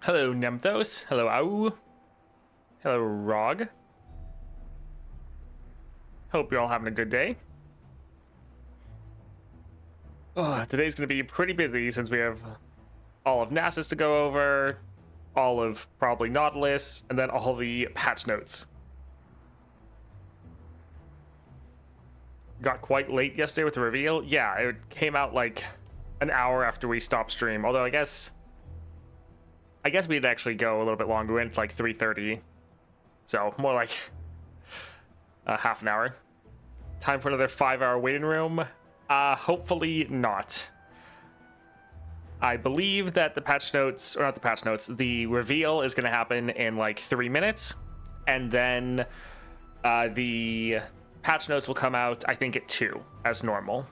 Hello, Nemthos. Hello, Au. Hello, Rog. Hope you're all having a good day. Oh, today's going to be pretty busy since we have all of Nasus to go over, all of probably Nautilus, and then all the patch notes. Got quite late yesterday with the reveal. Yeah, it came out like an hour after we stopped stream, although I guess we'd actually go a little bit longer. We went to like 3:30, so more like half an hour. Time for another 5-hour waiting room. Hopefully not. I believe that the patch notes, or not the patch notes, the reveal is going to happen in like 3 minutes, and then the patch notes will come out, I think, at 2 as normal.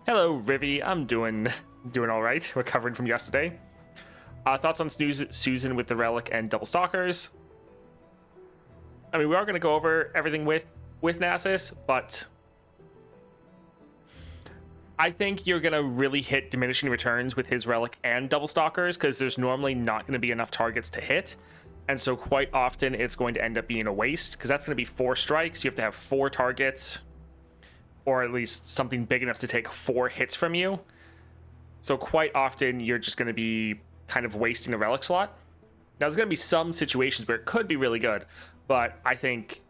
Hello, Rivy. I'm doing all right. Recovering from yesterday. Thoughts on Susan with the Relic and Double Stalkers? I mean, we are going to go over everything with Nasus, but I think you're going to really hit diminishing returns with his Relic and Double Stalkers, because there's normally not going to be enough targets to hit. And so quite often it's going to end up being a waste, because that's going to be 4 strikes. You have to have 4 targets, or at least something big enough to take 4 hits from you. So quite often you're just going to be kind of wasting a Relic slot. Now there's going to be some situations where it could be really good, but I think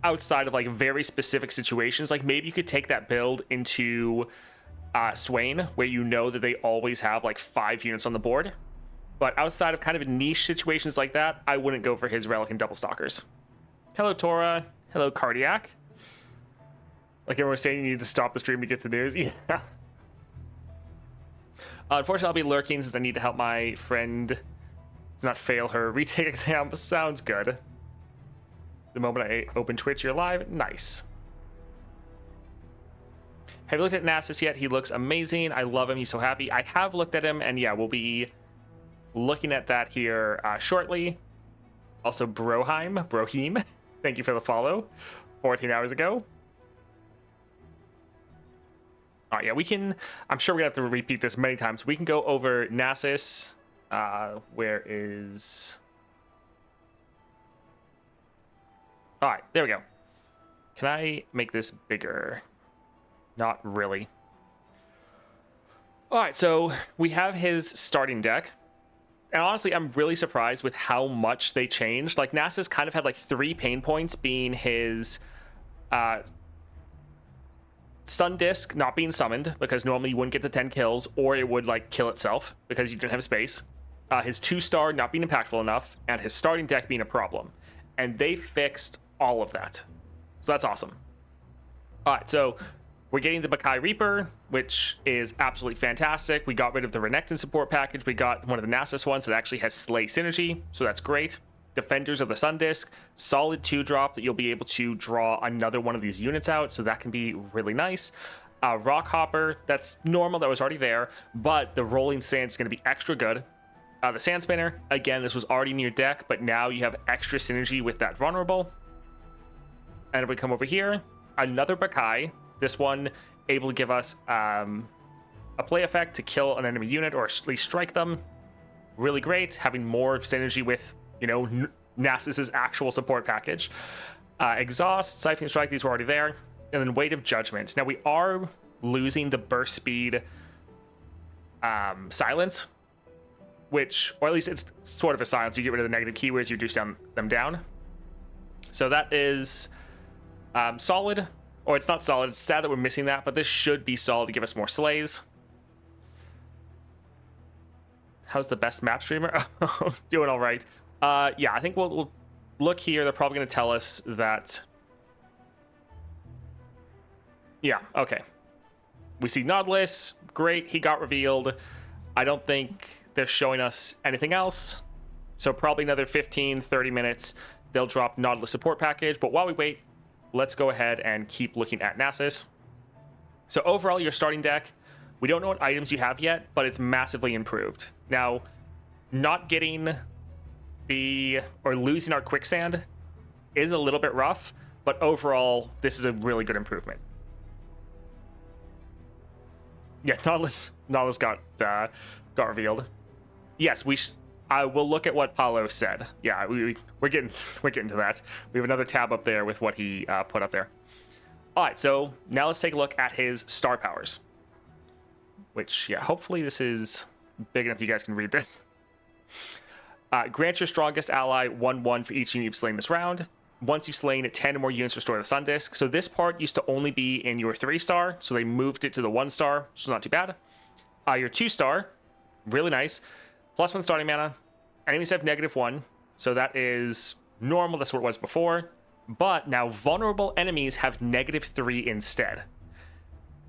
outside of like very specific situations, like maybe you could take that build into Swain, where you know that they always have like 5 units on the board. But outside of kind of niche situations like that, I wouldn't go for his Relic and Double Stalkers. Hello, Tora. Hello, Cardiac. Like everyone was saying, you need to stop the stream to get the news. Yeah. Unfortunately, I'll be lurking since I need to help my friend to not fail her retake exam. Sounds good. The moment I open Twitch, you're live. Nice. Have you looked at Nasus yet? He looks amazing. I love him. He's so happy. I have looked at him, and yeah, we'll be looking at that here shortly. Also, Broheim, thank you for the follow 14 hours ago. Oh, yeah, we can. I'm sure we have to repeat this many times. We can go over Nasus. Where is. All right, there we go. Can I make this bigger? Not really. All right, so we have his starting deck. And honestly, I'm really surprised with how much they changed. Like, Nasus kind of had like 3 pain points, being his Sun Disc not being summoned, because normally you wouldn't get the 10 kills, or it would like kill itself because you didn't have space. His 2-star not being impactful enough, and his starting deck being a problem. And they fixed all of that. So that's awesome. All right, so we're getting the Bakai Reaper, which is absolutely fantastic. We got rid of the Renekton support package. We got one of the Nasus ones that actually has Slay synergy, so that's great. Defenders of the Sun Disc, solid 2-drop that you'll be able to draw another one of these units out, so that can be really nice. Rock Hopper, that's normal, that was already there, but the Rolling Sand is going to be extra good. The Sand Spinner, again, this was already in your deck, but now you have extra synergy with that Vulnerable. And if we come over here, another Bakai, this one able to give us a play effect to kill an enemy unit or at least strike them. Really great, having more synergy with, you know, Nasus's actual support package. Exhaust, Siphoning Strike, these were already there. And then Weight of Judgment. Now we are losing the burst speed silence, which, or at least it's sort of a silence. You get rid of the negative keywords, you reduce them down. So that is solid, or it's not solid. It's sad that we're missing that, but this should be solid to give us more slays. How's the best map streamer? Doing all right. Yeah, I think we'll look here. They're probably going to tell us that. Yeah, okay. We see Nautilus. Great, he got revealed. I don't think they're showing us anything else. So probably another 15, 30 minutes. They'll drop Nautilus support package. But while we wait, let's go ahead and keep looking at Nasus. So overall, your starting deck, we don't know what items you have yet, but it's massively improved. Now, not getting or losing our Quicksand is a little bit rough, but overall, this is a really good improvement. Yeah, Nautilus got revealed. Yes, I will look at what Paulo said. Yeah, we're getting to that. We have another tab up there with what he put up there. All right, so now let's take a look at his star powers. Which, yeah, hopefully this is big enough you guys can read this. Grant your strongest ally 1/1 for each unit you've slain this round. Once you've slain 10 or more units, restore the Sun Disk. So this part used to only be in your 3-star, so they moved it to the 1-star, which is not too bad. Your 2-star, really nice. +1 starting mana. Enemies have -1, so that is normal. That's what it was before. But now vulnerable enemies have -3 instead.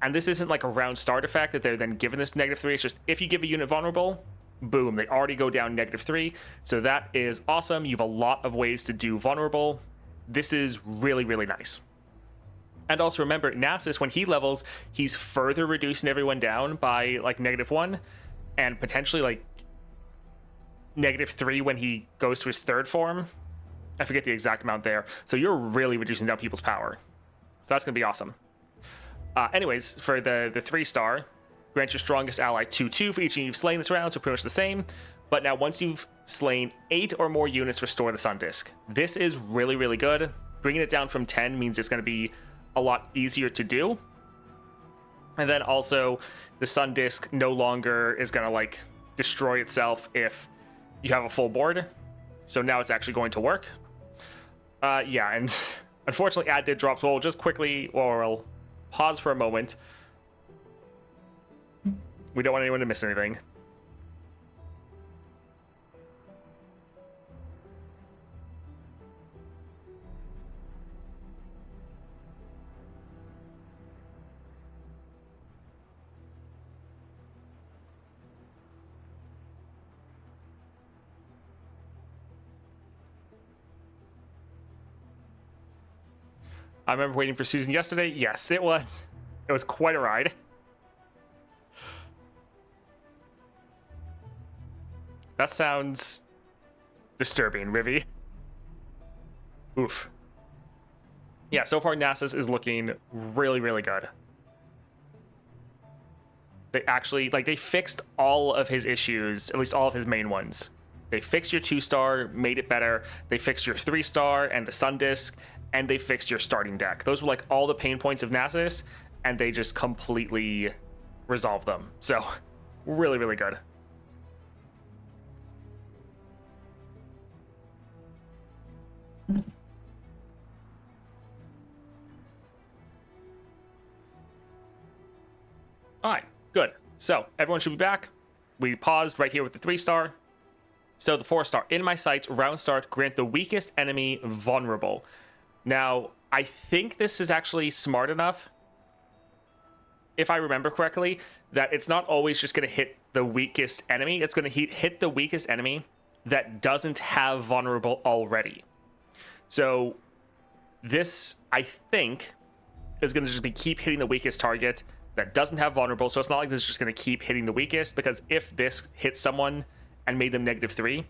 And this isn't like a round start effect that they're then given this -3. It's just if you give a unit vulnerable, boom, they already go down -3. So that is awesome. You have a lot of ways to do vulnerable. This is really, really nice. And also remember, Nasus, when he levels, he's further reducing everyone down by like -1 and potentially like -3 when he goes to his 3rd form. I forget the exact amount there. So you're really reducing down people's power. So that's going to be awesome. Anyways, for the 3-star, grant your strongest ally 2/2 for each unit you've slain this round, so pretty much the same. But now once you've slain 8 or more units, restore the Sun Disk. This is really, really good. Bringing it down from 10 means it's going to be a lot easier to do. And then also, the Sun Disk no longer is going to like destroy itself if you have a full board. So now it's actually going to work. Yeah, and unfortunately ad did drop, so we'll just quickly, or we'll pause for a moment. We don't want anyone to miss anything. I remember waiting for Susan yesterday. Yes, it was. It was quite a ride. That sounds disturbing, Rivy. Oof. Yeah, so far Nasus is looking really, really good. They actually, like, they fixed all of his issues, at least all of his main ones. They fixed your 2-star, made it better. They fixed your 3-star and the Sun Disk, and they fixed your starting deck. Those were like all the pain points of Nasus, and they just completely resolved them. So, really, really good. All right, good. So everyone should be back. We paused right here with the 3-star. So the 4-star, in my sights, round start, grant the weakest enemy vulnerable. Now, I think this is actually smart enough, if I remember correctly, that it's not always just going to hit the weakest enemy. It's going to hit the weakest enemy that doesn't have vulnerable already. So this, I think, is going to just be keep hitting the weakest target that doesn't have vulnerable. So it's not like this is just going to keep hitting the weakest, because if this hits someone and made them -3,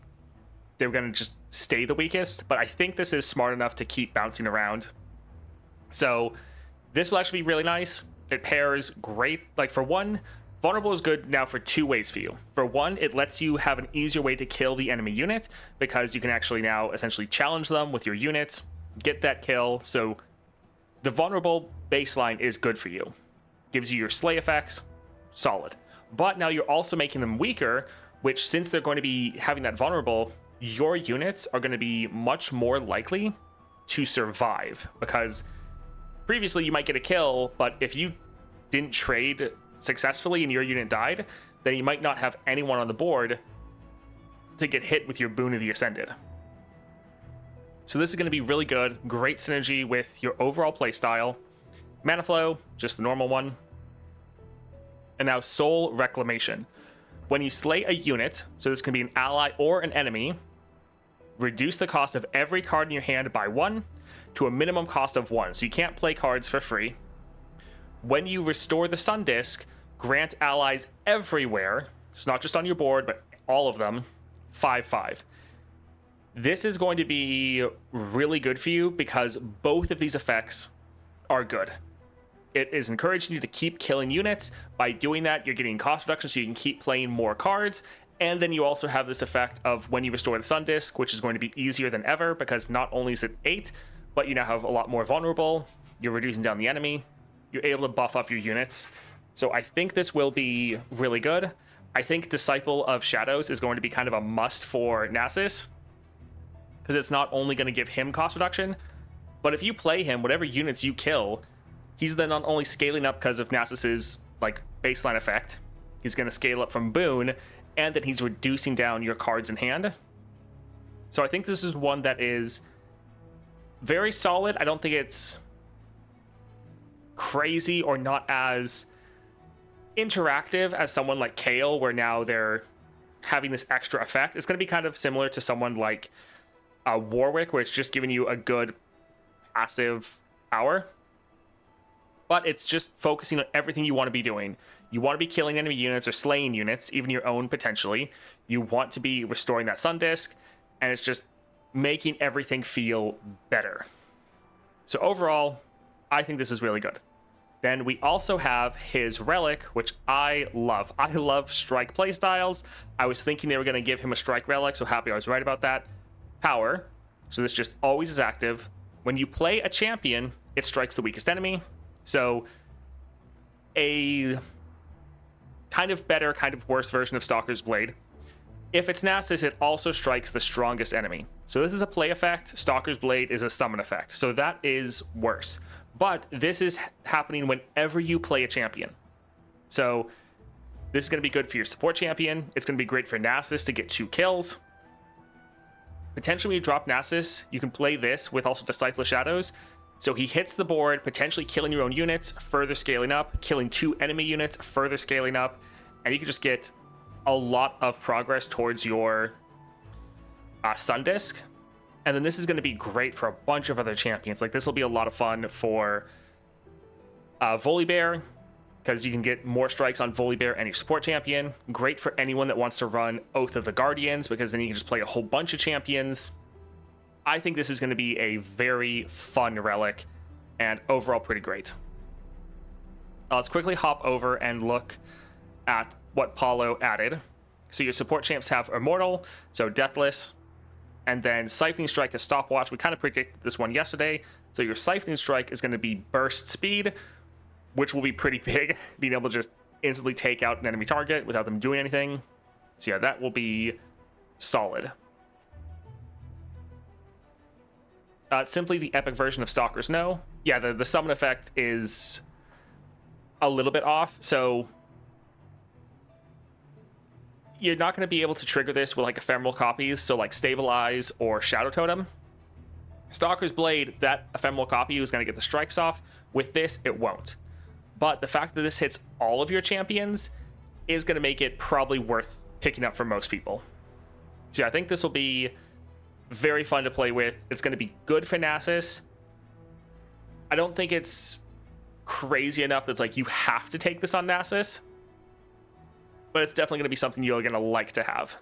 they're going to just stay the weakest. But I think this is smart enough to keep bouncing around. So this will actually be really nice. It pairs great. Like, for one, vulnerable is good now for 2 ways for you. For one, it lets you have an easier way to kill the enemy unit, because you can actually now essentially challenge them with your units, get that kill. So the vulnerable baseline is good for you. Gives you your slay effects, solid. But now you're also making them weaker, which, since they're going to be having that vulnerable, your units are going to be much more likely to survive. Because previously you might get a kill, but if you didn't trade successfully and your unit died, then you might not have anyone on the board to get hit with your Boon of the Ascended. So this is going to be really good. Great synergy with your overall playstyle. Mana flow, just the normal one. And now Soul Reclamation. When you slay a unit, so this can be an ally or an enemy, reduce the cost of every card in your hand by 1 to a minimum cost of 1. So you can't play cards for free. When you restore the Sun Disk, grant allies everywhere, it's not just on your board, but all of them, 5/5. This is going to be really good for you, because both of these effects are good. It is encouraging you to keep killing units. By doing that, you're getting cost reduction, so you can keep playing more cards, And then you also have this effect of when you restore the Sun Disk, which is going to be easier than ever because not only is it 8, but you now have a lot more vulnerable. You're reducing down the enemy. You're able to buff up your units. So I think this will be really good. I think Disciple of Shadows is going to be kind of a must for Nasus, because it's not only going to give him cost reduction, but if you play him, whatever units you kill, he's then not only scaling up because of Nasus's like baseline effect, he's going to scale up from Boon, and then he's reducing down your cards in hand. So I think this is one that is very solid. I don't think it's crazy or not as interactive as someone like Kayle, where now they're having this extra effect. It's going to be kind of similar to someone like Warwick, where it's just giving you a good passive power, but it's just focusing on everything you want to be doing. You want to be killing enemy units or slaying units, even your own potentially. You want to be restoring that Sun Disk, and it's just making everything feel better. So overall, I think this is really good. Then we also have his Relic, which I love. I love strike playstyles. I was thinking they were going to give him a strike relic, so happy I was right about that. Power. So this just always is active. When you play a champion, it strikes the weakest enemy. So a kind of better, kind of worse version of Stalker's Blade. If it's Nasus, it also strikes the strongest enemy. So this is a play effect. Stalker's Blade is a summon effect. So that is worse. But this is happening whenever you play a champion. So this is going to be good for your support champion. It's going to be great for Nasus to get 2 kills. Potentially when you drop Nasus, you can play this with also Disciple of Shadows. So he hits the board, potentially killing your own units, further scaling up, killing 2 enemy units, further scaling up, and you can just get a lot of progress towards your Sun Disk. And then this is going to be great for a bunch of other champions. Like, this will be a lot of fun for Volibear, because you can get more strikes on Volibear and your support champion. Great for anyone that wants to run Oath of the Guardians, because then you can just play a whole bunch of champions. I think this is going to be a very fun relic, and overall pretty great. Let's quickly hop over and look at what Paulo added. So your support champs have Immortal, so Deathless, and then Siphoning Strike is Stopwatch. We kind of predicted this one yesterday. So your Siphoning Strike is going to be Burst Speed, which will be pretty big, being able to just instantly take out an enemy target without them doing anything. So yeah, that will be solid. Simply the epic version of Stalker's No. Yeah, the summon effect is a little bit off, so you're not going to be able to trigger this with like ephemeral copies, so like Stabilize or Shadow Totem. Stalker's Blade, that ephemeral copy is going to get the strikes off. With this, it won't. But the fact that this hits all of your champions is going to make it probably worth picking up for most people. So yeah, I think this will be very fun to play with. It's going to be good for Nasus. I don't think it's crazy enough that's like you have to take this on Nasus, but it's definitely going to be something you're going to like to have.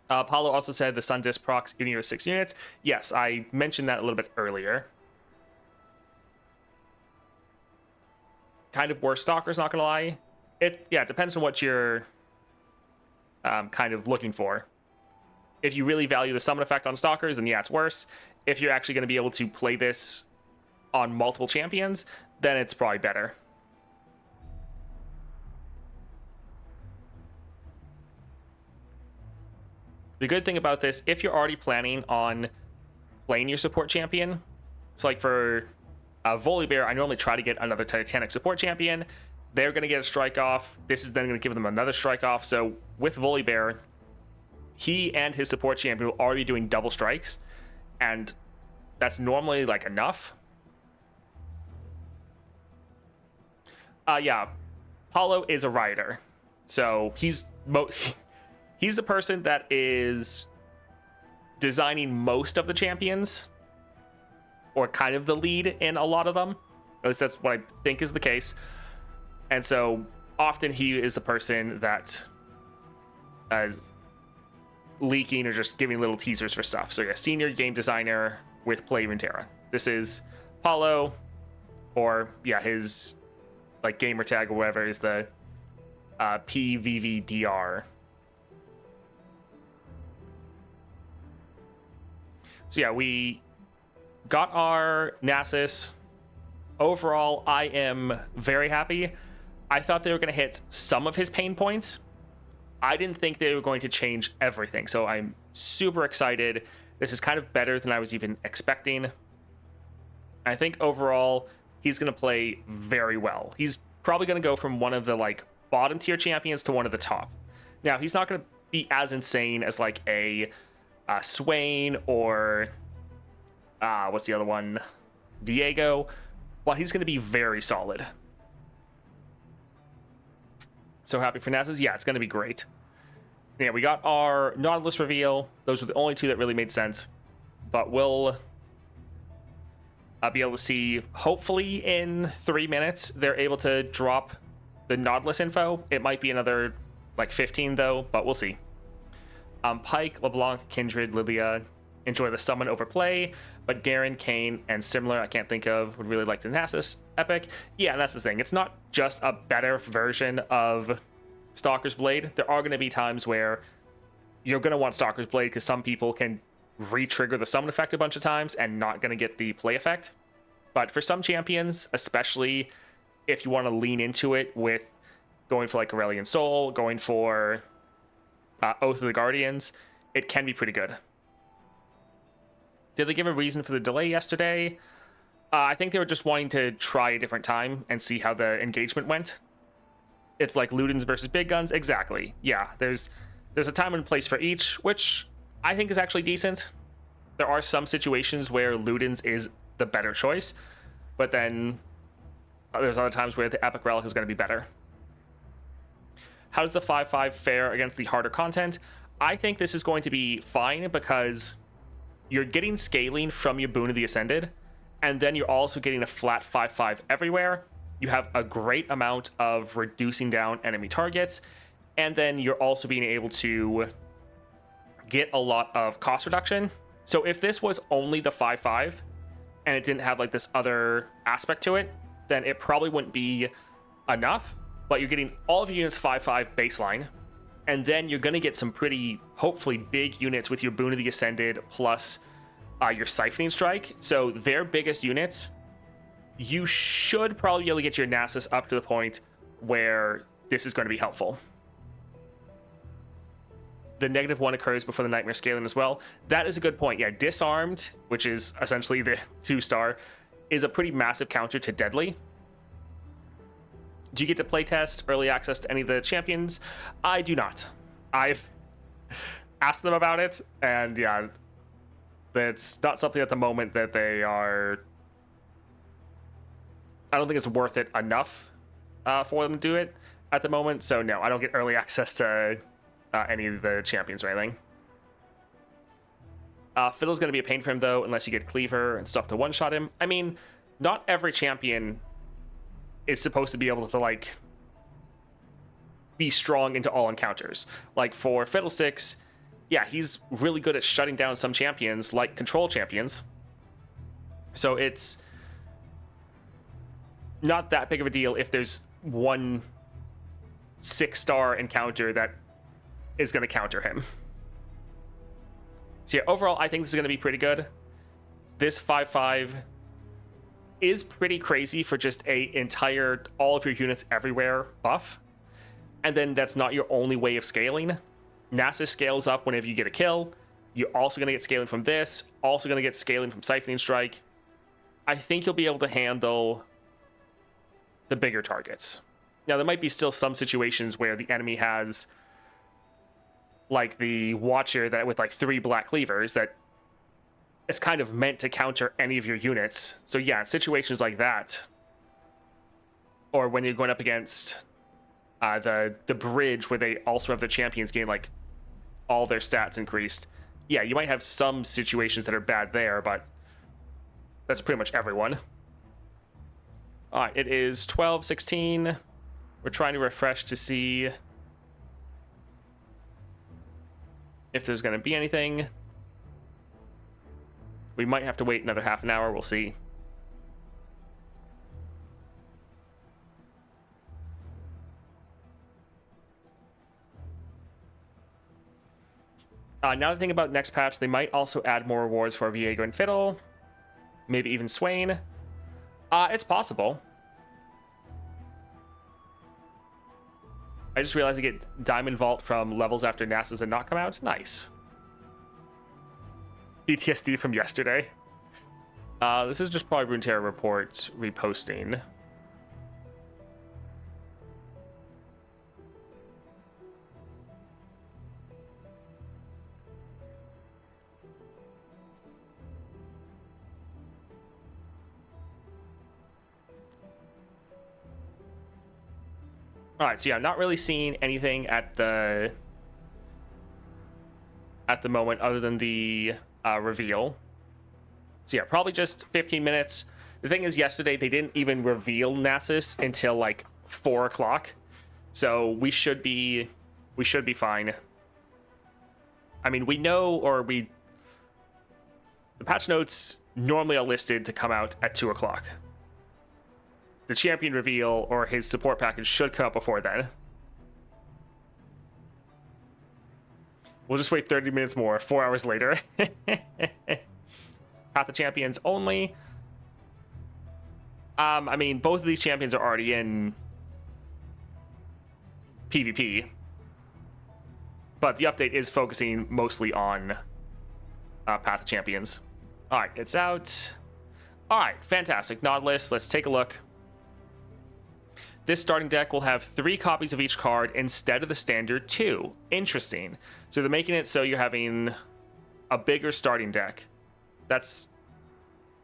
Paulo also said the Sun Disk procs giving you 6 units. Yes, I mentioned that a little bit earlier. Kind of worse Stalkers, not going to lie. It depends on what you're kind of looking for. If you really value the summon effect on Stalkers, then yeah, it's worse. If you're actually going to be able to play this on multiple champions, then it's probably better. The good thing about this, if you're already planning on playing your support champion, so like for Volibear, I normally try to get another Titanic support champion. They're going to get a strike off. This is then going to give them another strike off. So with Volibear, he and his support champion will already be doing double strikes, and that's normally like enough. Yeah, Paulo is a rioter, so he's the person that is designing most of the champions, or kind of the lead in a lot of them. At least that's what I think is the case. And so often he is the person that is leaking or just giving little teasers for stuff. So yeah, senior game designer with Play Runeterra. This is Paulo, or yeah, his like gamer tag or whatever is the PVVDR. So yeah, we got our Nasus. Overall, I am very happy. I thought they were going to hit some of his pain points. I didn't think they were going to change everything, so I'm super excited. This is kind of better than I was even expecting. I think overall, he's going to play very well. He's probably going to go from one of the like bottom tier champions to one of the top. Now, he's not going to be as insane as like a Swain or what's the other one? Viego, but he's going to be very solid. So happy for Nasus. Yeah, it's going to be great. Yeah, we got our Nautilus reveal. Those were the only two that really made sense. But we'll be able to see, hopefully in 3 minutes, they're able to drop the Nautilus info. It might be another, like, 15, though, but we'll see. Pyke, LeBlanc, Kindred, Lilia enjoy the summon overplay, but Garen, Kayn, and similar, I can't think of, would really like the Nasus epic. Yeah, and that's the thing. It's not just a better version of Stalker's Blade. There are going to be times where you're going to want Stalker's Blade because some people can re-trigger the summon effect a bunch of times and not going to get the play effect. But for some champions, especially if you want to lean into it with going for like Aurelion Sol, going for Oath of the Guardians, it can be pretty good. Did they give a reason for the delay yesterday? I think they were just wanting to try a different time and see how the engagement went. It's like Ludens versus big guns. Exactly. Yeah, there's a time and place for each, which I think is actually decent. There are some situations where Ludens is the better choice, but then there's other times where the Epic Relic is going to be better. How does the 5-5 fare against the harder content? I think this is going to be fine because you're getting scaling from your Boon of the Ascended, and then you're also getting a flat 5-5 everywhere. You have a great amount of reducing down enemy targets, and then you're also being able to get a lot of cost reduction. So if this was only the 5-5 and it didn't have like this other aspect to it, then it probably wouldn't be enough. But you're getting all of your units 5-5 baseline, and then you're going to get some pretty, hopefully, big units with your Boon of the Ascended plus your Siphoning Strike. So their biggest units, you should probably be able to get your Nasus up to the point where this is going to be helpful. The -1 occurs before the Nightmare scaling as well. That is a good point. Yeah, Disarmed, which is essentially the 2-star, is a pretty massive counter to Deadly. Do you get to playtest early access to any of the champions? I do not. I've asked them about it, and yeah, that's not something at the moment that they are... I don't think it's worth it enough for them to do it at the moment, so no, I don't get early access to any of the champions or anything. Fiddle's going to be a pain for him, though, unless you get Cleaver and stuff to one-shot him. I mean, not every champion is supposed to be able to, like, be strong into all encounters. Like, for Fiddlesticks, yeah, he's really good at shutting down some champions, like control champions. So it's not that big of a deal if there's one 6-star encounter that is going to counter him. So yeah, overall, I think this is going to be pretty good. This 5-5 is pretty crazy for just a entire, all of your units everywhere buff. And then that's not your only way of scaling. Nasus scales up whenever you get a kill. You're also going to get scaling from this. Also going to get scaling from Siphoning Strike. I think you'll be able to handle the bigger targets. Now, there might be still some situations where the enemy has, like, the Watcher that with, like, 3 Black Cleavers that is kind of meant to counter any of your units. So yeah, situations like that, or when you're going up against the bridge where they also have the champions gain like all their stats increased, yeah, you might have some situations that are bad there, but that's pretty much everyone. All right, it is 12:16. We're trying to refresh to see if there's going to be anything. We might have to wait another half an hour. We'll see. Now the thing about next patch, they might also add more rewards for Viego and Fiddle. Maybe even Swain. It's possible. I just realized I get Diamond Vault from levels after Nasus and not come out. Nice. PTSD from yesterday. This is just probably Runeterra reports reposting. All right, so yeah, I'm not really seeing anything at the moment other than the reveal. So yeah, probably just 15 minutes. The thing is, yesterday they didn't even reveal Nasus until like 4 o'clock, so we should be fine. I mean, we know, or the patch notes normally are listed to come out at 2 o'clock. The champion reveal or his support package should come out before then. We'll just wait 30 minutes more, 4 hours later. Path of Champions only. I mean, both of these champions are already in PvP. But the update is focusing mostly on Path of Champions. Alright, it's out. Alright, fantastic. Nautilus, let's take a look. This starting deck will have 3 copies of each card instead of the standard 2. Interesting. So they're making it so you're having a bigger starting deck. That's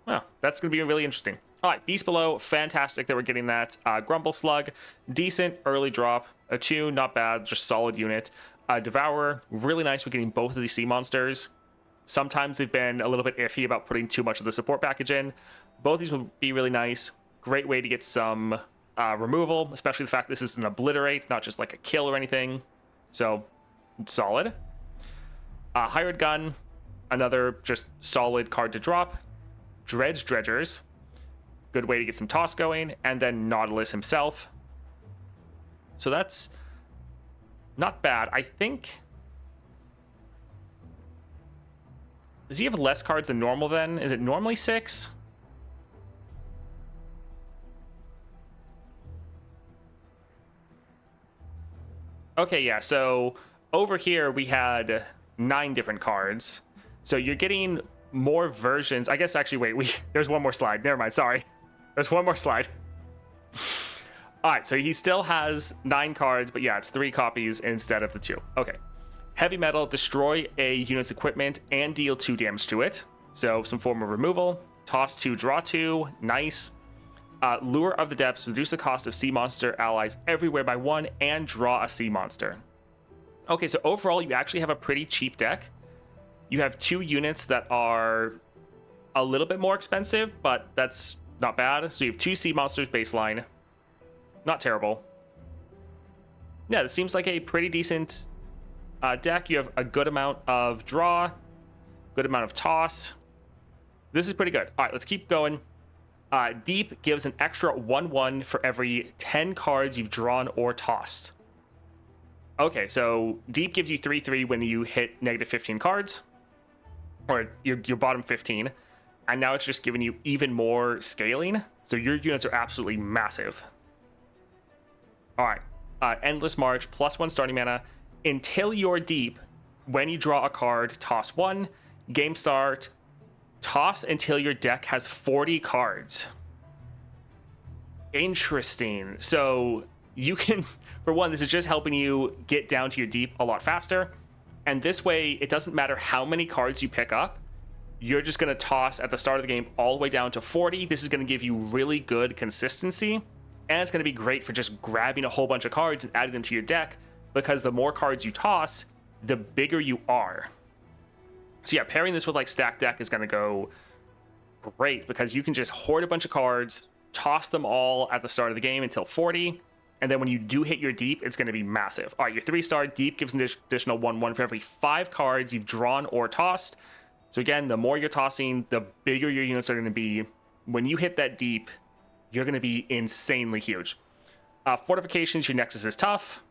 going to be really interesting. All right, Beast Below, fantastic that we're getting that. Grumble Slug, decent early drop. A 2, not bad, just solid unit. Devourer, really nice we're getting both of these sea monsters. Sometimes they've been a little bit iffy about putting too much of the support package in. Both these will be really nice. Great way to get some removal, especially the fact this is an obliterate, not just like a kill or anything. So, solid. Hired Gun, another just solid card to drop. Dredge Dredgers, good way to get some toss going. And then Nautilus himself. So that's not bad. I think... Does he have less cards than normal then? Is it normally 6? Okay, yeah, so over here we had 9 different cards. So you're getting more versions. I guess actually, wait, there's one more slide. Never mind, sorry. There's one more slide. All right, so he still has 9 cards, but yeah, it's 3 copies instead of the 2. Okay. Heavy Metal, destroy a unit's equipment and deal 2 damage to it. So some form of removal. Toss 2, draw 2. Nice. Lure of the Depths, reduce the cost of sea monster allies everywhere by 1 and draw a sea monster. Okay, so overall, you actually have a pretty cheap deck. You have 2 units that are a little bit more expensive, but that's not bad. So you have 2 sea monsters baseline. Not terrible. Yeah, this seems like a pretty decent deck. You have a good amount of draw, good amount of toss. This is pretty good. All right, let's keep going. Deep gives an extra 1/1 for every 10 cards you've drawn or tossed. Okay, so Deep gives you 3/3 when you hit negative 15 cards, or your bottom 15, and now it's just giving you even more scaling, so your units are absolutely massive. All right, Endless March, +1 starting mana. Until you're Deep, when you draw a card, toss 1. Game start, toss until your deck has 40 cards. Interesting. So you can, for one, this is just helping you get down to your Deep a lot faster. And this way, it doesn't matter how many cards you pick up. You're just going to toss at the start of the game all the way down to 40. This is going to give you really good consistency. And it's going to be great for just grabbing a whole bunch of cards and adding them to your deck. Because the more cards you toss, the bigger you are. So yeah, pairing this with like Stack Deck is going to go great because you can just hoard a bunch of cards, toss them all at the start of the game until 40, and then when you do hit your Deep, it's going to be massive. All right, your 3-star Deep gives an additional 1/1 for every 5 cards you've drawn or tossed. So again, the more you're tossing, the bigger your units are going to be. When you hit that Deep, you're going to be insanely huge. Fortifications, your Nexus is tough.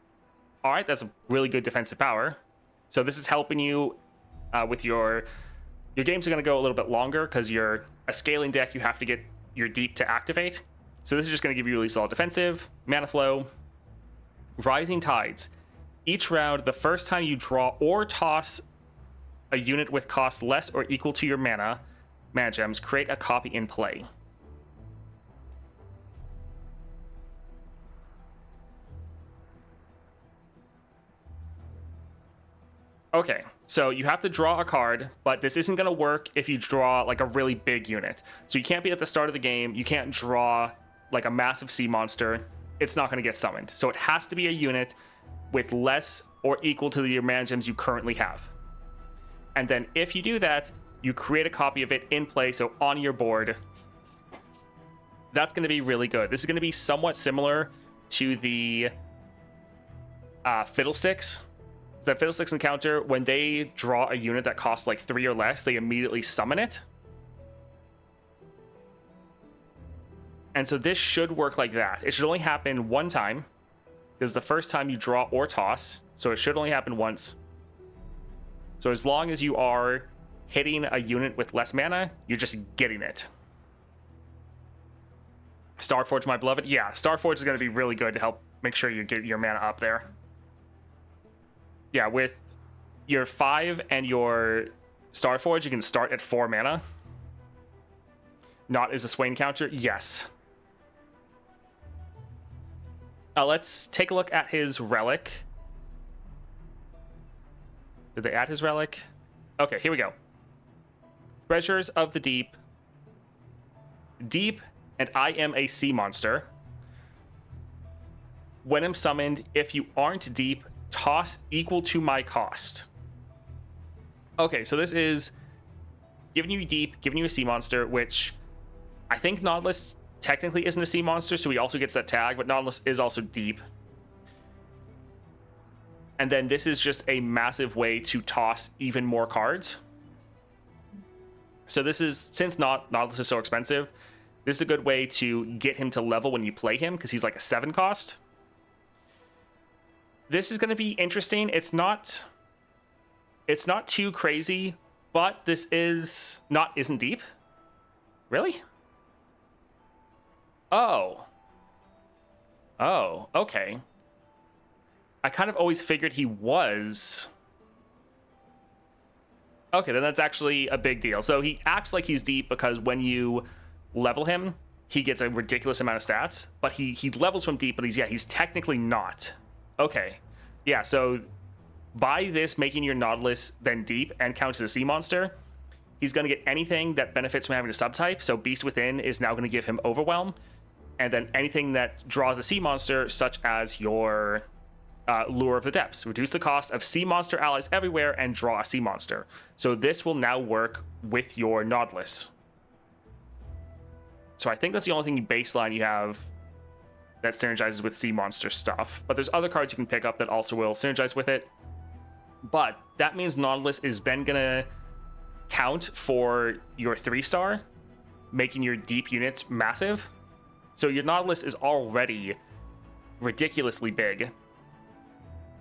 All right, that's a really good defensive power. So this is helping you with your games are going to go a little bit longer because you're a scaling deck. You have to get your deep to activate. So this is just going to give you really solid defensive, mana flow, Rising Tides. Each round, the first time you draw or toss a unit with cost less or equal to your mana gems, create a copy in play. Okay, so you have to draw a card, but this isn't going to work if you draw like a really big unit. So you can't be at the start of the game, you can't draw like a massive sea monster. It's not going to get summoned. So it has to be a unit with less or equal to your mana gems you currently have. And then if you do that, you create a copy of it in play, so on your board. That's going to be really good. This is going to be somewhat similar to the Fiddlesticks. The Fiddlesticks encounter, when they draw a unit that costs like 3 or less, they immediately summon it. And so this should work like that. It should only happen one time. This is the first time you draw or toss, so it should only happen once. So as long as you are hitting a unit with less mana, you're just getting it. Starforge, my beloved. Yeah, Starforge is going to be really good to help make sure you get your mana up there. Yeah, with your 5 and your Starforge, you can start at 4 mana. Not as a Swain counter? Yes. Let's take a look at his relic. Did they add his relic? Okay, here we go. Treasures of the Deep. Deep, and I am a sea monster. When I'm summoned, if you aren't deep, toss equal to my cost. Okay, so this is giving you deep, giving you a sea monster, which I think Nautilus technically isn't a sea monster, so he also gets that tag, but Nautilus is also deep. And then this is just a massive way to toss even more cards. So this is, since Nautilus is so expensive, this is a good way to get him to level when you play him, because he's like a 7 cost. This is going to be interesting. It's not too crazy, but this isn't deep. Really? Oh, okay. I kind of always figured he was. Okay, then that's actually a big deal. So he acts like he's deep because when you level him, he gets a ridiculous amount of stats, but he levels from deep, but he's technically not. Okay. Yeah, so by this making your Nautilus then deep and counts as a sea monster, he's going to get anything that benefits from having a subtype. So Beast Within is now going to give him Overwhelm. And then anything that draws a sea monster, such as your Lure of the Depths. Reduce the cost of sea monster allies everywhere and draw a sea monster. So this will now work with your Nautilus. So I think that's the only thing baseline you have that synergizes with sea monster stuff. But there's other cards you can pick up that also will synergize with it. But that means Nautilus is then going to count for your 3-star, making your deep units massive. So your Nautilus is already ridiculously big.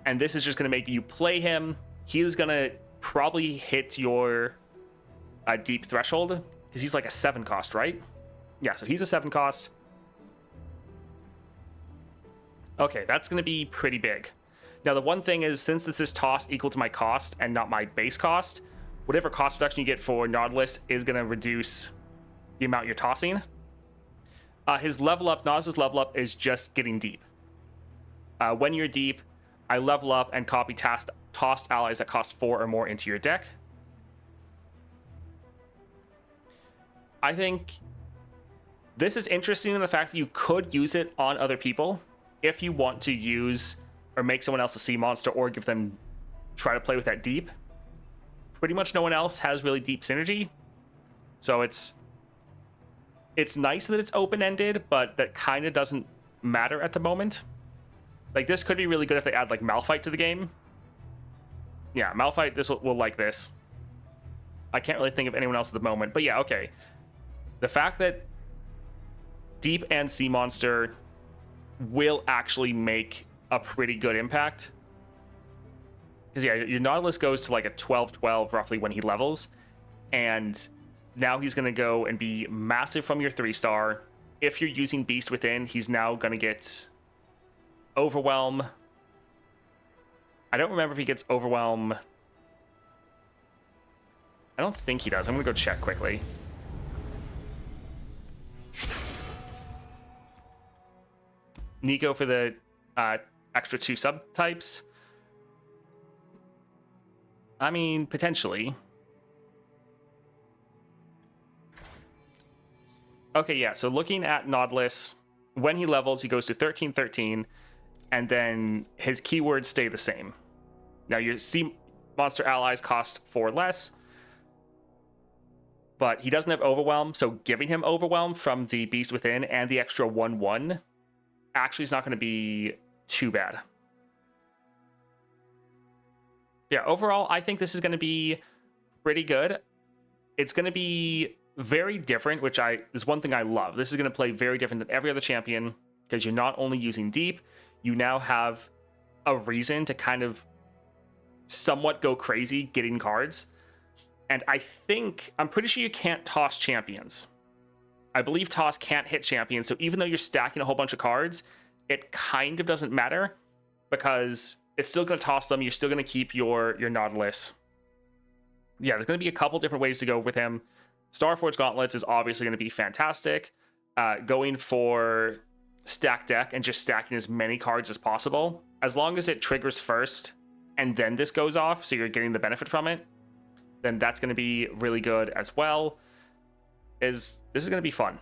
And this is just going to make you play him. He's going to probably hit your deep threshold, because he's like a 7 cost, right? Yeah, so he's a 7 cost. Okay, that's going to be pretty big. Now, the one thing is, since this is toss equal to my cost and not my base cost, whatever cost reduction you get for Nautilus is going to reduce the amount you're tossing. His level up, Nautilus' level up, is just getting deep. When you're deep, I level up and copy tossed allies that cost 4 or more into your deck. I think this is interesting in the fact that you could use it on other people if you want to use or make someone else a sea monster or give them try to play with that deep. Pretty much no one else has really deep synergy, so it's nice that it's open-ended, but that kind of doesn't matter at the moment. Like, this could be really good if they add like Malphite to the game. Yeah, Malphite, this will like this. I can't really think of anyone else at the moment, but yeah, okay. The fact that Deep and Sea Monster will actually make a pretty good impact. Because yeah, your Nautilus goes to like a 12-12 roughly when he levels, and now he's going to go and be massive from your 3-star. If you're using Beast Within, he's now going to get Overwhelm. I don't remember if he gets Overwhelm. I don't think he does. I'm going to go check quickly. Nico for the extra 2 subtypes. I mean, potentially. Okay, yeah, so looking at Nautilus, when he levels, he goes to 13-13, and then his keywords stay the same. Now, your sea monster allies cost 4 less, but he doesn't have Overwhelm, so giving him Overwhelm from the Beast Within and the extra 1-1 actually is not going to be too bad. Yeah, overall, I think this is going to be pretty good. It's going to be very different, which is one thing I love. This is going to play very different than every other champion, because you're not only using deep, you now have a reason to kind of somewhat go crazy getting cards. And I'm pretty sure you can't toss champions. I believe toss can't hit champions, so even though you're stacking a whole bunch of cards, it kind of doesn't matter, because it's still going to toss them. You're still going to keep your Nautilus. Yeah, there's going to be a couple different ways to go with him. Starforge Gauntlets is obviously going to be fantastic. Going for stack deck and just stacking as many cards as possible. As long as it triggers first and then this goes off, so you're getting the benefit from it, then that's going to be really good as well. This is going to be fun.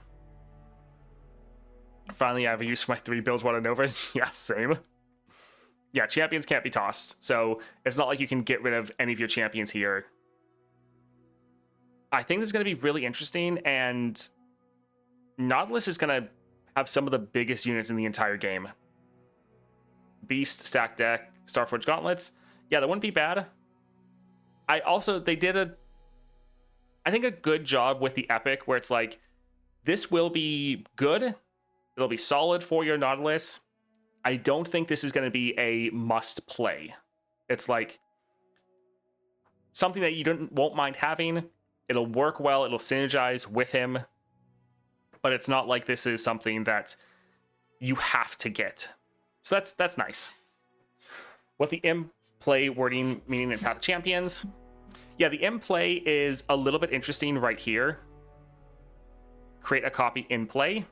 Finally, I have a use for my 3 builds, 1 Novas. Yeah, same. Yeah, champions can't be tossed, so it's not like you can get rid of any of your champions here. I think this is going to be really interesting, and Nautilus is going to have some of the biggest units in the entire game. Beast, stack deck, Starforge Gauntlets. Yeah, that wouldn't be bad. They did I think a good job with the Epic, where it's like, this will be good. It'll be solid for your Nautilus. I don't think this is going to be a must play. It's like something that you won't mind having. It'll work well. It'll synergize with him. But it's not like this is something that you have to get. So that's nice. What the in-play wording meaning in Path of Champions. Yeah, the in-play is a little bit interesting right here. Create a copy in play.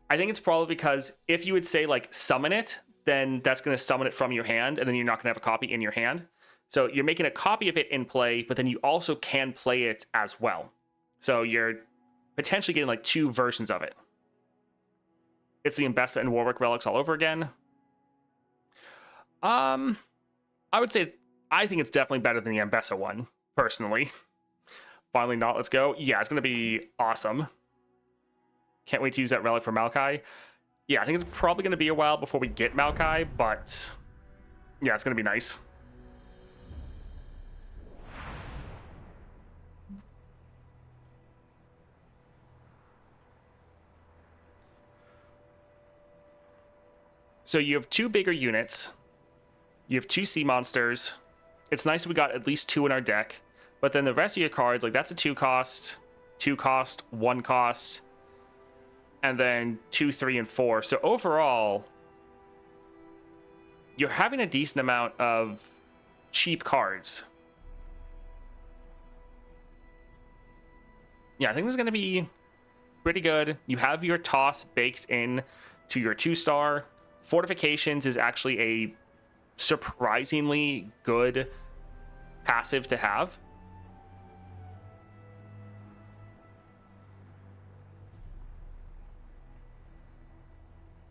I think it's probably because if you would say like summon it, then that's going to summon it from your hand, and then you're not going to have a copy in your hand. So you're making a copy of it in play, but then you also can play it as well. So you're potentially getting like 2 versions of it. It's the Ambessa and Warwick relics all over again. I would say I think it's definitely better than the Ambessa one, personally. Finally, not. Let's go. Yeah, it's going to be awesome. Can't wait to use that relic for Maokai. Yeah, I think it's probably going to be a while before we get Maokai, but yeah, it's going to be nice. So you have 2 bigger units. You have 2 sea monsters. It's nice that we got at least 2 in our deck. But then the rest of your cards, like that's a 2 cost, 2 cost, 1 cost, and then 2, 3, and 4. So overall, you're having a decent amount of cheap cards. Yeah, I think this is going to be pretty good. You have your toss baked in to your 2-star. Fortifications is actually a surprisingly good passive to have.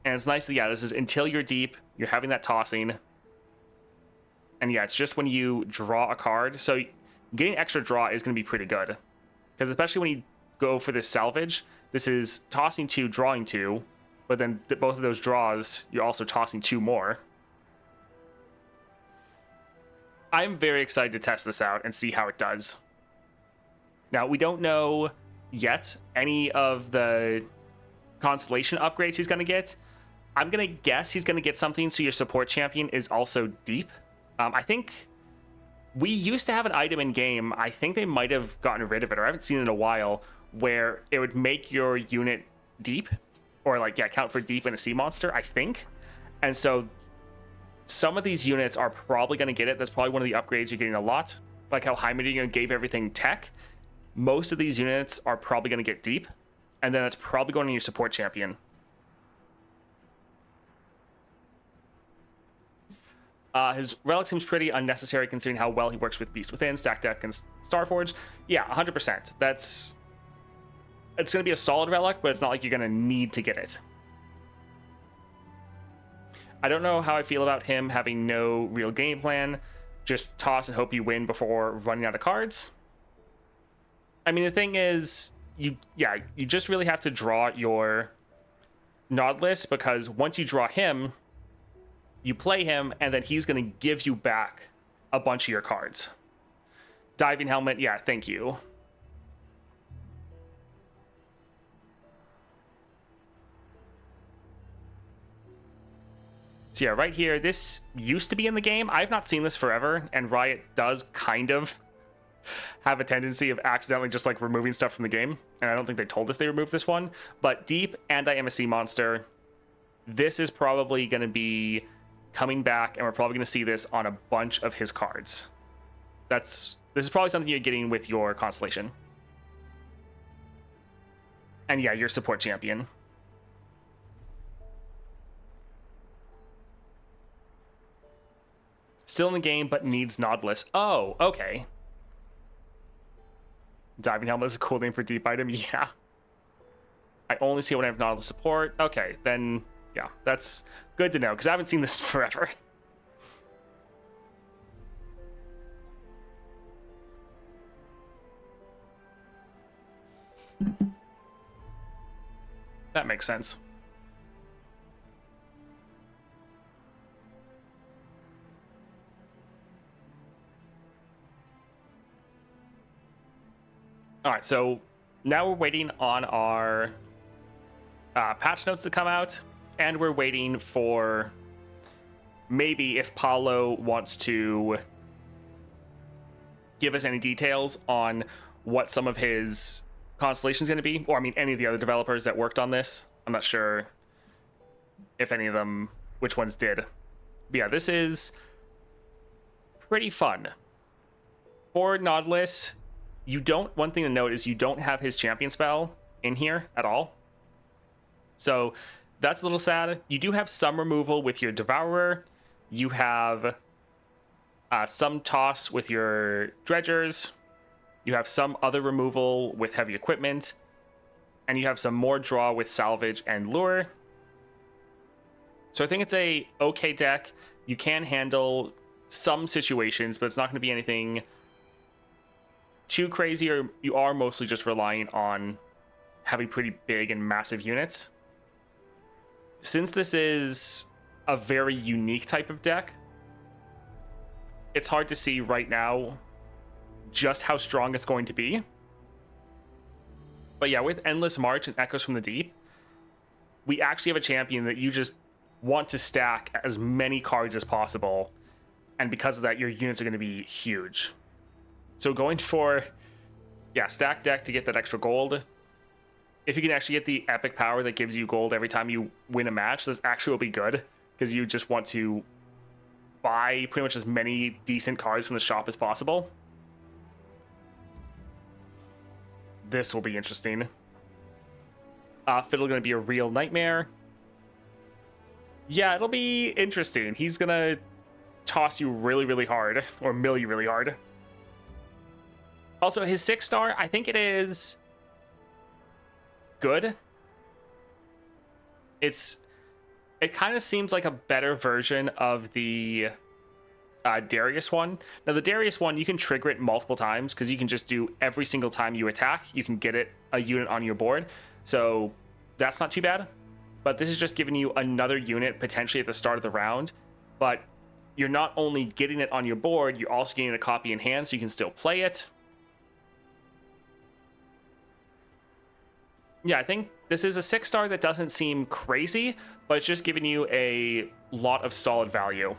And it's nice that, yeah, this is until you're deep, you're having that tossing. And yeah, it's just when you draw a card. So getting extra draw is going to be pretty good. Because especially when you go for this salvage, this is tossing 2, drawing 2. But then both of those draws, you're also tossing 2 more. I'm very excited to test this out and see how it does. Now, we don't know yet any of the constellation upgrades he's going to get. I'm going to guess he's going to get something so your support champion is also deep. I think We used to have an item in game, I think they might have gotten rid of it, or I haven't seen it in a while, where it would make your unit deep, or like, yeah, count for deep in a sea monster, I think. And so some of these units are probably going to get it. That's probably one of the upgrades you're getting a lot. Like how Heimerdinger gave everything tech. Most of these units are probably going to get deep, and then it's probably going to your support champion. His relic seems pretty unnecessary considering how well he works with Beast Within, Stack Deck, and Starforge. Yeah, 100%. It's going to be a solid relic, but it's not like you're going to need to get it. I don't know how I feel about him having no real game plan. Just toss and hope you win before running out of cards. I mean, the thing is, you just really have to draw your Nautilus, because once you draw him, you play him, and then he's going to give you back a bunch of your cards. Diving Helmet, yeah, thank you. So yeah, right here, this used to be in the game. I've not seen this forever, and Riot does kind of have a tendency of accidentally just like removing stuff from the game, and I don't think they told us they removed this one. But Deep and I Am a Sea Monster, this is probably going to be coming back, and we're probably going to see this on a bunch of his cards. This is probably something you're getting with your Constellation. And yeah, your support champion. Still in the game, but needs Nautilus. Oh, okay. Diving Helmet is a cool name for deep item. Yeah. I only see it when I have Nautilus support. Okay, then yeah, that's good to know, because I haven't seen this forever. That makes sense. All right, so now we're waiting on our patch notes to come out, and we're waiting for maybe if Paulo wants to give us any details on what some of his Constellation is going to be, or I mean any of the other developers that worked on this. I'm not sure if any of them, which ones did. But yeah, this is pretty fun. For Nautilus, one thing to note is you don't have his champion spell in here at all. So that's a little sad. You do have some removal with your Devourer. You have some toss with your Dredgers. You have some other removal with heavy equipment. And you have some more draw with Salvage and Lure. So I think it's a okay deck. You can handle some situations, but it's not going to be anything too crazy, or you are mostly just relying on having pretty big and massive units. Since this is a very unique type of deck, it's hard to see right now just how strong it's going to be. But yeah, with Endless March and Echoes from the Deep, we actually have a champion that you just want to stack as many cards as possible, and because of that, your units are going to be huge. So going for, yeah, stack deck to get that extra gold. If you can actually get the epic power that gives you gold every time you win a match, this actually will be good, because you just want to buy pretty much as many decent cards from the shop as possible. This will be interesting. Fiddle going to be a real nightmare. Yeah, it'll be interesting. He's going to toss you really, really hard, or mill you really hard. Also, his 6-star, I think it is good. It kind of seems like a better version of the Darius one. Now, the Darius one, you can trigger it multiple times, because you can just do every single time you attack, you can get a unit on your board. So that's not too bad. But this is just giving you another unit potentially at the start of the round. But you're not only getting it on your board, you're also getting a copy in hand, so you can still play it. Yeah, I think this is a 6-star that doesn't seem crazy, but it's just giving you a lot of solid value.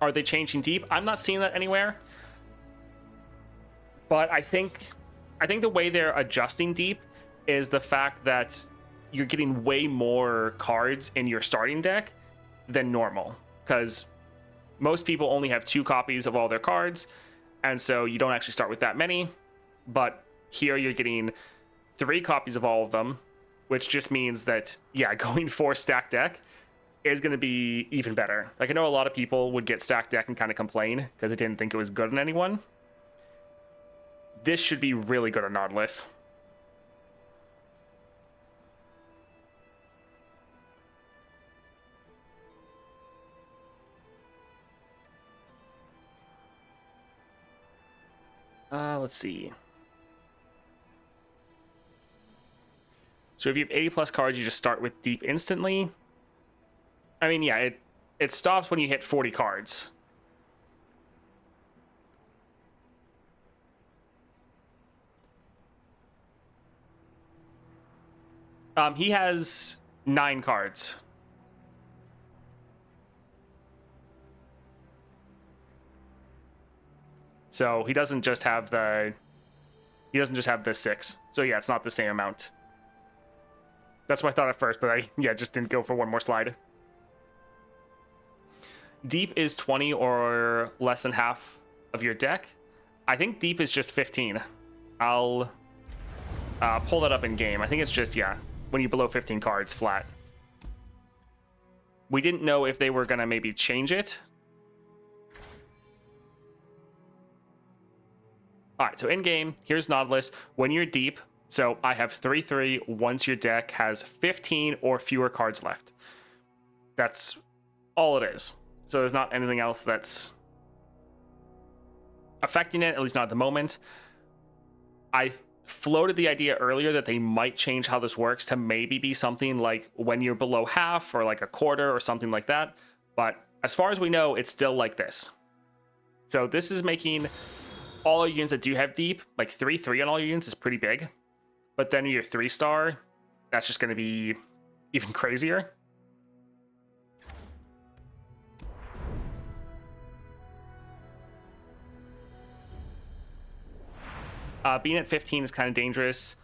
Are they changing deep? I'm not seeing that anywhere. But I think the way they're adjusting deep is the fact that you're getting way more cards in your starting deck than normal, because most people only have 2 copies of all their cards, and so you don't actually start with that many. But here you're getting 3 copies of all of them, which just means that, yeah, going for stacked deck is going to be even better. Like, I know a lot of people would get stacked deck and kind of complain because they didn't think it was good on anyone. This should be really good on Nautilus. Let's see. So if you have 80 plus cards, you just start with deep instantly. I mean, yeah, it stops when you hit 40 cards. He has 9 cards. So he doesn't just have the 6. So yeah, it's not the same amount. That's what I thought at first, but I just didn't go for one more slide. Deep is 20 or less than half of your deck. I think deep is just 15. I'll pull that up in game. I think it's just, yeah, when you're below 15 cards flat. We didn't know if they were going to maybe change it. All right, so in game, here's Nautilus. When you're deep, so I have 3/3 once your deck has 15 or fewer cards left. That's all it is. So there's not anything else that's affecting it, at least not at the moment. I floated the idea earlier that they might change how this works to maybe be something like when you're below half or like a quarter or something like that. But as far as we know, it's still like this. So this is making all your units that do have deep, like 3/3 on all your units is pretty big. But then your 3-star, that's just going to be even crazier. Being at 15 is kind of dangerous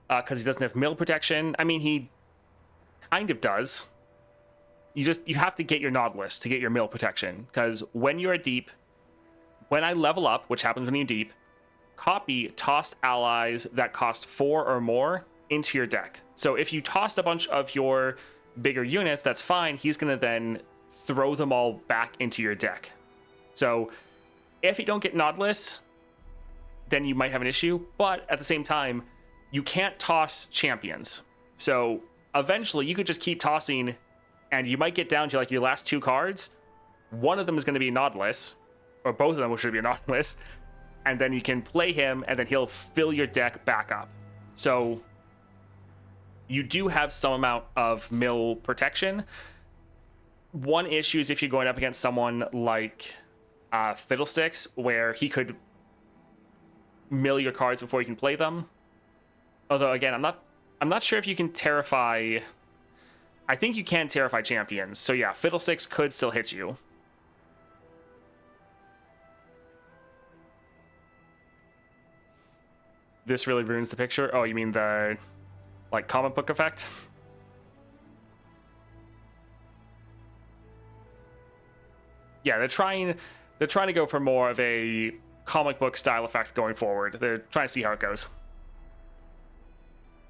because he doesn't have mill protection. I mean, he kind of does. You have to get your Nautilus to get your mill protection, because when you're deep, when I level up, which happens when you're deep, copy tossed allies that cost 4 or more into your deck. So if you tossed a bunch of your bigger units, that's fine. He's going to then throw them all back into your deck. So if you don't get Nautilus, then you might have an issue. But at the same time, you can't toss champions. So eventually you could just keep tossing, and you might get down to like your last 2 cards. One of them is going to be Nautilus, or both of them should be a Nautilus. And then you can play him, and then he'll fill your deck back up. So you do have some amount of mill protection. One issue is if you're going up against someone like Fiddlesticks, where he could mill your cards before you can play them. Although again, I'm not sure if you can terrify. I think you can terrify champions. So yeah, Fiddlesticks could still hit you. This really ruins the picture. Oh, you mean the like comic book effect? Yeah, they're trying to go for more of a comic book style effect going forward. They're trying to see how it goes.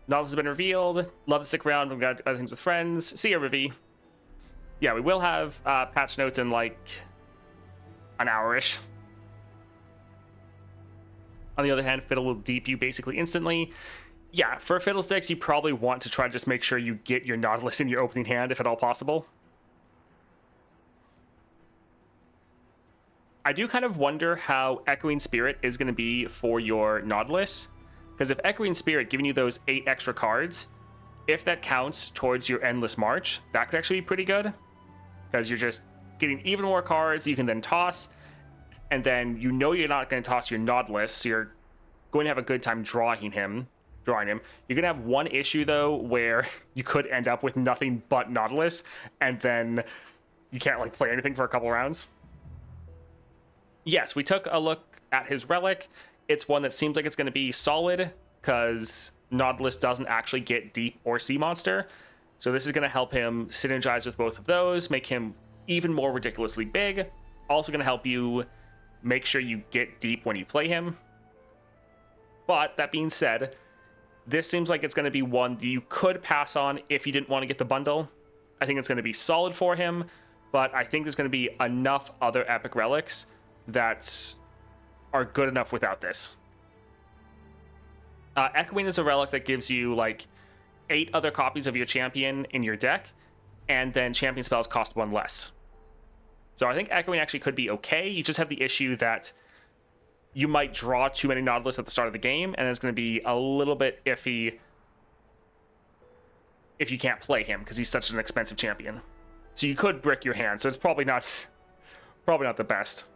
Nautilus has been revealed. Love to stick around. We've got other things with friends. See ya, Rivi. Yeah, we will have patch notes in like an hour-ish. On the other hand, Fiddle will deep you basically instantly. Yeah, for Fiddlesticks, you probably want to try to just make sure you get your Nautilus in your opening hand, if at all possible. I do kind of wonder how Echoing Spirit is going to be for your Nautilus. Because if Echoing Spirit giving you those 8 extra cards, if that counts towards your Endless March, that could actually be pretty good. Because you're just getting even more cards you can then toss. And then you know you're not going to toss your Nautilus, so you're going to have a good time drawing him. You're going to have one issue, though, where you could end up with nothing but Nautilus, and then you can't like play anything for a couple rounds. Yes, we took a look at his relic. It's one that seems like it's going to be solid because Nautilus doesn't actually get Deep or Sea Monster. So this is going to help him synergize with both of those, make him even more ridiculously big. Also going to help you make sure you get Deep when you play him. But that being said, this seems like it's going to be one that you could pass on if you didn't want to get the bundle. I think it's going to be solid for him, but I think there's going to be enough other epic relics that are good enough without this. Echoing is a relic that gives you like 8 other copies of your champion in your deck, and then champion spells cost 1 less. So I think Echoing actually could be okay. You just have the issue that you might draw too many Nautilus at the start of the game, and it's going to be a little bit iffy if you can't play him because he's such an expensive champion. So you could brick your hand, so it's probably not the best.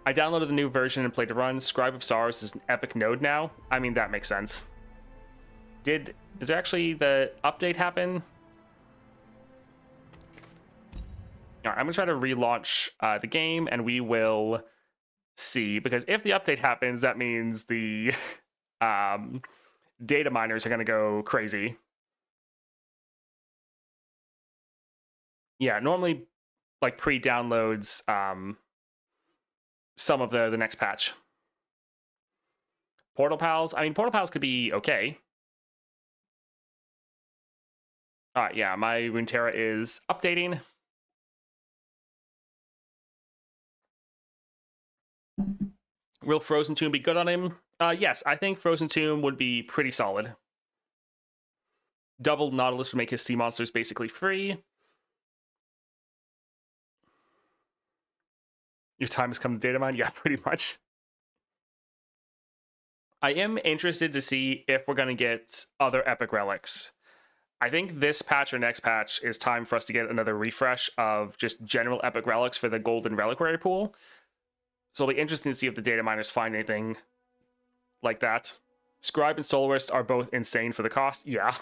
I downloaded the new version and played a run. Scribe of Sorrows is an epic node now. I mean, that makes sense. Is there actually the update happen? All right, I'm going to try to relaunch the game, and we will see. Because if the update happens, that means the data miners are going to go crazy. Yeah, normally, like, pre-downloads some of the next patch. Portal Pals. I mean, Portal Pals could be okay. All right, yeah, my Runeterra is updating. Will Frozen Tomb be good on him? Yes, I think Frozen Tomb would be pretty solid. Double Nautilus would make his sea monsters basically free. Your time has come to data mine? Yeah, pretty much. I am interested to see if we're going to get other epic relics. I think this patch or next patch is time for us to get another refresh of just general epic relics for the golden reliquary pool. So it'll be interesting to see if the data miners find anything like that. Scribe and Soloist are both insane for the cost. Yeah.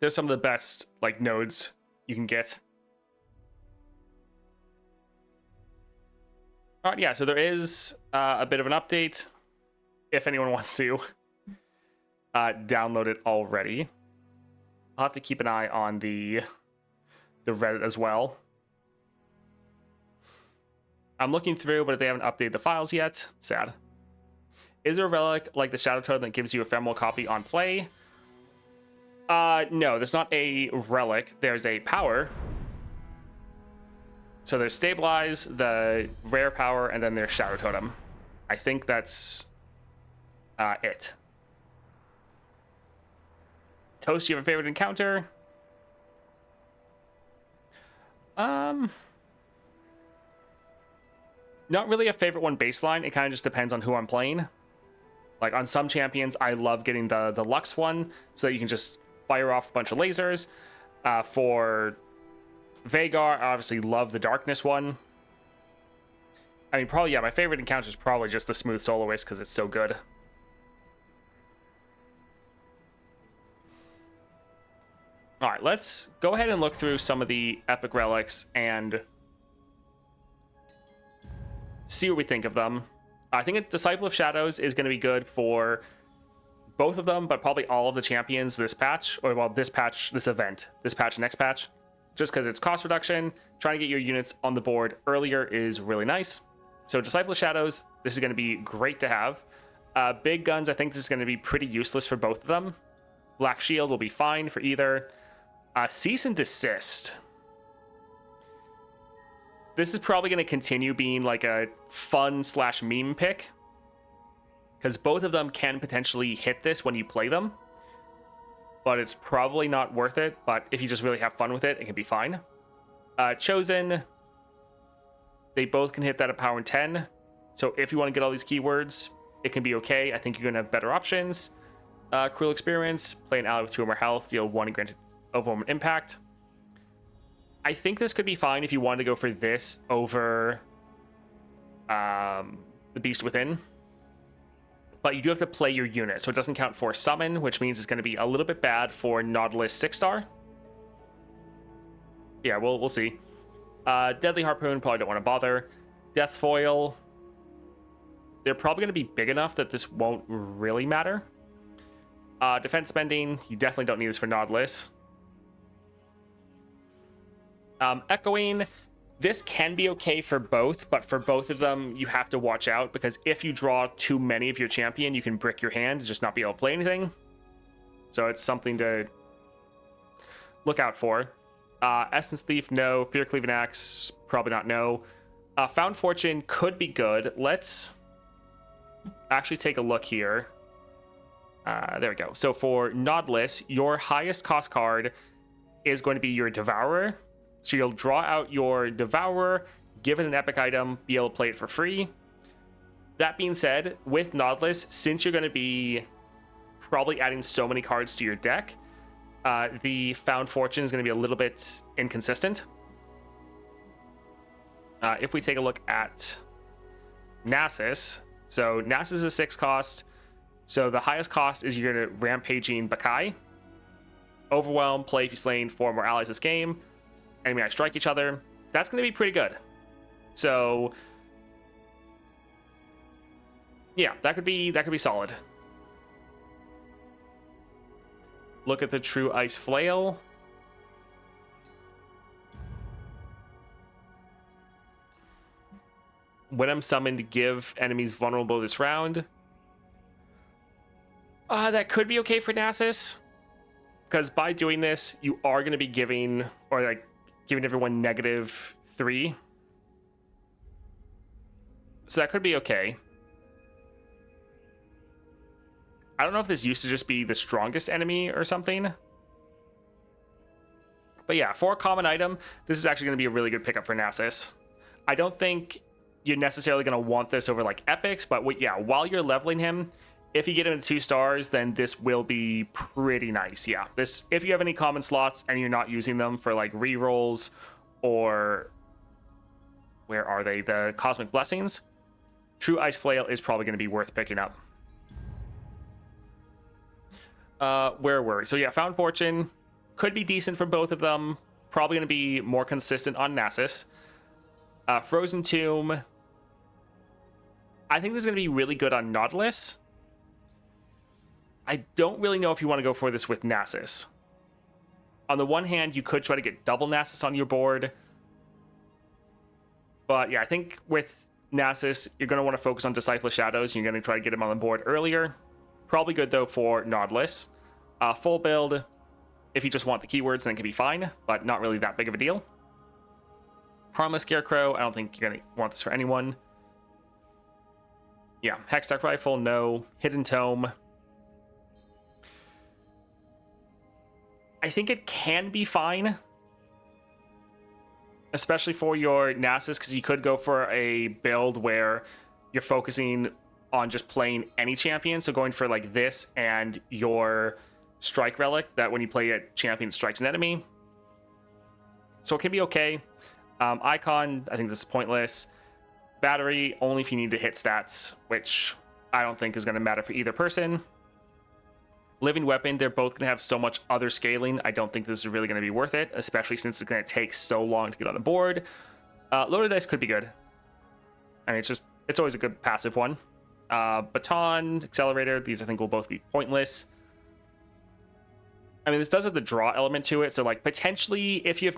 They're some of the best like nodes you can get. All right, yeah, so there is a bit of an update if anyone wants to download it already. I'll have to keep an eye on the Reddit as well. I'm looking through, but they haven't updated the files yet. Sad. Is there a relic like the Shadow Totem that gives you ephemeral copy on play? No, there's not a relic. There's a power. So there's Stabilize, the Rare Power, and then there's Shadow Totem. I think that's it. Toast, you have a favorite encounter? Not really a favorite one baseline. It kind of just depends on who I'm playing. Like on some champions, I love getting the Lux one so that you can just fire off a bunch of lasers. For Vhagar, I obviously love the Darkness one. I mean, probably, yeah, my favorite encounter is probably just the Smooth Soloist because it's so good. All right, let's go ahead and look through some of the epic relics and see what we think of them. I think Disciple of Shadows is going to be good for both of them, but probably all of the champions this patch, or well, this patch, this event, this patch, next patch. Just because it's cost reduction, trying to get your units on the board earlier is really nice. So Disciple of Shadows, this is going to be great to have. Big Guns, I think this is going to be pretty useless for both of them. Black Shield will be fine for either. Cease and Desist. This is probably going to continue being like a fun / meme pick. Because both of them can potentially hit this when you play them. But it's probably not worth it. But if you just really have fun with it, it can be fine. Chosen. They both can hit that at power 10. So if you want to get all these keywords, it can be okay. I think you're going to have better options. Cruel Experience. Play an ally with 2 or more health. Deal 1 granted overwhelming impact. I think this could be fine if you wanted to go for this over the Beast Within. but you do have to play your unit, so it doesn't count for summon, which means it's going to be a little bit bad for Nautilus 6-star. Yeah, we'll see. Deadly Harpoon, probably don't want to bother. Death Foil, they're probably going to be big enough that this won't really matter. Defense spending, you definitely don't need this for Nautilus. Echoing, this can be okay for both, but for both of them, you have to watch out, because if you draw too many of your champion, you can brick your hand and just not be able to play anything. So it's something to look out for. Essence Thief, no. Fear Cleaving Axe, probably not, no. Found Fortune could be good. Let's actually take a look here. There we go. So for Nautilus, your highest cost card is going to be your Devourer. So you'll draw out your Devourer, give it an epic item, be able to play it for free. That being said, with Nautilus, since you're going to be probably adding so many cards to your deck, the Found Fortune is going to be a little bit inconsistent. If we take a look at Nasus, so Nasus is a 6 cost. So the highest cost is you're going to Rampaging Bakai. Overwhelm, play if you slain 4 more allies this game. Enemy I strike each other. That's going to be pretty good. So yeah, that could be solid. Look at the True Ice Flail. When I'm summoned, give enemies vulnerable this round. That could be okay for Nasus, because by doing this, you are going to be giving everyone -3. So that could be okay. I don't know if this used to just be the strongest enemy or something. But yeah, for a common item, this is actually going to be a really good pickup for Nasus. I don't think you're necessarily going to want this over like epics, but yeah, while you're leveling him, if you get him to 2 stars, then this will be pretty nice. Yeah, this, if you have any common slots and you're not using them for like rerolls or where are they? The Cosmic Blessings. True Ice Flail is probably going to be worth picking up. Where were we? So yeah, Found Fortune could be decent for both of them. Probably going to be more consistent on Nasus. Frozen Tomb, I think this is going to be really good on Nautilus. I don't really know if you want to go for this with Nasus. On the one hand, you could try to get double Nasus on your board. But yeah, I think with Nasus, you're going to want to focus on Disciple of Shadows. You're going to try to get him on the board earlier. Probably good, though, for Nautilus. Full build, if you just want the keywords, then it can be fine, but not really that big of a deal. Harmless Scarecrow, I don't think you're going to want this for anyone. Yeah, Hextech Rifle, no. Hidden Tome. I think it can be fine, especially for your Nasus, because you could go for a build where you're focusing on just playing any champion, so going for like this and your Strike Relic, that when you play a champion strikes an enemy. So it can be okay. Icon, I think this is pointless. Battery, only if you need to hit stats, which I don't think is going to matter for either person. Living Weapon, they're both going to have so much other scaling. I don't think this is really going to be worth it, especially since it's going to take so long to get on the board. Loaded Dice could be good. I mean, it's always a good passive one. Baton, Accelerator, these I think will both be pointless. I mean, this does have the draw element to it, so like potentially if you have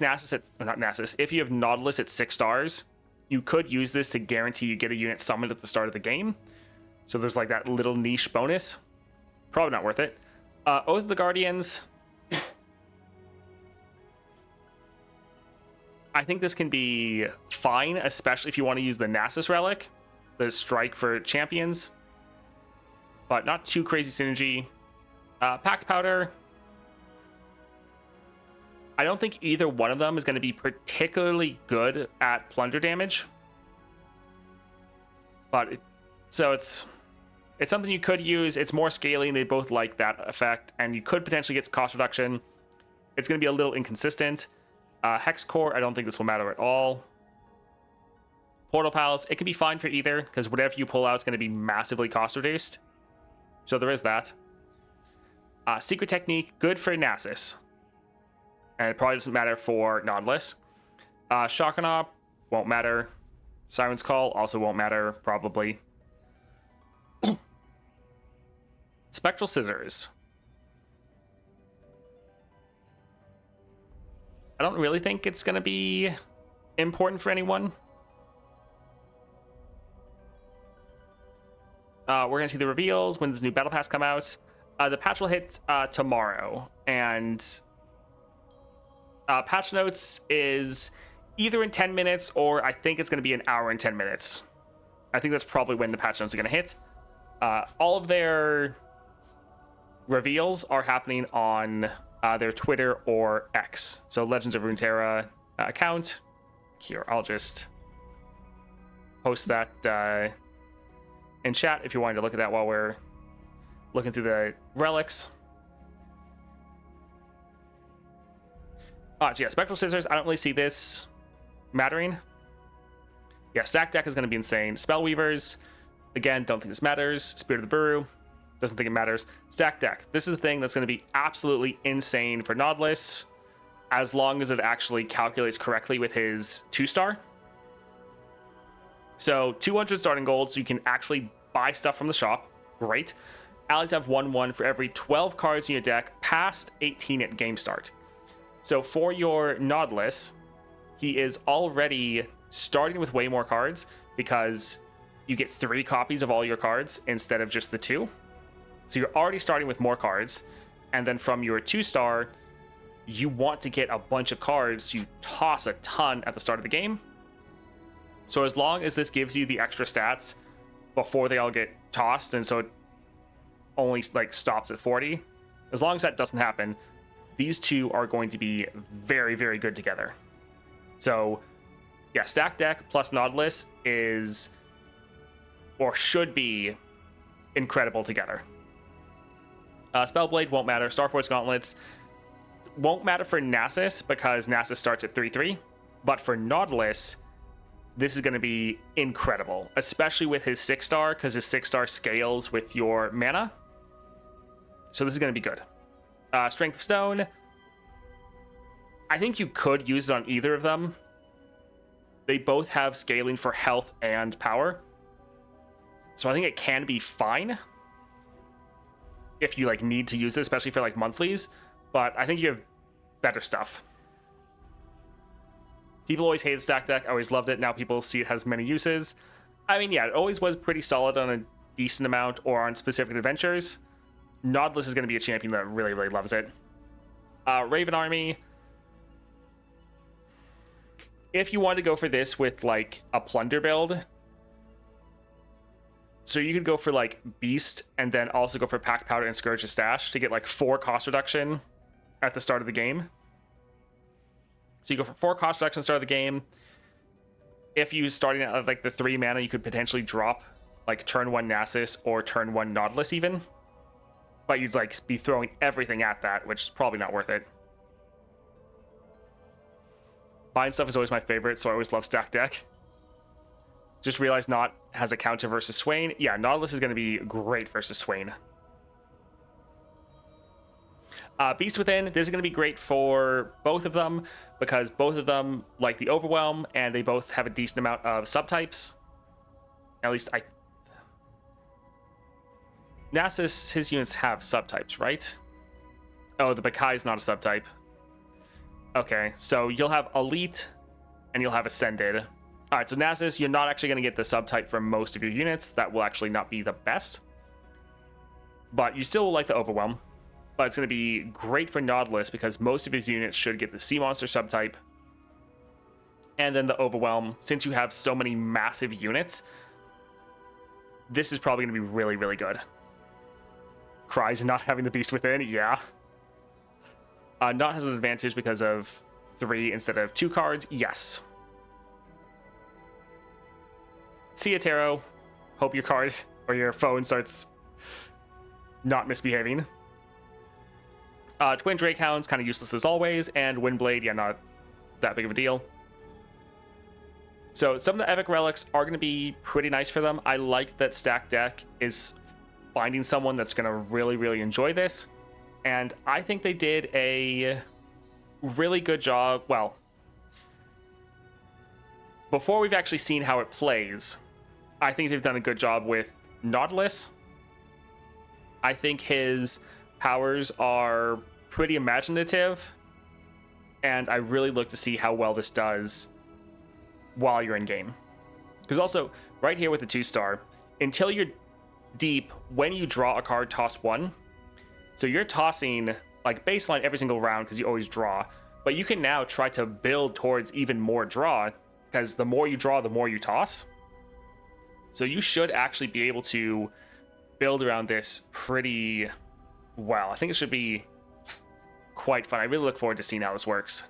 if you have Nautilus at 6 stars, you could use this to guarantee you get a unit summoned at the start of the game. So there's like that little niche bonus. Probably not worth it. Oath of the Guardians. I think this can be fine, especially if you want to use the Nasus Relic, the strike for champions, but not too crazy synergy. Packed Powder. I don't think either one of them is going to be particularly good at plunder damage, but it's something you could use. It's more scaling. They both like that effect, and you could potentially get cost reduction. It's going to be a little inconsistent. Hex Core, I don't think this will matter at all. Portal Palace, it can be fine for either, because whatever you pull out is going to be massively cost reduced. So there is that. Secret Technique, good for Nasus. And it probably doesn't matter for Nautilus. Shockanaw, won't matter. Siren's Call also won't matter, probably. Spectral Scissors. I don't really think it's going to be important for anyone. We're going to see the reveals when this new Battle Pass come out. The patch will hit tomorrow. And patch notes is either in 10 minutes or I think it's going to be an hour and 10 minutes. I think that's probably when the patch notes are going to hit. All of their reveals are happening on their Twitter or X. So Legends of Runeterra account. Here, I'll just post that in chat if you wanted to look at that while we're looking through the relics. So yeah, Spectral Scissors, I don't really see this mattering. Yeah, Stack Deck is going to be insane. Spellweavers, again, don't think this matters. Spirit of the Buru, doesn't think it matters. Stack Deck, this is the thing that's going to be absolutely insane for Nautilus, as long as it actually calculates correctly with his 2-star. So 200 starting gold, so you can actually buy stuff from the shop. Great. Allies have 1/1 for every 12 cards in your deck past 18 at game start. So for your Nautilus, he is already starting with way more cards because you get 3 copies of all your cards instead of just the 2. So you're already starting with more cards. And then from your 2-star, you want to get a bunch of cards. So you toss a ton at the start of the game. So as long as this gives you the extra stats before they all get tossed, and so it only like stops at 40, as long as that doesn't happen, these two are going to be very, very good together. So yeah, Stack Deck plus Nautilus is, or should be, incredible together. Spellblade won't matter. Starforged Gauntlets won't matter for Nasus because Nasus starts at 3/3, but for Nautilus, this is going to be incredible, especially with his 6-star, because his 6-star scales with your mana. So this is going to be good. Strength of Stone, I think you could use it on either of them. They both have scaling for health and power. So I think it can be fine if you like need to use it, especially for like monthlies. But I think you have better stuff. People always hated Stack Deck. I always loved it. Now people see it has many uses. I mean, yeah, it always was pretty solid on a decent amount or on specific adventures. Nautilus is going to be a champion that really, really loves it. Raven Army. If you want to go for this with like a plunder build, so you could go for like Beast and then also go for Packed Powder and Scourge of Stash to get like 4 cost reduction at the start of the game. So you go for 4 cost reduction at the start of the game. If you starting at like the 3 mana, you could potentially drop like turn 1 Nasus or turn 1 Nautilus even. But you'd like be throwing everything at that, which is probably not worth it. Buying stuff is always my favorite, so I always love Stack Deck. Just realized Naut has a counter versus Swain. Yeah, Nautilus is going to be great versus Swain. Beast Within, this is going to be great for both of them because both of them like the Overwhelm and they both have a decent amount of subtypes. At least Nasus, his units have subtypes, right? Oh, the Bakai is not a subtype. Okay, so you'll have Elite and you'll have Ascended. All right, so Nasus, you're not actually going to get the subtype from most of your units. That will actually not be the best. But you still will like the Overwhelm. But it's going to be great for Nautilus because most of his units should get the Sea Monster subtype. And then the Overwhelm. Since you have so many massive units, this is probably going to be really, really good. Cries not having the Beast Within, yeah. Naut has an advantage because of 3 instead of 2 cards, yes. See ya, Tarot. Hope your card or your phone starts not misbehaving. Twin Drakehounds, kind of useless as always, and Windblade, yeah, not that big of a deal. So some of the Epic Relics are going to be pretty nice for them. I like that Stack Deck is finding someone that's going to really, really enjoy this. And I think they did a really good job. Well, before we've actually seen how it plays, I think they've done a good job with Nautilus. I think his powers are pretty imaginative, and I really look to see how well this does while you're in game. Because also, right here with the 2-star, until you're deep, when you draw a card, toss 1. So you're tossing like baseline every single round because you always draw, but you can now try to build towards even more draw, because the more you draw, the more you toss. So you should actually be able to build around this pretty well. I think it should be quite fun. I really look forward to seeing how this works.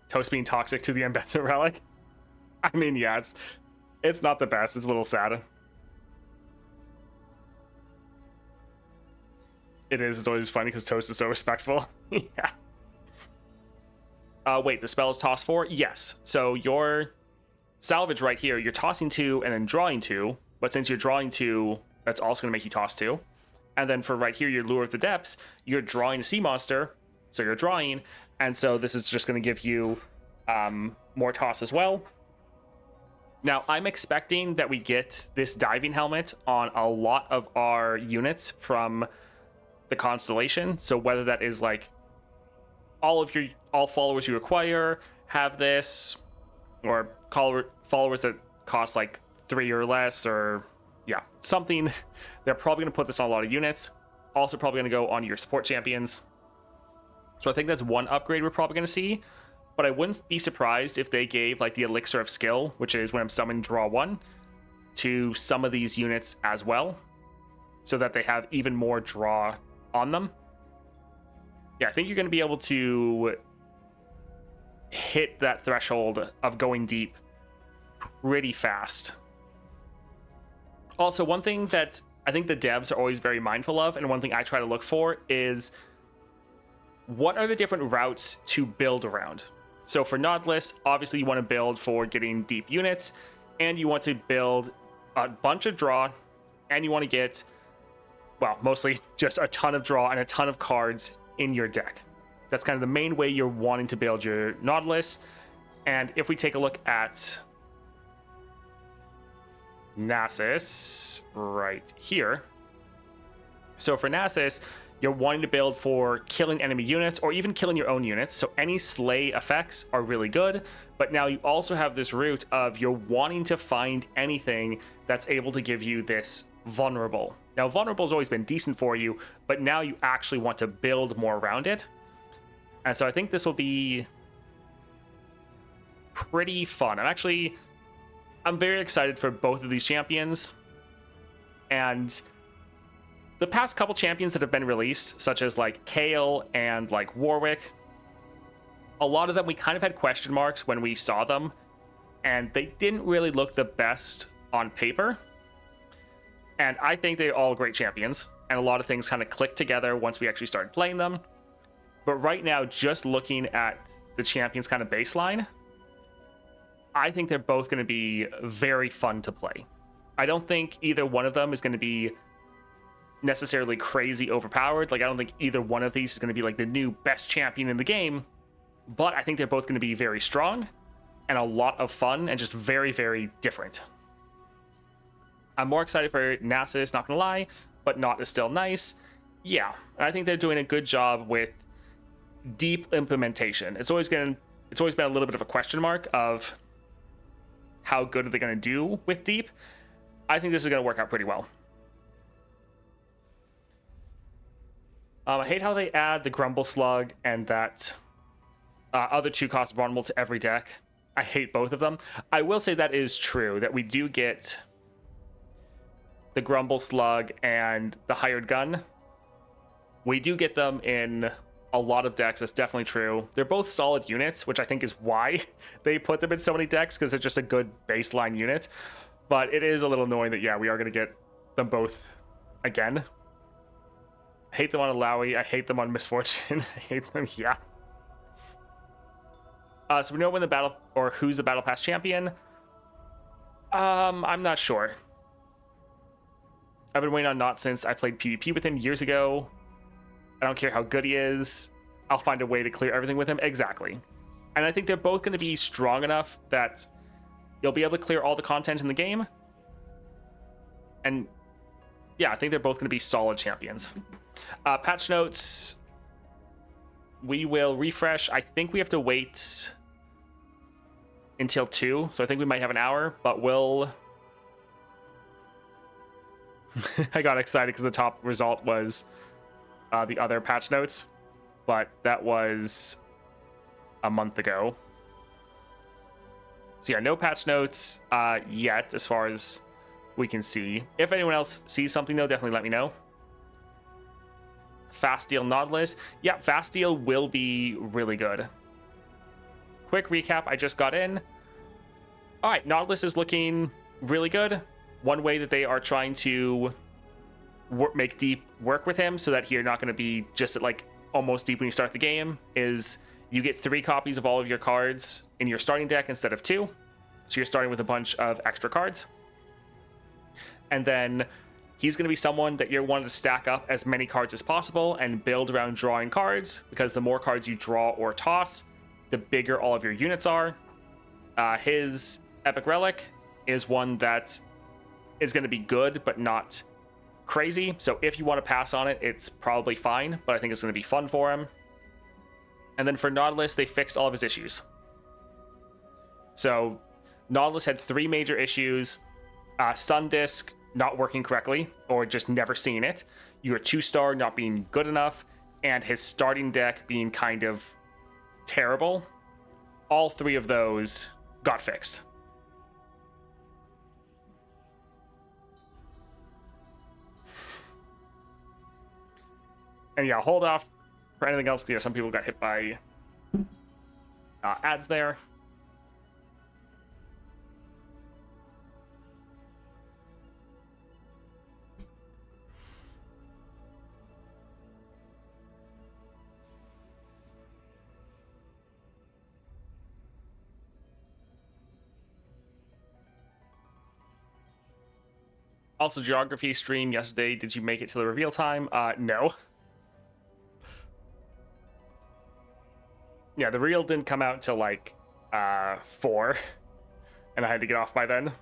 Toast being toxic to the Ambassador Relic. I mean, yeah, it's not the best. It's a little sad. It is. It's always funny because Toast is so respectful. Yeah. Wait, the spell is toss 4? Yes. So your salvage right here, you're tossing 2 and then drawing 2. But since you're drawing 2, that's also going to make you toss 2. And then for right here, your Lure of the Depths, you're drawing a sea monster. So you're drawing. And so this is just going to give you more toss as well. Now, I'm expecting that we get this diving helmet on a lot of our units from the Constellation. So whether that is like all followers you acquire have this, or followers that cost like 3 or less, or yeah, something. They're probably going to put this on a lot of units. Also probably going to go on your support champions. So I think that's one upgrade we're probably going to see. But I wouldn't be surprised if they gave like the Elixir of Skill, which is when I'm summoning draw 1, to some of these units as well, so that they have even more draw on them. Yeah, I think you're going to be able to hit that threshold of going deep pretty fast. Also, one thing that I think the devs are always very mindful of, and one thing I try to look for, is what are the different routes to build around? So for Nautilus, obviously you want to build for getting deep units, and you want to build a bunch of draw, and you want to get, well, mostly just a ton of draw and a ton of cards in your deck. That's kind of the main way you're wanting to build your Nautilus. And if we take a look at Nasus right here. So for Nasus, you're wanting to build for killing enemy units or even killing your own units. So any slay effects are really good. But now you also have this route of you're wanting to find anything that's able to give you this vulnerable. Now, vulnerable has always been decent for you, but now you actually want to build more around it. And so I think this will be pretty fun. I'm very excited for both of these champions. And the past couple champions that have been released, such as like Kayle and like Warwick, a lot of them we kind of had question marks when we saw them, and they didn't really look the best on paper. And I think they're all great champions, and a lot of things kind of clicked together once we actually started playing them. But right now, just looking at the champions kind of baseline, I think they're both going to be very fun to play. I don't think either one of them is going to be necessarily crazy overpowered. Like, I don't think either one of these is going to be like the new best champion in the game, but I think they're both going to be very strong and a lot of fun and just very, very different. I'm more excited for Nasus, not gonna lie, but Not is still nice. Yeah, I think they're doing a good job with deep implementation. It's always been a little bit of a question mark of how good are they going to do with deep. I think this is going to work out pretty well. I hate how they add the Grumble Slug and that other 2 cost vulnerable to every deck. I hate both of them. I will say that is true, that we do get the Grumble Slug and the Hired Gun. We do get them in a lot of decks. That's definitely true. They're both solid units, which I think is why they put them in so many decks, because they're just a good baseline unit. But it is a little annoying that, yeah, we are going to get them both again. I hate them on Alawi. I hate them on Misfortune. I hate them, yeah. So we know when the battle, or who's the Battle Pass champion. I'm not sure. I've been waiting on Not since I played PvP with him years ago. I don't care how good he is. I'll find a way to clear everything with him. Exactly. And I think they're both going to be strong enough that you'll be able to clear all the content in the game. And yeah, I think they're both going to be solid champions. Patch notes. We will refresh. I think we have to wait until 2. So I think we might have an hour, but we'll... I got excited because the top result was the other patch notes, but that was a month ago. So yeah, no patch notes yet as far as we can see. If anyone else sees something though, definitely let me know. Fast deal Nautilus. Yeah, fast deal will be really good. Quick recap, I just got in. All right, Nautilus is looking really good. One way that they are trying to make deep work with him so that you're not going to be just at like almost deep when you start the game is you get 3 copies of all of your cards in your starting deck instead of 2. So you're starting with a bunch of extra cards. And then he's going to be someone that you're wanting to stack up as many cards as possible and build around drawing cards, because the more cards you draw or toss, the bigger all of your units are. His Epic Relic is one that is going to be good, but not crazy. So if you want to pass on it, it's probably fine, but I think it's going to be fun for him. And then for Nautilus, they fixed all of his issues. So Nautilus had 3 major issues. Sun Disk not working correctly, or just never seeing it. Your 2-star not being good enough, and his starting deck being kind of terrible. All 3 of those got fixed. And yeah, hold off for anything else, because yeah, some people got hit by ads there. Also, geography stream yesterday. Did you make it to the reveal time? No. Yeah, the reel didn't come out until like 4, and I had to get off by then.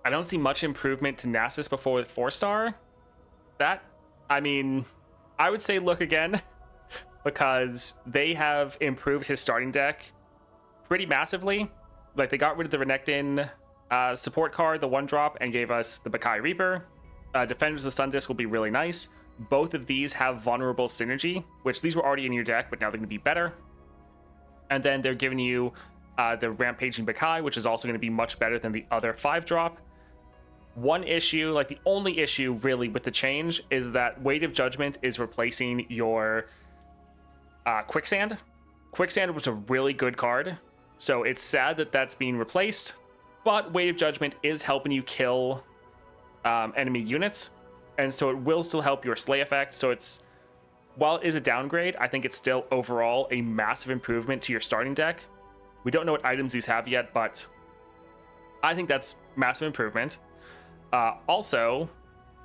I don't see much improvement to Nasus before 4-star. That, I mean, I would say look again, because they have improved his starting deck pretty massively. Like, they got rid of the Renekton support card, the 1-drop, and gave us the Bakai Reaper. Defenders of the Sun Disk will be really nice. Both of these have vulnerable synergy, which these were already in your deck, but now they're going to be better. And then they're giving you the Rampaging Bakai, which is also going to be much better than the other 5-drop. One issue, like the only issue really with the change, is that Weight of Judgment is replacing your Quicksand. Quicksand was a really good card, so it's sad that that's being replaced. But Weight of Judgment is helping you kill enemy units, and so it will still help your Slay effect. So it's, while it is a downgrade, I think it's still overall a massive improvement to your starting deck. We don't know what items these have yet, but I think that's massive improvement. Also,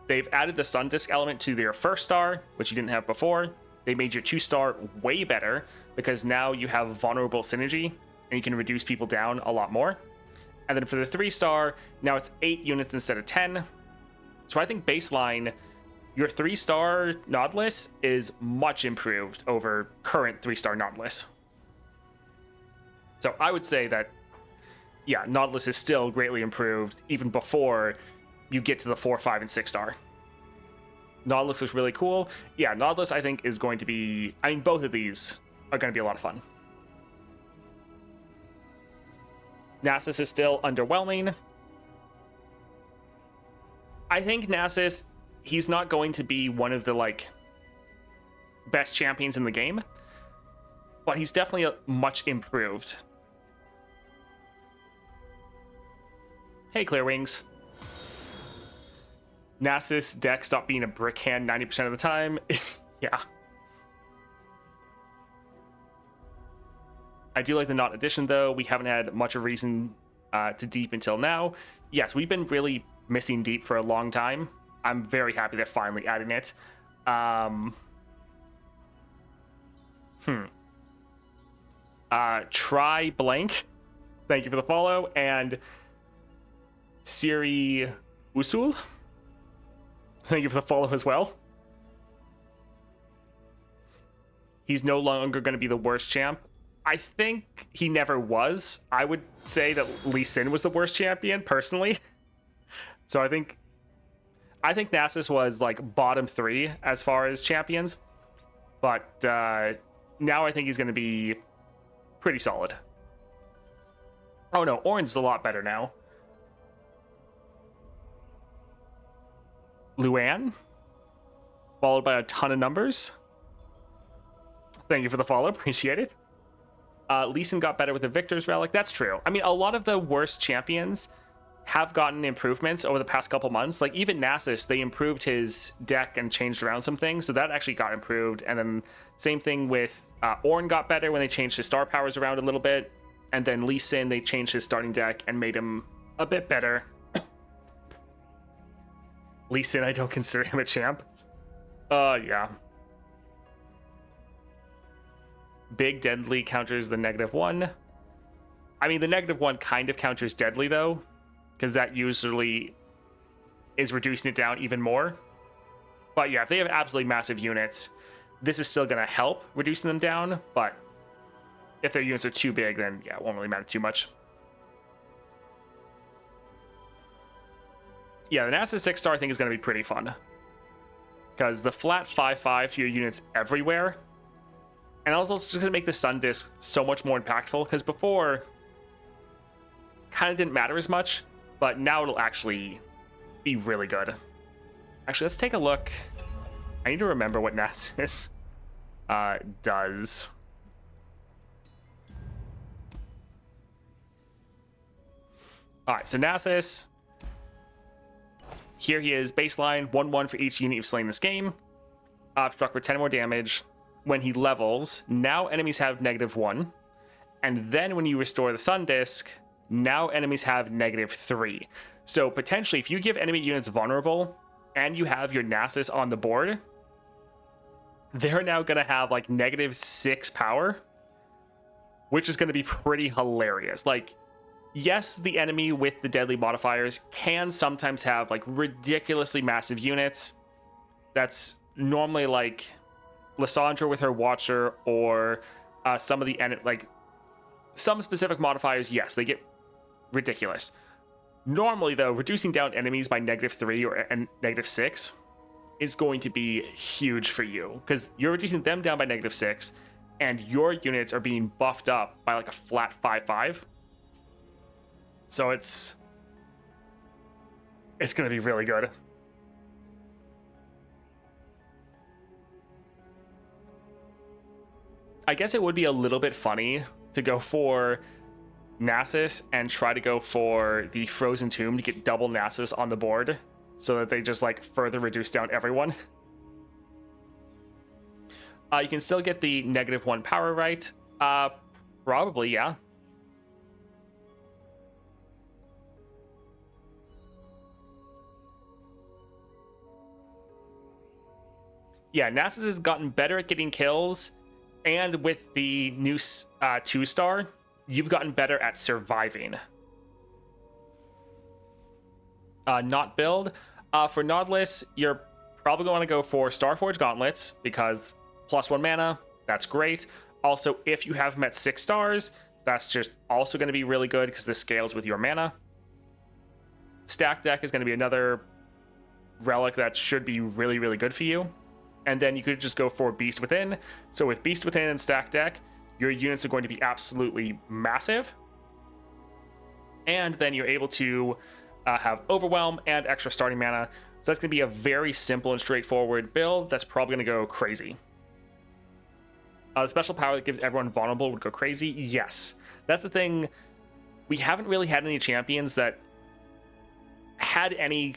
they've added the Sun Disk element to their 1-star, which you didn't have before. They made your 2-star way better, because now you have vulnerable synergy, and you can reduce people down a lot more. And then for the 3-star, now it's 8 units instead of 10. So I think baseline, your 3-star Nautilus is much improved over current 3-star Nautilus. So I would say that, yeah, Nautilus is still greatly improved even before you get to the 4, 5, and 6-star. Nautilus looks really cool. Yeah, Nautilus I think is going to be, I mean, both of these are going to be a lot of fun. Nasus is still underwhelming. I think Nasus, he's not going to be one of the like best champions in the game, but he's definitely much improved. Hey, Clear Wings. Nasus deck stopped being a brick hand 90% of the time. Yeah. I do like the not addition, though. We haven't had much of a reason to deep until now. Yes, we've been really missing deep for a long time. I'm very happy they're finally adding it. Try blank. Thank you for the follow. And Siri Usul. Thank you for the follow as well. He's no longer going to be the worst champ. I think he never was. I would say that Lee Sin was the worst champion, personally. So I think Nasus was like bottom 3 as far as champions. But now I think he's going to be pretty solid. Oh no, Orange is a lot better now. Luan, followed by a ton of numbers. Thank you for the follow, appreciate it. Lee Sin got better with the Victor's Relic. That's true. I mean, a lot of the worst champions have gotten improvements over the past couple months. Like even Nasus, they improved his deck and changed around some things, so that actually got improved. And then same thing with Ornn got better when they changed his star powers around a little bit. And then Lee Sin, they changed his starting deck and made him a bit better. Lee Sin, I don't consider him a champ. Yeah. Big Deadly counters the -1. I mean, the -1 kind of counters Deadly, though, because that usually is reducing it down even more. But yeah, if they have absolutely massive units, this is still going to help reducing them down. But if their units are too big, then yeah, it won't really matter too much. Yeah, the Nasus 6-star thing is going to be pretty fun. Because the flat 5/5 to your units everywhere. And also, it's just going to make the Sun Disc so much more impactful. Because before, kind of didn't matter as much. But now it'll actually be really good. Actually, let's take a look. I need to remember what Nasus does. Alright, so Nasus. Here he is, baseline, 1/1 for each unit you've slain this game. Struck for 10 more damage. When he levels, now enemies have -1. And then when you restore the Sun Disc, now enemies have -3. So potentially, if you give enemy units vulnerable, and you have your Nasus on the board, they're now going to have like -6 power, which is going to be pretty hilarious. Like, yes, the enemy with the deadly modifiers can sometimes have like ridiculously massive units. That's normally like Lissandra with her Watcher, or some of the like some specific modifiers. Yes, they get ridiculous. Normally, though, reducing down enemies by -3 or -6 is going to be huge for you, because you're reducing them down by -6, and your units are being buffed up by like a flat 5/5. So it's going to be really good. I guess it would be a little bit funny to go for Nasus and try to go for the Frozen Tomb to get double Nasus on the board, so that they just like further reduce down everyone. You can still get the -1 power, right? Probably, yeah. Yeah, Nasus has gotten better at getting kills, and with the new 2-star, you've gotten better at surviving. Not build. For Nautilus, you're probably going to go for Starforge Gauntlets, because +1 mana, that's great. Also, if you have them at 6 stars, that's just also going to be really good, because this scales with your mana. Stack Deck is going to be another relic that should be really, really good for you. And then you could just go for Beast Within. So with Beast Within and Stack Deck, your units are going to be absolutely massive. And then you're able to have Overwhelm and extra starting mana. So that's going to be a very simple and straightforward build that's probably going to go crazy. The special power that gives everyone vulnerable would go crazy. Yes, that's the thing. We haven't really had any champions that had any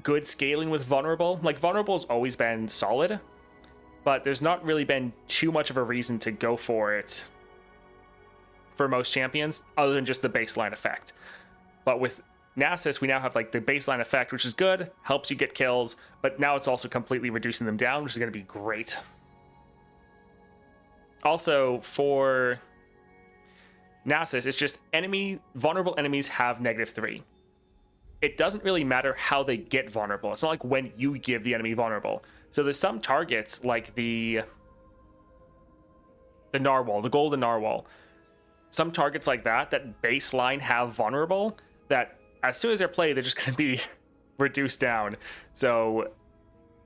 good scaling with Vulnerable. Like, Vulnerable's always been solid, but there's not really been too much of a reason to go for it for most champions, other than just the baseline effect. But with Nasus, we now have like the baseline effect, which is good, helps you get kills, but now it's also completely reducing them down, which is going to be great. Also, for Nasus, it's just vulnerable enemies have -3. It doesn't really matter how they get vulnerable. It's not like when you give the enemy vulnerable. So there's some targets like the narwhal, the golden narwhal. Some targets like that baseline have vulnerable, that as soon as they're played, they're just going to be reduced down. So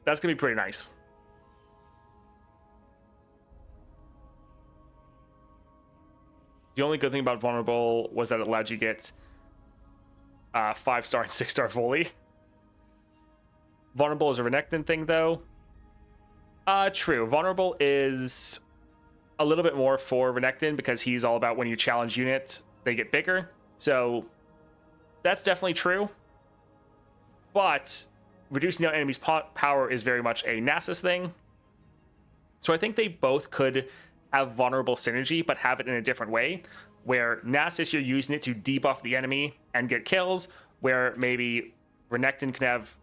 that's going to be pretty nice. The only good thing about vulnerable was that it allowed you to get 5-star and 6-star volley. Vulnerable is a Renekton thing, though. True. Vulnerable is a little bit more for Renekton because he's all about when you challenge units, they get bigger. So that's definitely true. But reducing down enemies' power is very much a Nasus thing. So I think they both could have vulnerable synergy, but have it in a different way. Where Nasus, you're using it to debuff the enemy and get kills, where maybe Renekton can have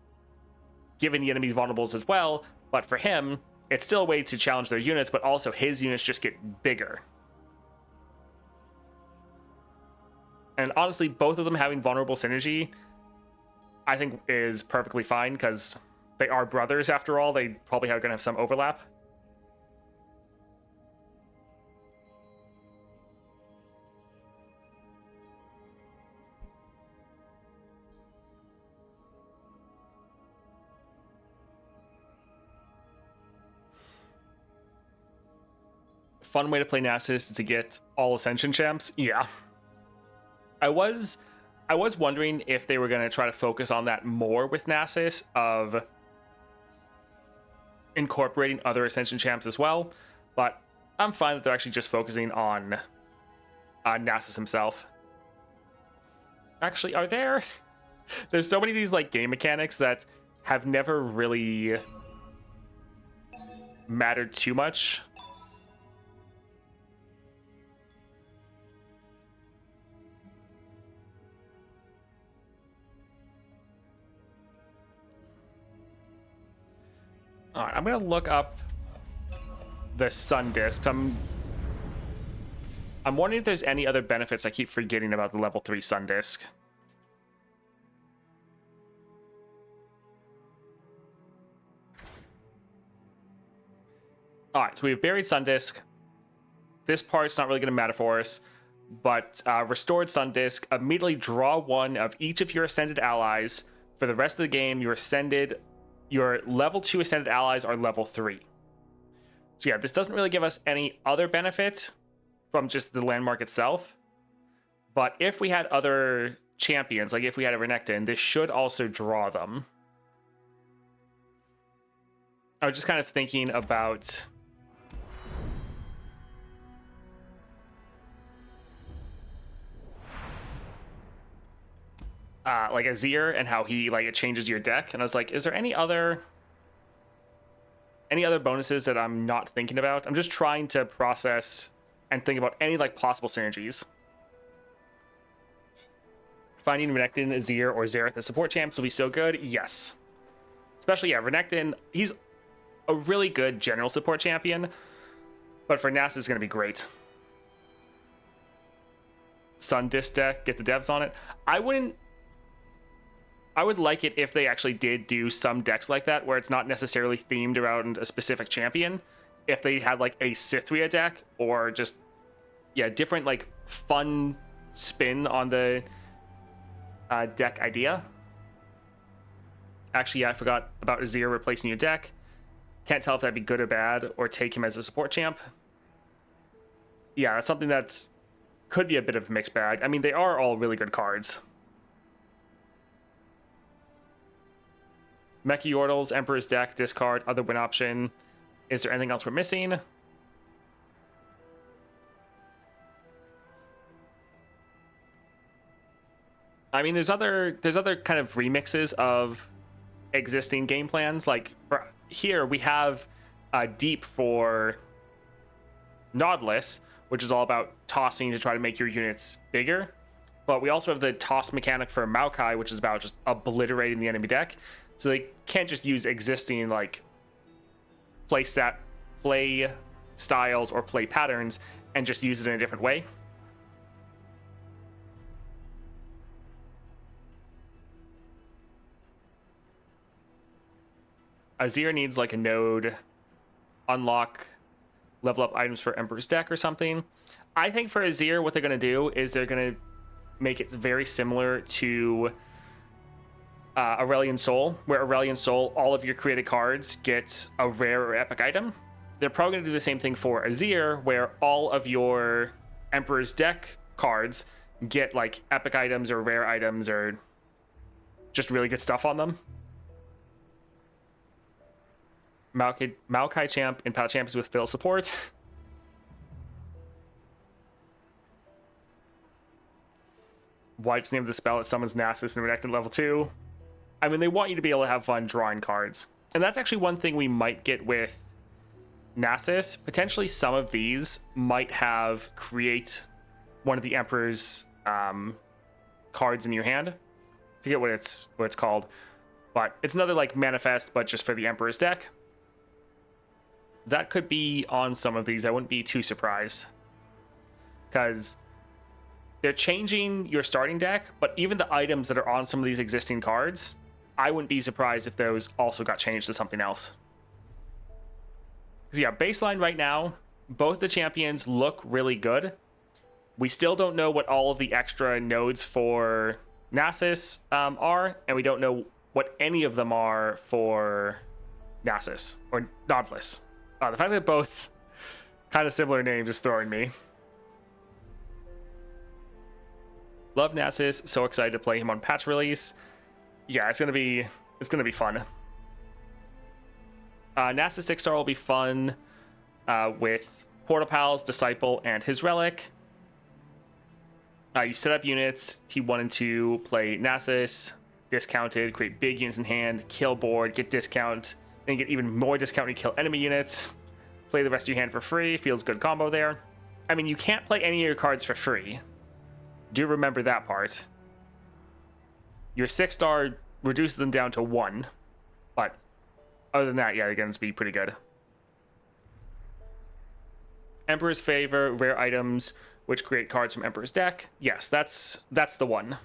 given the enemy vulnerables as well, but for him, it's still a way to challenge their units, but also his units just get bigger. And honestly, both of them having vulnerable synergy, I think is perfectly fine, because they are brothers after all. They probably are going to have some overlap. Fun way to play Nasus is to get all Ascension champs. Yeah. I was wondering if they were going to try to focus on that more with Nasus, of incorporating other Ascension champs as well, but I'm fine that they're actually just focusing on Nasus himself. Actually, are there... There's so many of these like game mechanics that have never really mattered too much. All right, I'm gonna look up the Sun Discs. I'm wondering if there's any other benefits. I keep forgetting about the level 3 Sun Disc. All right, so we have buried Sun Disc. This part's not really going to matter for us, but restored Sun Disc, immediately draw one of each of your ascended allies. For the rest of the game, your level 2 ascended allies are level 3. So yeah, this doesn't really give us any other benefit from just the landmark itself. But if we had other champions, like if we had a Renekton, this should also draw them. I was just kind of thinking about... like Azir and how he it changes your deck, and I was like, is there any other bonuses that I'm not thinking about? I'm just trying to process and think about any possible synergies. Finding Renekton, Azir, or Xerath as support champs will be so good. Yes, especially Renekton. He's a really good general support champion, but for Nasus is going to be great. Sun Disc deck, get the devs on it. I would like it if they actually did do some decks like that, where it's not necessarily themed around a specific champion. If they had a Cithria deck, or just, different fun spin on the deck idea. Actually, I forgot about Azir replacing your deck. Can't tell if that'd be good or bad, or take him as a support champ. Yeah, that's something that could be a bit of a mixed bag. I mean, they are all really good cards. Mecha Yordles, Emperor's deck, discard, other win option. Is there anything else we're missing? I mean, there's other kind of remixes of existing game plans. Like for here, we have Deep for Nautilus, which is all about tossing to try to make your units bigger. But we also have the toss mechanic for Maokai, which is about just obliterating the enemy deck. So they can't just use existing like play styles or play patterns and just use it in a different way. Azir needs like a node unlock level up items for Emperor's deck or something. I think for Azir, what they're going to do is they're going to make it very similar to Aurelion Sol, where Aurelion Sol, all of your created cards get a rare or epic item. They're probably going to do the same thing for Azir, where all of your Emperor's deck cards get like epic items or rare items or just really good stuff on them. Maokai champ in Path Champions with Phil support. Why just name the spell that summons Nasus and Renekton level 2? I mean, they want you to be able to have fun drawing cards. And that's actually one thing we might get with Nasus. Potentially some of these might have create one of the Emperor's cards in your hand. I forget what it's called. But it's another like manifest, but just for the Emperor's deck. That could be on some of these. I wouldn't be too surprised. Because they're changing your starting deck, but even the items that are on some of these existing cards, I wouldn't be surprised if those also got changed to something else. Because yeah, baseline right now, both the champions look really good. We still don't know what all of the extra nodes for Nasus are, and we don't know what any of them are for Nasus or Nautilus. The fact that both kind of similar names is throwing me. Love Nasus, so excited to play him on patch release. Yeah, it's gonna be fun. Nasus 6-star will be fun with Portal Pals, Disciple, and his Relic. You set up units, T1 and 2, play Nasus, discounted, create big units in hand, kill board, get discount, then get even more discount when you kill enemy units. Play the rest of your hand for free, feels good combo there. I mean, you can't play any of your cards for free. Do remember that part. Your 6-star reduces them down to 1. But other than that, yeah, they're going to be pretty good. Emperor's Favor, rare items, which create cards from Emperor's deck. Yes, that's the one.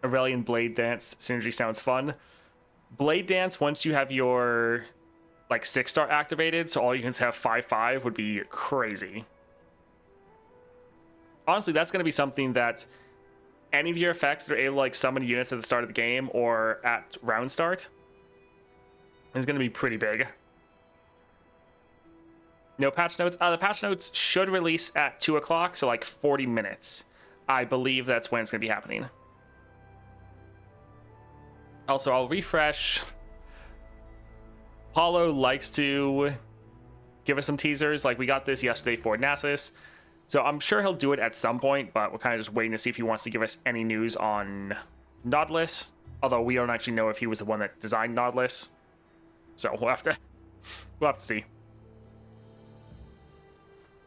Aurelion Blade Dance synergy sounds fun. Blade Dance, once you have your like 6-star activated, so all units have 5/5, would be crazy. Honestly, that's going to be something that any of your effects that are able to like summon units at the start of the game or at round start is going to be pretty big. No patch notes. The patch notes should release at 2 o'clock, so like 40 minutes. I believe that's when it's going to be happening. Also, I'll refresh. Paulo likes to give us some teasers. Like, we got this yesterday for Nasus. So I'm sure he'll do it at some point, but we're kind of just waiting to see if he wants to give us any news on Nautilus. Although we don't actually know if he was the one that designed Nautilus. So we'll have to see.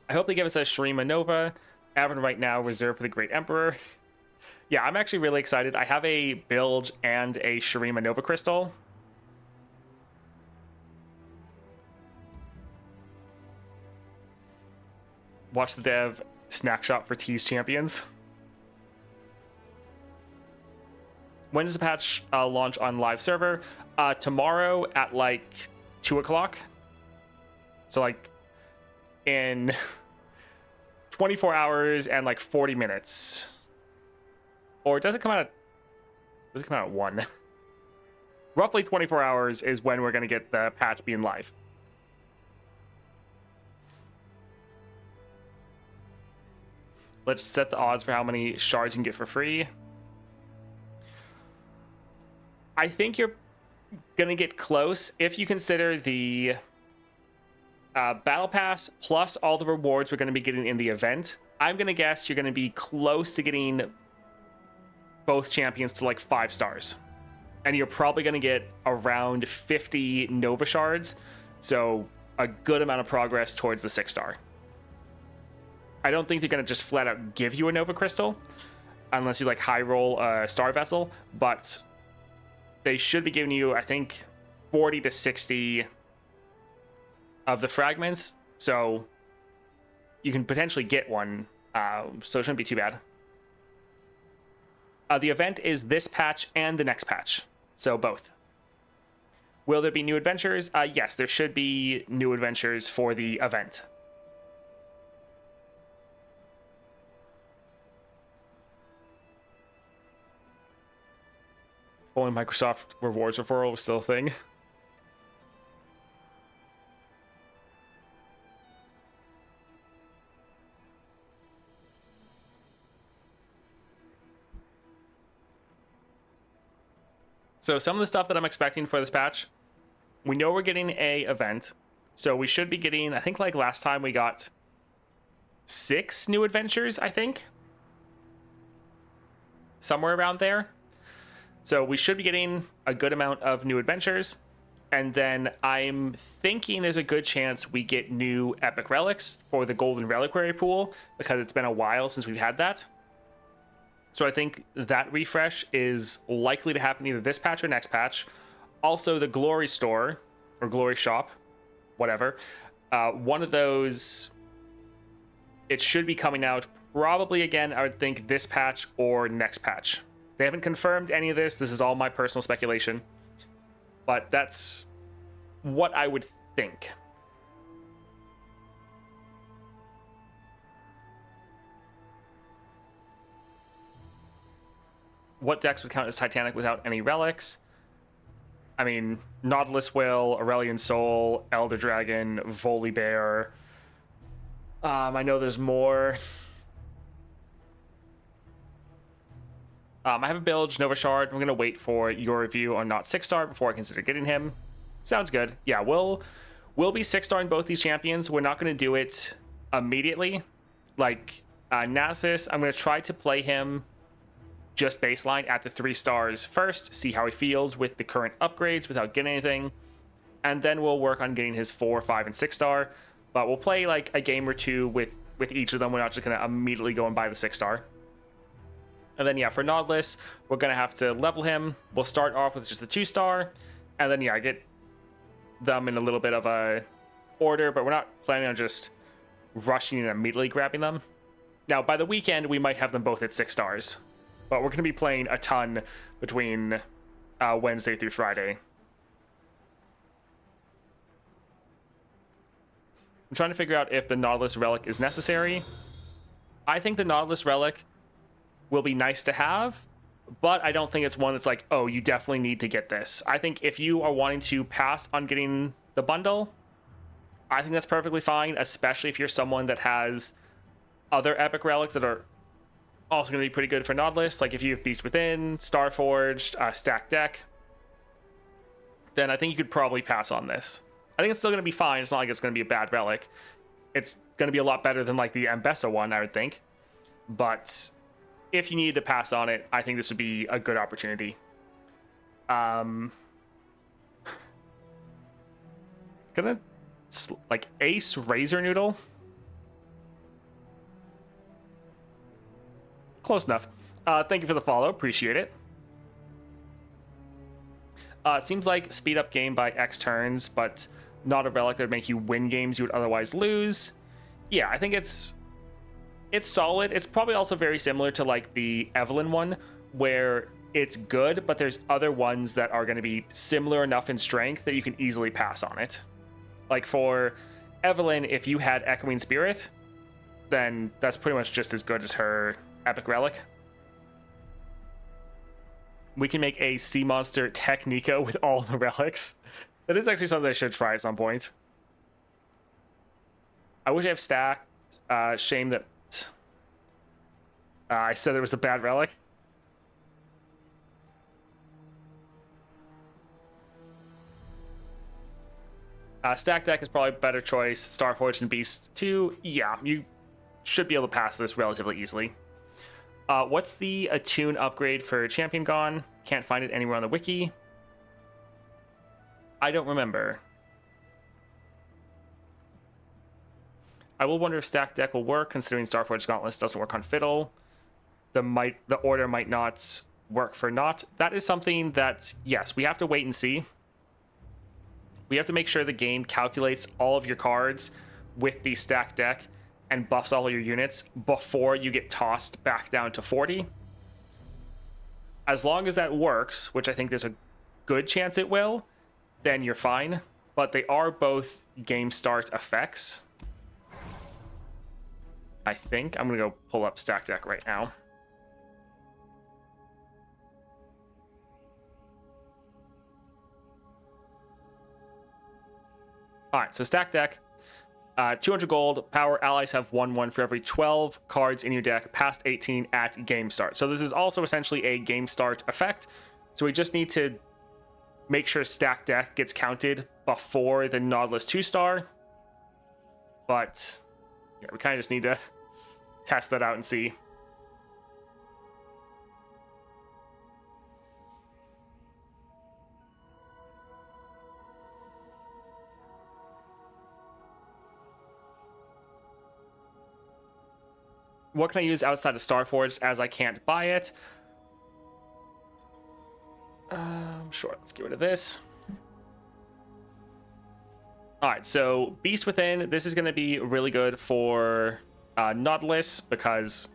I hope they give us a Shurima Nova. Avern right now reserved for the Great Emperor. Yeah, I'm actually really excited. I have a Bilge and a Shurima Nova Crystal. Watch the dev snack shop for Tease Champions. When does the patch launch on live server? Tomorrow at like 2 o'clock. So like in 24 hours and like 40 minutes. Or does it come out at 1? Roughly 24 hours is when we're going to get the patch being live. Let's set the odds for how many shards you can get for free. I think you're going to get close if you consider the Battle Pass plus all the rewards we're going to be getting in the event, I'm going to guess you're going to be close to getting both champions to like 5 stars. And you're probably going to get around 50 Nova Shards. So a good amount of progress towards the 6-star. I don't think they're going to just flat out give you a Nova Crystal unless you like high roll a Star Vessel, but they should be giving you, I think, 40 to 60 of the fragments. So you can potentially get one. So it shouldn't be too bad. The event is this patch and the next patch. So both. Will there be new adventures? Yes, there should be new adventures for the event. Only Microsoft rewards referral was still a thing. So some of the stuff that I'm expecting for this patch, we know we're getting a event. So we should be getting, I think like last time we got 6 new adventures, I think. Somewhere around there. So we should be getting a good amount of new adventures. And then I'm thinking there's a good chance we get new epic relics for the golden reliquary pool, because it's been a while since we've had that. So I think that refresh is likely to happen either this patch or next patch. Also, the Glory Store, or Glory Shop, whatever. One of those, it should be coming out probably again, I would think, this patch or next patch. They haven't confirmed any of this. This is all my personal speculation. But that's what I would think. What decks would count as Titanic without any relics? I mean, Nautilus Will, Aurelion Soul, Elder Dragon, Volibear. I know there's more. I have a Bilge, Nova Shard. I'm going to wait for your review on not 6-star before I consider getting him. Sounds good. Yeah, we'll be 6-starring both these champions. We're not going to do it immediately. Like, Nasus, I'm going to try to play him just baseline at the 3 stars first, see how he feels with the current upgrades without getting anything, and then we'll work on getting his 4, 5, and 6-star. But we'll play like a game or two with each of them. We're not just going to immediately go and buy the 6-star. And then, yeah, for Nautilus, we're going to have to level him. We'll start off with just the 2-star, and then, yeah, get them in a little bit of a order, but we're not planning on just rushing and immediately grabbing them. Now, by the weekend, we might have them both at 6 stars, but we're going to be playing a ton between Wednesday through Friday. I'm trying to figure out if the Nautilus Relic is necessary. I think the Nautilus Relic will be nice to have, but I don't think it's one that's like, oh, you definitely need to get this. I think if you are wanting to pass on getting the bundle, I think that's perfectly fine, especially if you're someone that has other epic relics that are also going to be pretty good for Nautilus. Like if you have Beast Within, Starforged, Stacked Deck, then I think you could probably pass on this. I think it's still going to be fine. It's not like it's going to be a bad relic. It's going to be a lot better than like the Ambessa one, I would think. But if you needed to pass on it, I think this would be a good opportunity. Gonna like Ace Razor Noodle. Close enough. Thank you for the follow. Appreciate it. Seems like speed up game by X turns, but not a relic that would make you win games you would otherwise lose. Yeah, I think it's solid. It's probably also very similar to like the Evelyn one, where it's good, but there's other ones that are going to be similar enough in strength that you can easily pass on it. Like for Evelyn, if you had Echoing Spirit, then that's pretty much just as good as her epic relic. We can make a Sea Monster Technico with all the relics. That is actually something I should try at some point. I wish I have stacked. Shame that I said it was a bad relic. Stack Deck is probably a better choice. Starforged and Beast 2, yeah, you should be able to pass this relatively easily. What's the attune upgrade for Champion Gone? Can't find it anywhere on the wiki. I don't remember. I will wonder if Stack Deck will work, considering Starforged Gauntlets doesn't work on Fiddle. The order might not work for Not. That is something that, yes, we have to wait and see. We have to make sure the game calculates all of your cards with the Stack Deck and buffs all of your units before you get tossed back down to 40. As long as that works, which I think there's a good chance it will, then you're fine. But they are both game start effects. I think. I'm going to go pull up Stack Deck right now. All right, so Stack Deck, 200 gold, power, allies have 1/1 for every 12 cards in your deck past 18 at game start. So this is also essentially a game start effect. So we just need to make sure Stack Deck gets counted before the Nautilus 2-star. But yeah, we kind of just need to test that out and see. What can I use outside of Starforged, as I can't buy it? Sure, let's get rid of this. All right, so Beast Within, this is going to be really good for Nautilus, because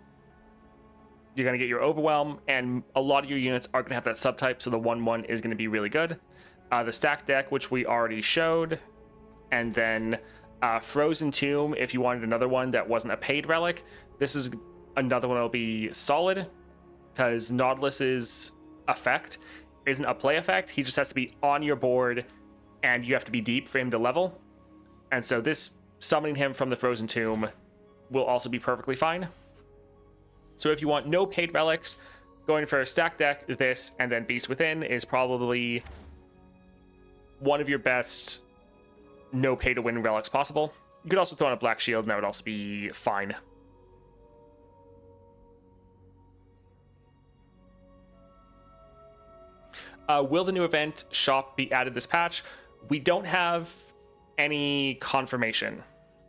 you're going to get your Overwhelm, and a lot of your units are going to have that subtype, so the 1/1 is going to be really good. The Stack Deck, which we already showed, and then Frozen Tomb, if you wanted another one that wasn't a paid relic. This is another one that'll be solid, because Nautilus's effect isn't a play effect. He just has to be on your board, and you have to be deep for him to level. And so this, summoning him from the Frozen Tomb, will also be perfectly fine. So if you want no paid relics, going for a Stack Deck, this, and then Beast Within is probably one of your best no pay to win relics possible. You could also throw on a Black Shield, and that would also be fine. Will the new event shop be added this patch? We don't have any confirmation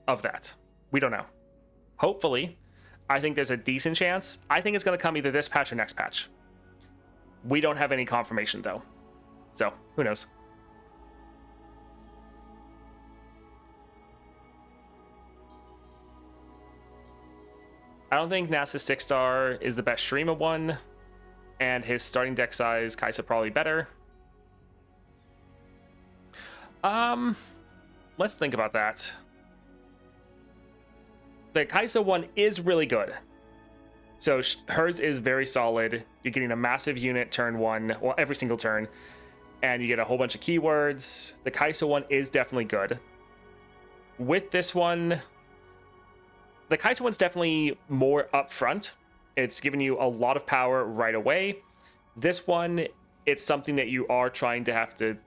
of that. We don't know. Hopefully. I think there's a decent chance. I think it's going to come either this patch or next patch. We don't have any confirmation, though. So, who knows? I don't think Nasus 6-star is the best Shurima one, and his starting deck size, Kai'Sa probably better. Let's think about that. The Kai'Sa one is really good. So hers is very solid. You're getting a massive unit turn one, well, every single turn, and you get a whole bunch of keywords. The Kai'Sa one is definitely good. With this one, the Kai'Sa one's definitely more upfront. It's giving you a lot of power right away. This one, it's something that you are trying to have to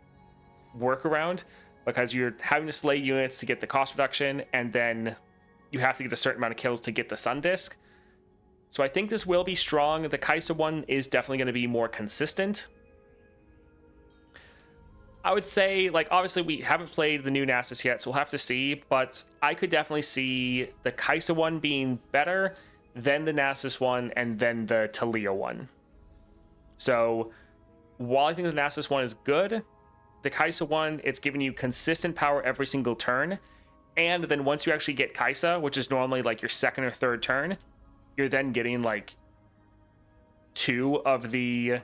work around, because you're having to slay units to get the cost reduction, and then you have to get a certain amount of kills to get the Sun Disc. So I think this will be strong. The Kai'Sa one is definitely going to be more consistent. I would say, like, obviously we haven't played the new Nasus yet, so we'll have to see, but I could definitely see the Kai'Sa one being better than the Nasus one and then the Taliyah one. So while I think the Nasus one is good, the Kai'Sa one, it's giving you consistent power every single turn. And then once you actually get Kai'Sa, which is normally like your second or third turn, you're then getting like 2 of the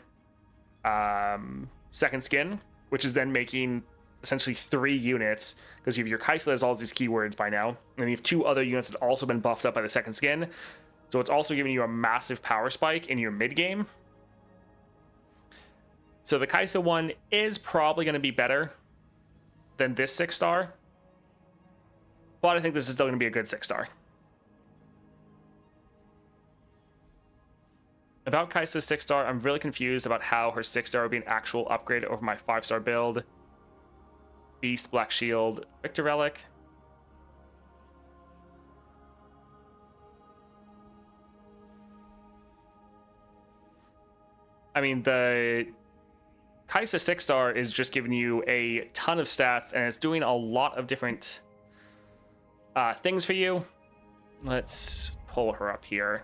second skin, which is then making essentially 3 units, because you have your Kai'Sa that has all these keywords by now, and then you have 2 other units that also been buffed up by the second skin. So it's also giving you a massive power spike in your mid game. So the Kai'Sa one is probably going to be better than this 6-star, but I think this is still going to be a good 6-star. About Kai'Sa's 6-star, I'm really confused about how her 6-star would be an actual upgrade over my 5-star build. Beast, Black Shield, Victor Relic. I mean, the Kai'Sa 6-star is just giving you a ton of stats, and it's doing a lot of different things for you. Let's pull her up here.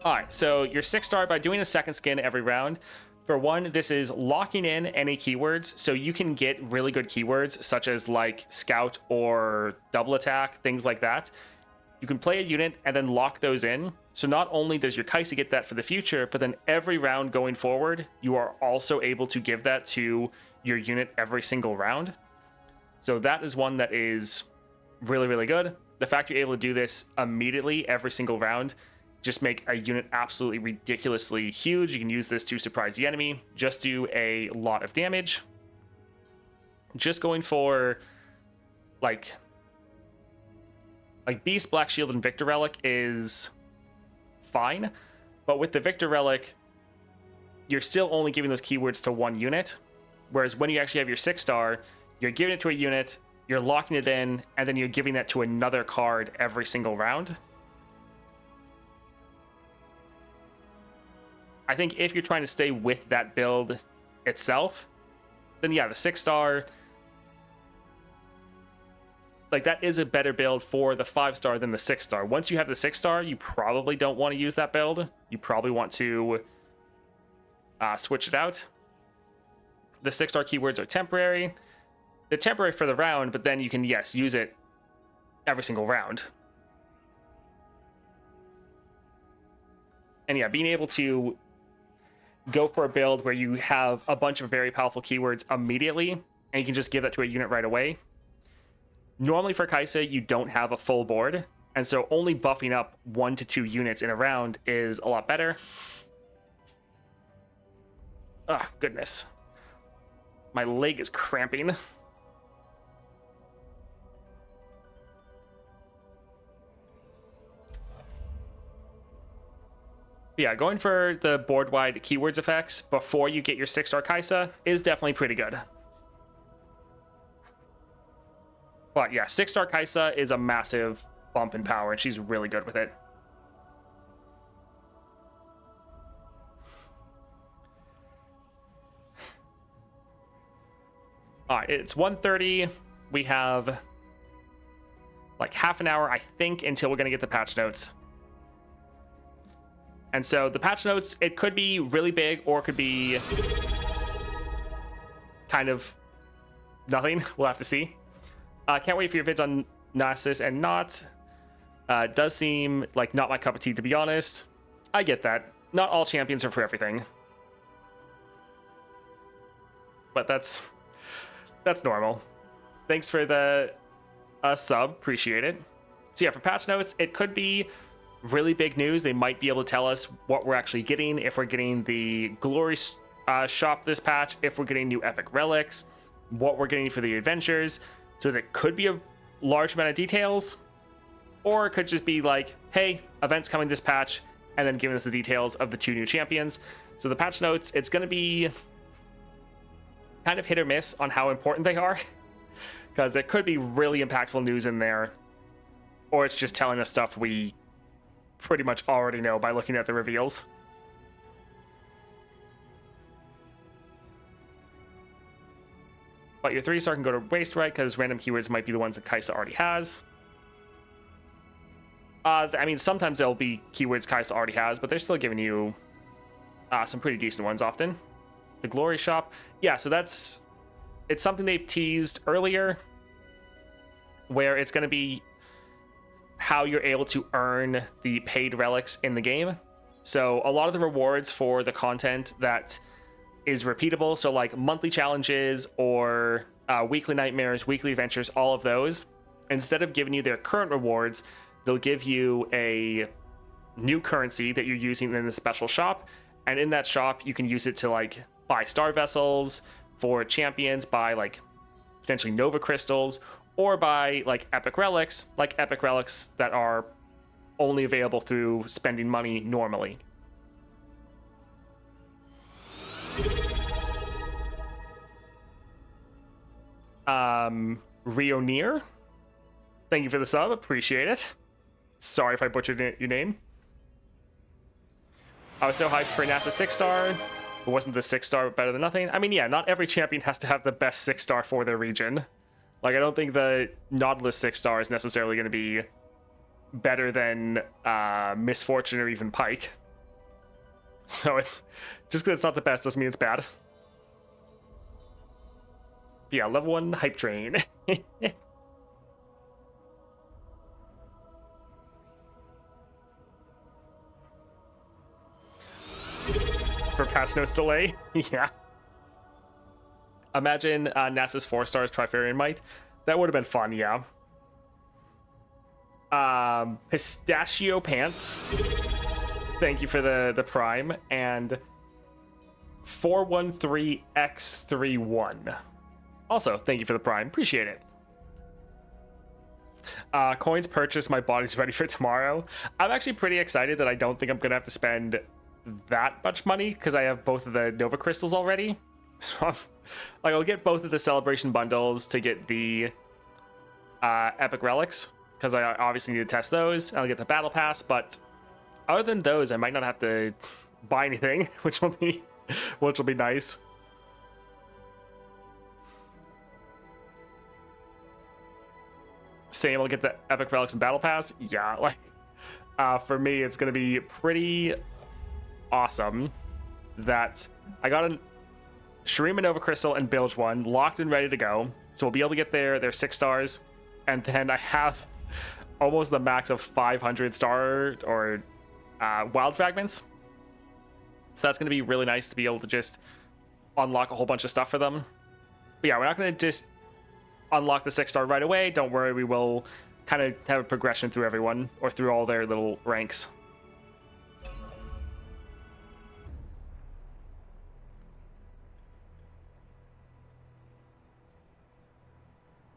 Alright, so your 6-star, by doing a second skin every round, for one, this is locking in any keywords, so you can get really good keywords, such as like Scout or Double Attack, things like that. You can play a unit and then lock those in, so not only does your Kai'Sa get that for the future, but then every round going forward, you are also able to give that to your unit every single round. So that is one that is really, really good. The fact you're able to do this immediately every single round just make a unit absolutely ridiculously huge. You can use this to surprise the enemy, just do a lot of damage. Just going for like Beast, Black Shield, and Victor Relic is fine, but with the Victor Relic, you're still only giving those keywords to one unit, whereas when you actually have your 6-star, you're giving it to a unit, you're locking it in, and then you're giving that to another card every single round. I think if you're trying to stay with that build itself, then yeah, the 6-star, like, that is a better build for the 5-star than the 6-star. Once you have the 6-star, you probably don't want to use that build. You probably want to switch it out. The 6-star keywords are temporary. They're temporary for the round, but then you can, yes, use it every single round. And yeah, being able to go for a build where you have a bunch of very powerful keywords immediately, and you can just give that to a unit right away. Normally for Kai'Sa, you don't have a full board, and so only buffing up 1 to 2 units in a round is a lot better. Oh, goodness. My leg is cramping. Yeah, going for the board-wide keywords effects before you get your 6-star Kai'Sa is definitely pretty good. But yeah, 6-star Kai'Sa is a massive bump in power, and she's really good with it. Alright, it's 1:30. We have like half an hour, I think, until we're going to get the patch notes. And so the patch notes, it could be really big, or it could be kind of nothing. We'll have to see. Can't wait for your vids on Nasus and Not. Does seem like not my cup of tea, to be honest. I get that. Not all champions are for everything. But that's normal. Thanks for the sub. Appreciate it. So yeah, for patch notes, it could be really big news. They might be able to tell us what we're actually getting, if we're getting the Glory shop this patch, if we're getting new epic relics, what we're getting for the adventures. So that could be a large amount of details, or it could just be like, hey, events coming this patch, and then giving us the details of the 2 new champions. So the patch notes, it's going to be kind of hit or miss on how important they are, because there could be really impactful news in there, or it's just telling us stuff we pretty much already know by looking at the reveals. But your 3-star can go to waste, right? Because random keywords might be the ones that Kai'Sa already has. I mean, sometimes there'll be keywords Kai'Sa already has, but they're still giving you some pretty decent ones often. The Glory Shop. Yeah, so it's something they've teased earlier, where it's going to be how you're able to earn the paid relics in the game. So a lot of the rewards for the content that is repeatable, so like monthly challenges or weekly nightmares, weekly adventures, all of those, instead of giving you their current rewards, they'll give you a new currency that you're using in the special shop, and in that shop you can use it to like buy star vessels for champions, buy like potentially Nova crystals, or buy like epic relics that are only available through spending money normally. Rio Near, thank you for the sub, appreciate it. Sorry if I butchered your name. I was so hyped for NASA 6-star. It wasn't the 6-star better than nothing? I mean, yeah, not every champion has to have the best 6-star for their region. Like, I don't think the Nautilus 6-star is necessarily going to be better than Misfortune or even Pike. So it's just because it's not the best doesn't mean it's bad. But yeah, level 1 hype train. For patch notes delay. Yeah. Imagine NASA's 4-stars Trifarian Might. That would have been fun, yeah. Pistachio Pants. Thank you for the prime. And 413X31. Also, thank you for the prime. Appreciate it. Coins purchased. My body's ready for tomorrow. I'm actually pretty excited that I don't think I'm going to have to spend that much money because I have both of the Nova Crystals already. So like, I'll get both of the Celebration bundles to get the Epic Relics because I obviously need to test those. I'll get the Battle Pass, but other than those, I might not have to buy anything, which will be nice. Staying able to get the Epic Relics and Battle Pass, yeah. Like, for me, it's gonna be pretty awesome that I got a Shurima Nova Crystal and Bilge one locked and ready to go. So we'll be able to get their 6 stars, and then I have almost the max of 500 star or wild fragments. So that's going to be really nice to be able to just unlock a whole bunch of stuff for them. But yeah, we're not going to just unlock the 6-star right away. Don't worry, we will kind of have a progression through everyone or through all their little ranks.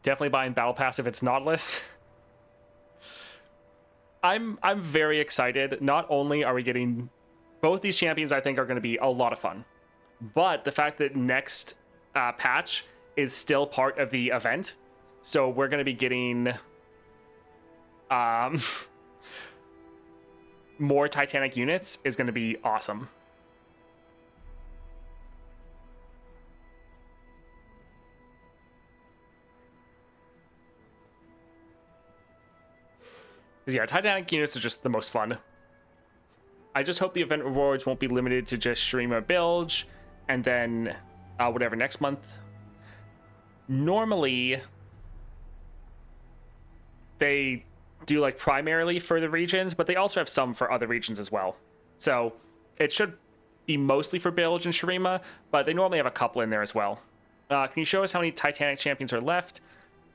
Definitely buying Battle Pass if it's Nautilus. I'm very excited. Not only are we getting both these champions, I think are going to be a lot of fun, but the fact that next patch is still part of the event, so we're going to be getting more Titanic units is going to be awesome. Yeah, Titanic units are just the most fun. I just hope the event rewards won't be limited to just Shurima Bilge, and then whatever next month. Normally, they do like primarily for the regions, but they also have some for other regions as well. So it should be mostly for Bilge and Shurima, but they normally have a couple in there as well. Can you show us how many Titanic champions are left?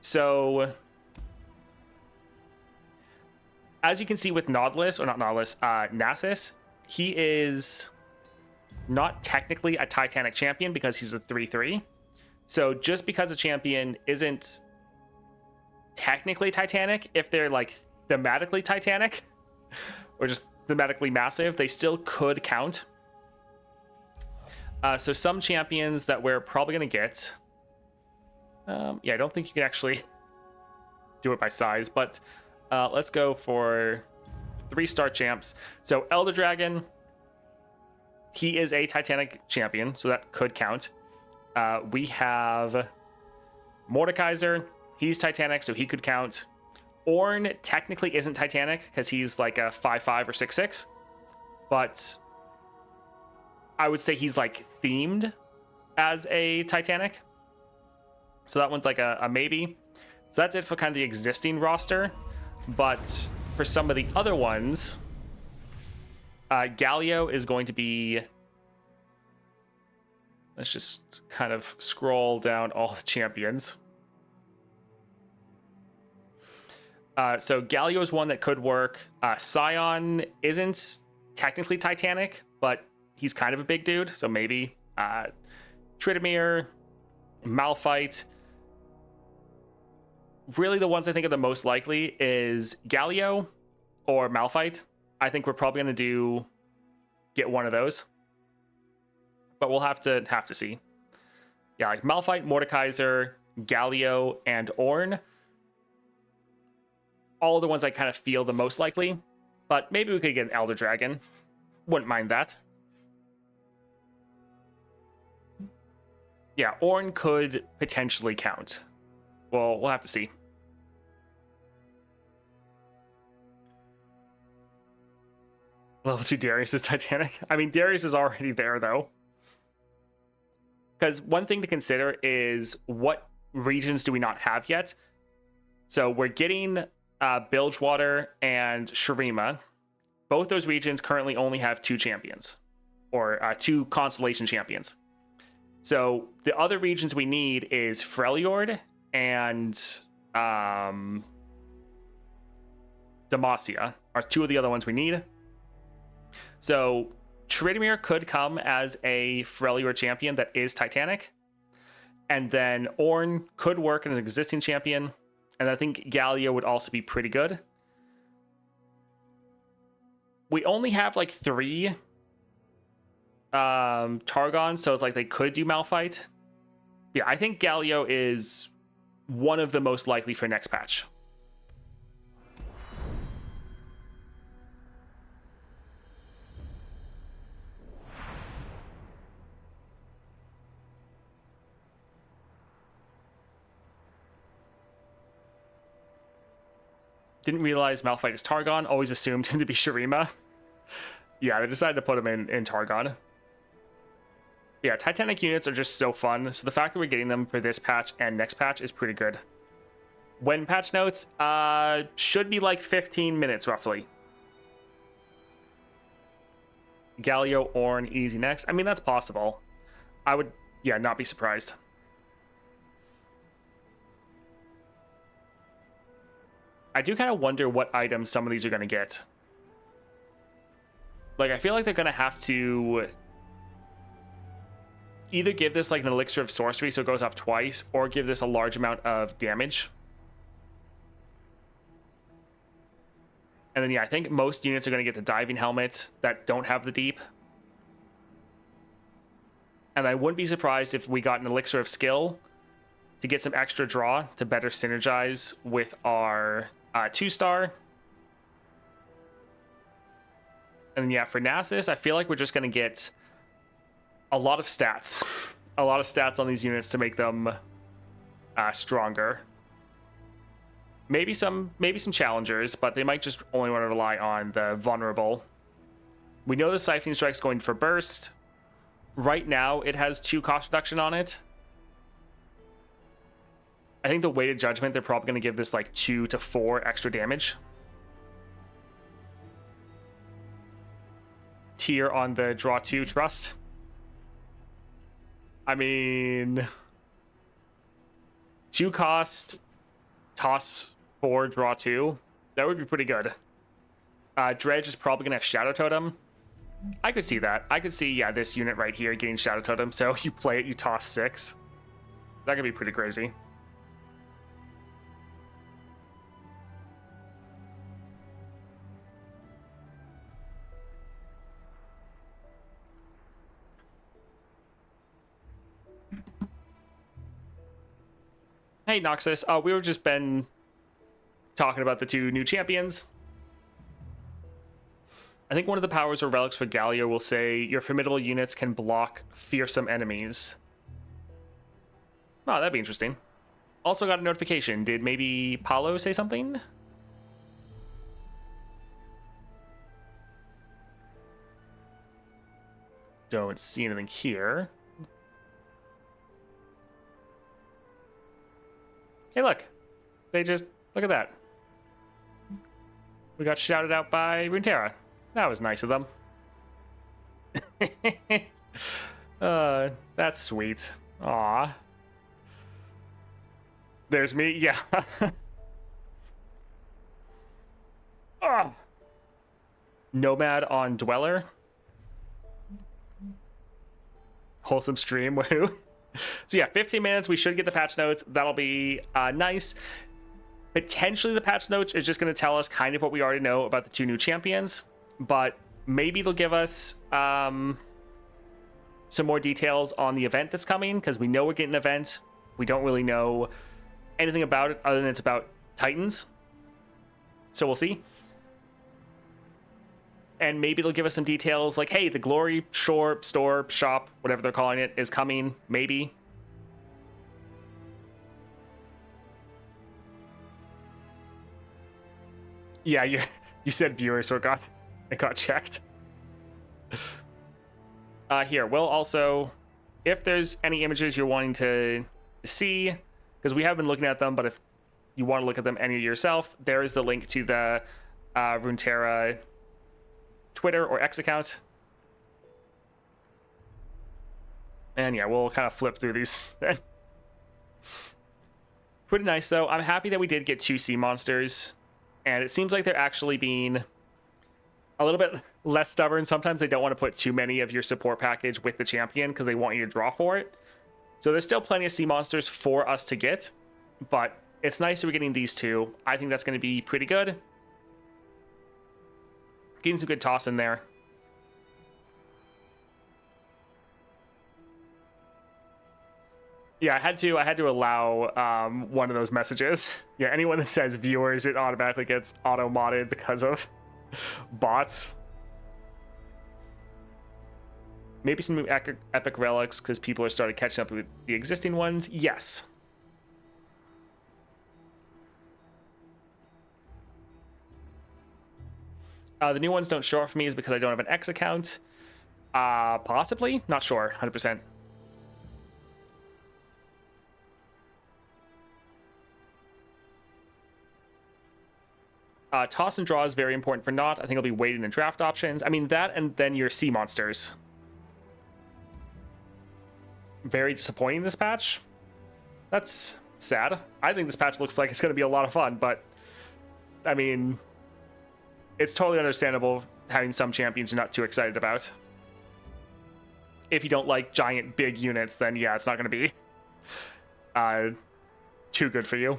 So as you can see with Nautilus, or not Nautilus, Nasus, he is not technically a Titanic champion because he's a 3-3. So just because a champion isn't technically Titanic, if they're like thematically Titanic, or just thematically massive, they still could count. So some champions that we're probably going to get, yeah, I don't think you can actually do it by size, but let's go for 3-star champs. So Elder Dragon, he is a Titanic champion, so that could count. We have Mordekaiser, he's Titanic, so he could count. Ornn technically isn't Titanic because he's like a 5-5 or 6-6, but I would say he's like themed as a Titanic. So that one's like a maybe. So that's it for kind of the existing roster. But for some of the other ones, Galio is going to be... Let's just kind of scroll down all the champions. So Galio is one that could work. Scion isn't technically Titanic, but he's kind of a big dude, so maybe. Tryndamere, Malphite. Really the ones I think are the most likely is Galio, or Malphite. I think we're probably going to get one of those. But we'll have to see. Yeah, like Malphite, Mordekaiser, Galio, and Ornn. All the ones I kind of feel the most likely. But maybe we could get an Elder Dragon. Wouldn't mind that. Yeah, Ornn could potentially count. Well, we'll have to see. Level 2 Darius is Titanic. I mean, Darius is already there, though. Because one thing to consider is what regions do we not have yet? So we're getting Bilgewater and Shurima. Both those regions currently only have 2 champions. Or 2 Constellation champions. So the other regions we need is Freljord and Demacia are 2 of the other ones we need. So Tryndamere could come as a Freljord champion that is Titanic. And then Ornn could work as an existing champion. And I think Galio would also be pretty good. We only have like 3 Targon, so it's like they could do Malphite. Yeah, I think Galio is one of the most likely for next patch. Didn't realize Malphite is Targon. Always assumed him to be Shurima. Yeah, they decided to put him in Targon. Yeah, Titanic units are just so fun. So the fact that we're getting them for this patch and next patch is pretty good. When patch notes? Should be like 15 minutes roughly. Galio, Ornn, easy next. I mean, that's possible. I would, yeah, not be surprised. I do kind of wonder what items some of these are going to get. Like, I feel like they're going to have to either give this like an elixir of sorcery so it goes off twice, or give this a large amount of damage. And then, yeah, I think most units are going to get the diving helmet that don't have the deep. And I wouldn't be surprised if we got an elixir of skill to get some extra draw to better synergize with our 2-star. And then, yeah, for Nasus, I feel like we're just going to get a lot of stats. A lot of stats on these units to make them stronger. Maybe some challengers, but they might just only want to rely on the vulnerable. We know the Siphoning Strike's going for burst. Right now, it has 2 cost reduction on it. I think the weighted judgment, they're probably going to give this like 2 to 4 extra damage. Tier on the draw 2 trust. I mean, 2 cost, toss 4, draw 2. That would be pretty good. Dredge is probably going to have Shadow Totem. I could see that. I could see, yeah, this unit right here getting Shadow Totem. So you play it, you toss 6. That could be pretty crazy. Hey, Noxus. We were just been talking about the 2 new champions. I think one of the powers or relics for Galio will say your formidable units can block fearsome enemies. Oh, that'd be interesting. Also got a notification. Did maybe Paulo say something? Don't see anything here. Hey, look. They just... Look at that. We got shouted out by Runeterra. That was nice of them. That's sweet. Aw. There's me. Yeah. Oh. Nomad on Dweller. Wholesome stream. Woohoo. So yeah, 15 minutes. We should get the patch notes. That'll be nice. Potentially the patch notes is just going to tell us kind of what we already know about the 2 new champions, but maybe they'll give us some more details on the event that's coming, because we know we're getting an event. We don't really know anything about it other than it's about Titans. So we'll see. And maybe they'll give us some details like, hey, the Glory store, shop, whatever they're calling it, is coming. Maybe. Yeah, you said viewers, so it got checked. Here, we'll also, if there's any images you're wanting to see, because we have been looking at them, but if you want to look at them any yourself, there is the link to the Runeterra Twitter or X account. And yeah, we'll kind of flip through these then. Pretty nice, though. I'm happy that we did get 2 sea monsters, and it seems like they're actually being a little bit less stubborn. Sometimes they don't want to put too many of your support package with the champion because they want you to draw for it. So there's still plenty of sea monsters for us to get, but it's nice that we're getting these 2. I think that's going to be pretty good. Getting some good toss in there. Yeah, I had to allow one of those messages. Yeah, anyone that says viewers, it automatically gets auto-modded because of bots. Maybe some new epic relics because people are starting catching up with the existing ones. Yes. The new ones don't show up for me is because I don't have an X account. Possibly? Not sure. 100%. Toss and draw is very important for Not. I think it'll be weighted in draft options. I mean, that and then your sea monsters. Very disappointing this patch. That's sad. I think this patch looks like it's going to be a lot of fun, but I mean, it's totally understandable having some champions you're not too excited about. If you don't like giant big units, then yeah, it's not going to be too good for you.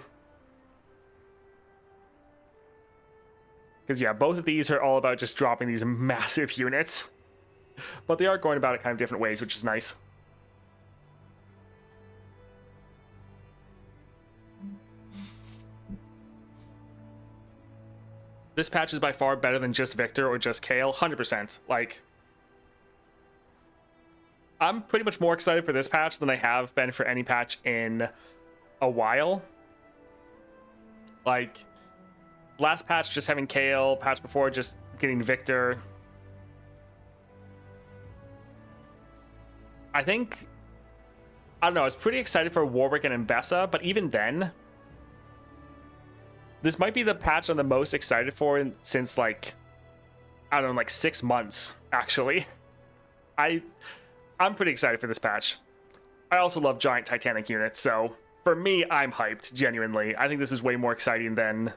Because yeah, both of these are all about just dropping these massive units. But they are going about it kind of different ways, which is nice. This patch is by far better than just Victor or just Kayle, 100%. Like, I'm pretty much more excited for this patch than I have been for any patch in a while. Like, last patch just having Kayle, patch before just getting Victor. I think, I don't know, I was pretty excited for Warwick and Mbessa, but even then, this might be the patch I'm the most excited for since, like, I don't know, like 6 months, actually. I'm pretty excited for this patch. I also love giant Titanic units, so for me, I'm hyped, genuinely. I think this is way more exciting than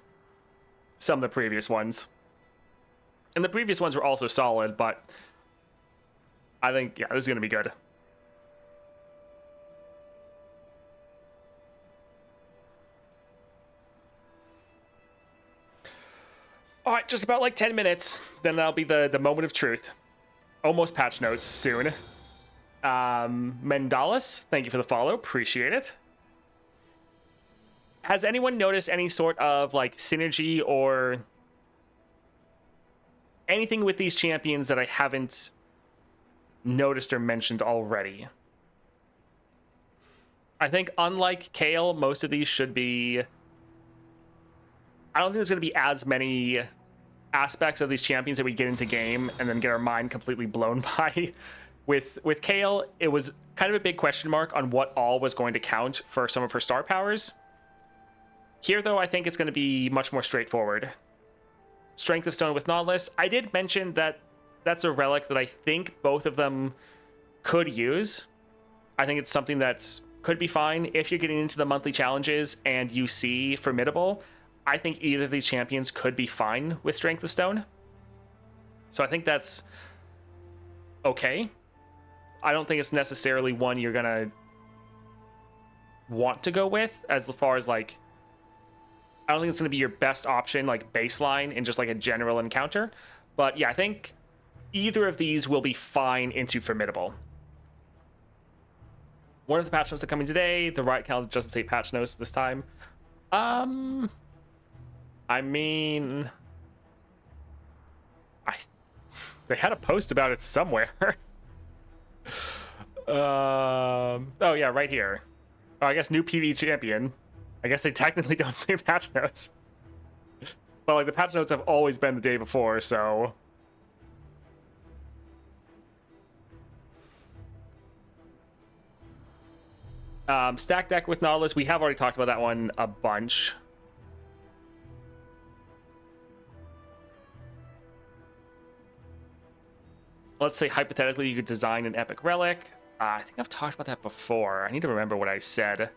some of the previous ones. And the previous ones were also solid, but I think, yeah, this is going to be good. All right, just about like 10 minutes, then that'll be the moment of truth. Almost patch notes soon. Mendalis, thank you for the follow. Appreciate it. Has anyone noticed any sort of like synergy or anything with these champions that I haven't noticed or mentioned already? I think unlike Kayle, most of these should be... I don't think there's going to be as many aspects of these champions that we get into game and then get our mind completely blown by. With Kayle, it was kind of a big question mark on what all was going to count for some of her star powers. Here, though, I think it's going to be much more straightforward. Strength of Stone with Nautilus. I did mention that that's a relic that I think both of them could use. I think it's something that could be fine if you're getting into the monthly challenges and you see Formidable. I think either of these champions could be fine with Strength of Stone. So I think that's okay. I don't think it's necessarily one you're going to want to go with as far as like I don't think it's going to be your best option, like baseline in just like a general encounter. But yeah, I think either of these will be fine into Formidable. One of the patch notes that are coming today, the Riot calendar doesn't say patch notes this time. I mean, they had a post about it somewhere. Oh yeah, right here. Oh, I guess new PvE champion. I guess they technically don't say patch notes. But like the patch notes have always been the day before, so. Stack deck with Nautilus, we have already talked about that one a bunch. Let's say hypothetically you could design an epic relic. I think I've talked about that before. I need to remember what I said.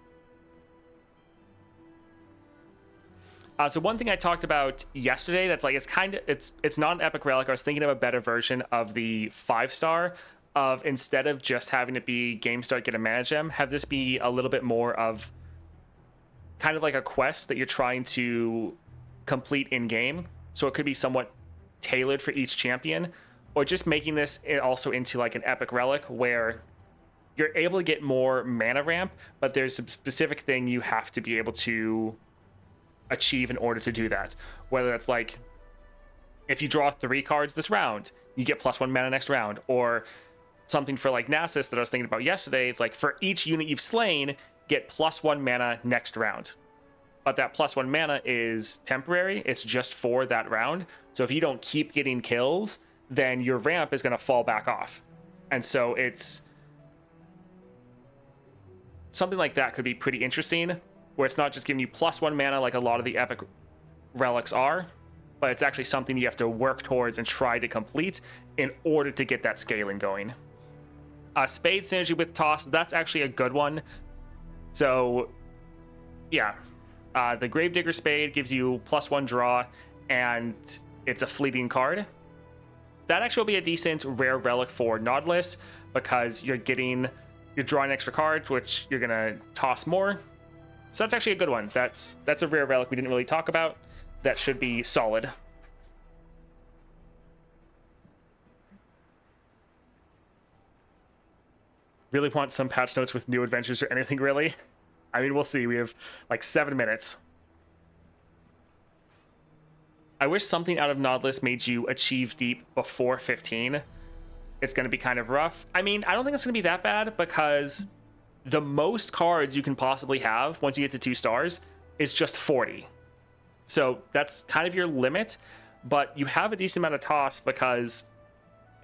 So one thing I talked about yesterday that's like it's not an epic relic. I was thinking of a better version of the 5-star of, instead of just having it be game start, get a mana gem, have this be a little bit more of kind of like a quest that you're trying to complete in game. So it could be somewhat tailored for each champion, or just making this also into like an epic relic where you're able to get more mana ramp, but there's a specific thing you have to be able to achieve in order to do that. Whether that's like, if you draw 3 cards this round, you get +1 mana next round, or something for like Nasus that I was thinking about yesterday. It's like for each unit you've slain, get +1 mana next round. But that +1 mana is temporary. It's just for that round. So if you don't keep getting kills, then your ramp is going to fall back off. And so it's something like that could be pretty interesting, where it's not just giving you +1 mana like a lot of the epic relics are, but it's actually something you have to work towards and try to complete in order to get that scaling going. Spade synergy with Toss, that's actually a good one. So yeah, the Gravedigger Spade gives you +1 draw, and it's a fleeting card. That actually will be a decent rare relic for Nautilus, because you're drawing extra cards, which you're gonna toss more. So that's actually a good one. That's a rare relic we didn't really talk about. That should be solid. Really want some patch notes with new adventures or anything, really. I mean, we'll see. We have like 7 minutes. I wish something out of Nautilus made you achieve deep before 15. It's going to be kind of rough. I mean, I don't think it's going to be that bad, because the most cards you can possibly have once you get to 2 stars is just 40. So that's kind of your limit, but you have a decent amount of toss, because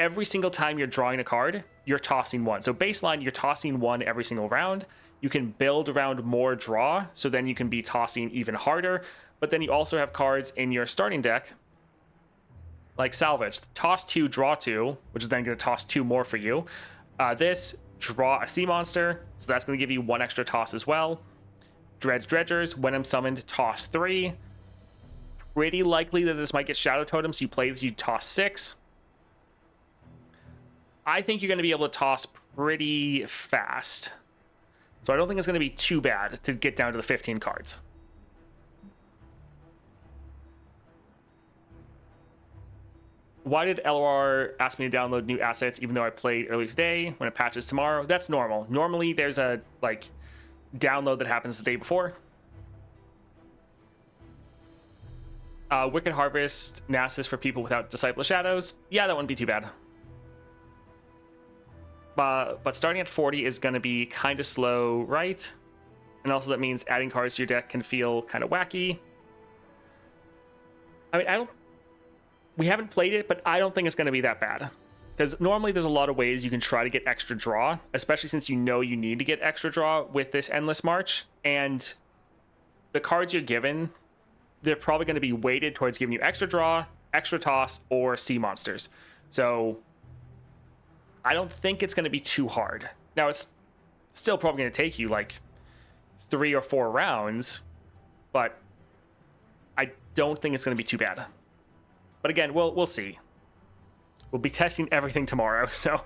every single time you're drawing a card, you're tossing 1. So baseline, you're tossing 1 every single round. You can build around more draw, so then you can be tossing even harder. But then you also have cards in your starting deck, like Salvage. Toss 2, draw 2, which is then going to toss 2 more for you. This, draw a sea monster, so that's going to give you 1 extra toss as well. Dredgers, when I'm summoned, toss 3. Pretty likely that this might get Shadow Totem, so you play this, you toss 6. I think you're going to be able to toss pretty fast. So I don't think it's going to be too bad to get down to the 15 cards. Why did LOR ask me to download new assets even though I played early today when it patches tomorrow? That's normal. Normally there's a download that happens the day before. Wicked Harvest, Nasus for people without Disciple of Shadows. Yeah, that wouldn't be too bad. But starting at 40 is going to be kind of slow, right? And also that means adding cards to your deck can feel kind of wacky. I mean, we haven't played it, but I don't think it's going to be that bad. Because normally there's a lot of ways you can try to get extra draw, especially since you know you need to get extra draw with this Endless March. And the cards you're given, they're probably going to be weighted towards giving you extra draw, extra toss, or sea monsters. So I don't think it's going to be too hard. Now, it's still probably going to take you like 3 or 4 rounds, but I don't think it's going to be too bad. But again, we'll see. We'll be testing everything tomorrow, so.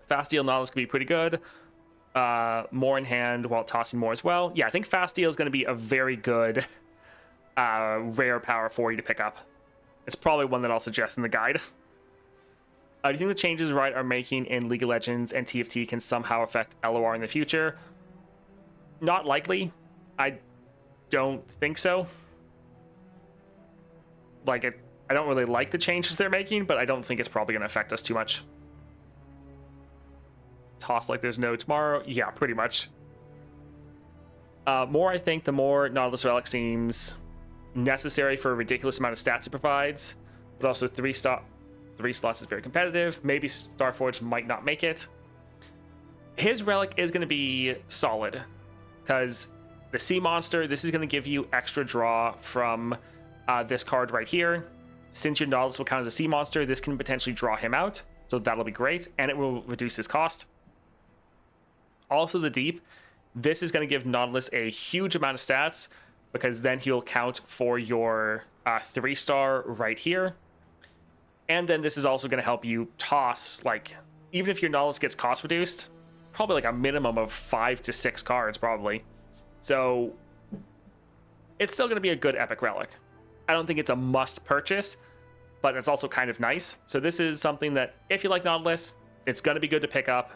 Fast deal Nautilus could be pretty good. more in hand while tossing more as well. Yeah, I think Fast Deal is going to be a very good rare power for you to pick up. It's probably one that I'll suggest in the guide. Do you think the changes Riot are making in League of Legends and TFT can somehow affect LOR in the future? Not likely. I don't think so. I don't really like the changes they're making, but I don't think it's probably going to affect us too much. Toss like there's no tomorrow. Yeah, pretty much. More, I think, the more Nautilus Relic seems necessary for a ridiculous amount of stats it provides, but also three slots is very competitive. Maybe Starforge might not make it. His Relic is going to be solid because the Sea Monster, this is going to give you extra draw from this card right here. Since your Nautilus will count as a Sea Monster, this can potentially draw him out, so that'll be great, and it will reduce his cost. Also, the Deep, this is going to give Nautilus a huge amount of stats because then he'll count for your 3-star right here. And then this is also going to help you toss, even if your Nautilus gets cost reduced, probably a minimum of 5 to 6 cards, probably. So it's still going to be a good Epic Relic. I don't think it's a must purchase, but it's also kind of nice. So this is something that if you like Nautilus, it's going to be good to pick up.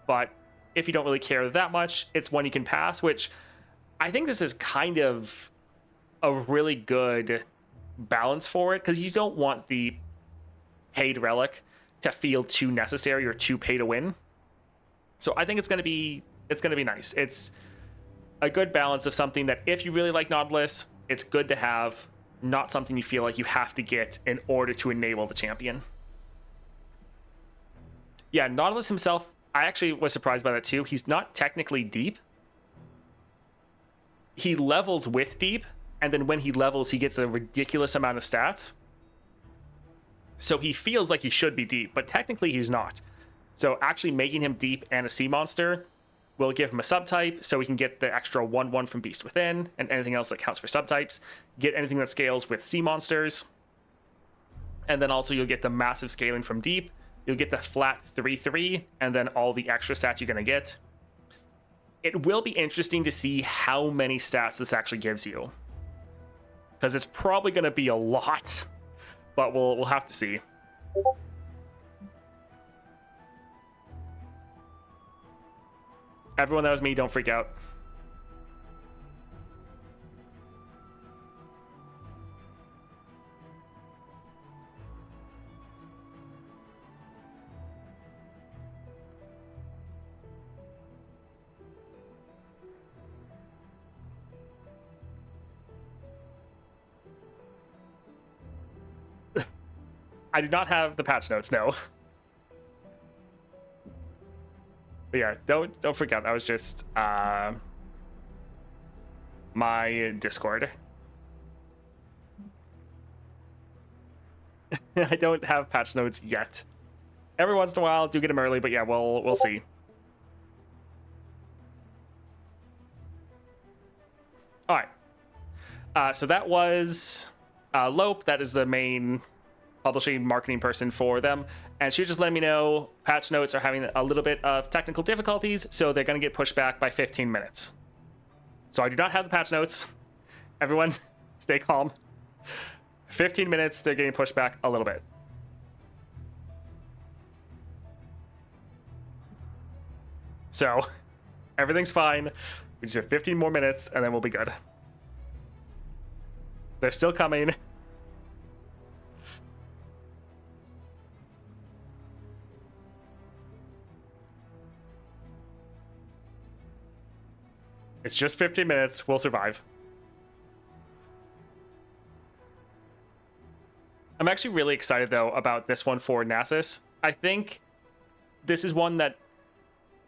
But if you don't really care that much, it's one you can pass, which I think this is kind of a really good balance for it, because you don't want the paid relic to feel too necessary or too pay to win. So I think it's going to be nice. It's a good balance of something that if you really like Nautilus, it's good to have, not something you feel like you have to get in order to enable the champion. Yeah, Nautilus himself, I actually was surprised by that too. He's not technically deep. He levels with deep, and then when he levels, he gets a ridiculous amount of stats. So he feels like he should be deep, but technically he's not. So actually making him deep and a sea monster will give him a subtype, so we can get the extra 1/1 from Beast Within, and anything else that counts for subtypes. Get anything that scales with sea monsters. And then also you'll get the massive scaling from deep. You'll get the flat 3/3, and then all the extra stats you're going to get. It will be interesting to see how many stats this actually gives you, because it's probably going to be a lot, but we'll have to see. Everyone, that was me. Don't freak out. I do not have the patch notes, no. But yeah, don't freak out. That was just my Discord. I don't have patch notes yet. Every once in a while, do get them early, but yeah, we'll see. All right. So that was Lope. That is the main publishing marketing person for them, and she just let me know patch notes are having a little bit of technical difficulties, so they're going to get pushed back by 15 minutes. So I do not have the patch notes. Everyone stay calm. 15 minutes, they're getting pushed back a little bit. So everything's fine. We just have 15 more minutes and then we'll be good. They're still coming. It's just 15 minutes. We'll survive. I'm actually really excited, though, about this one for Nasus. I think this is one that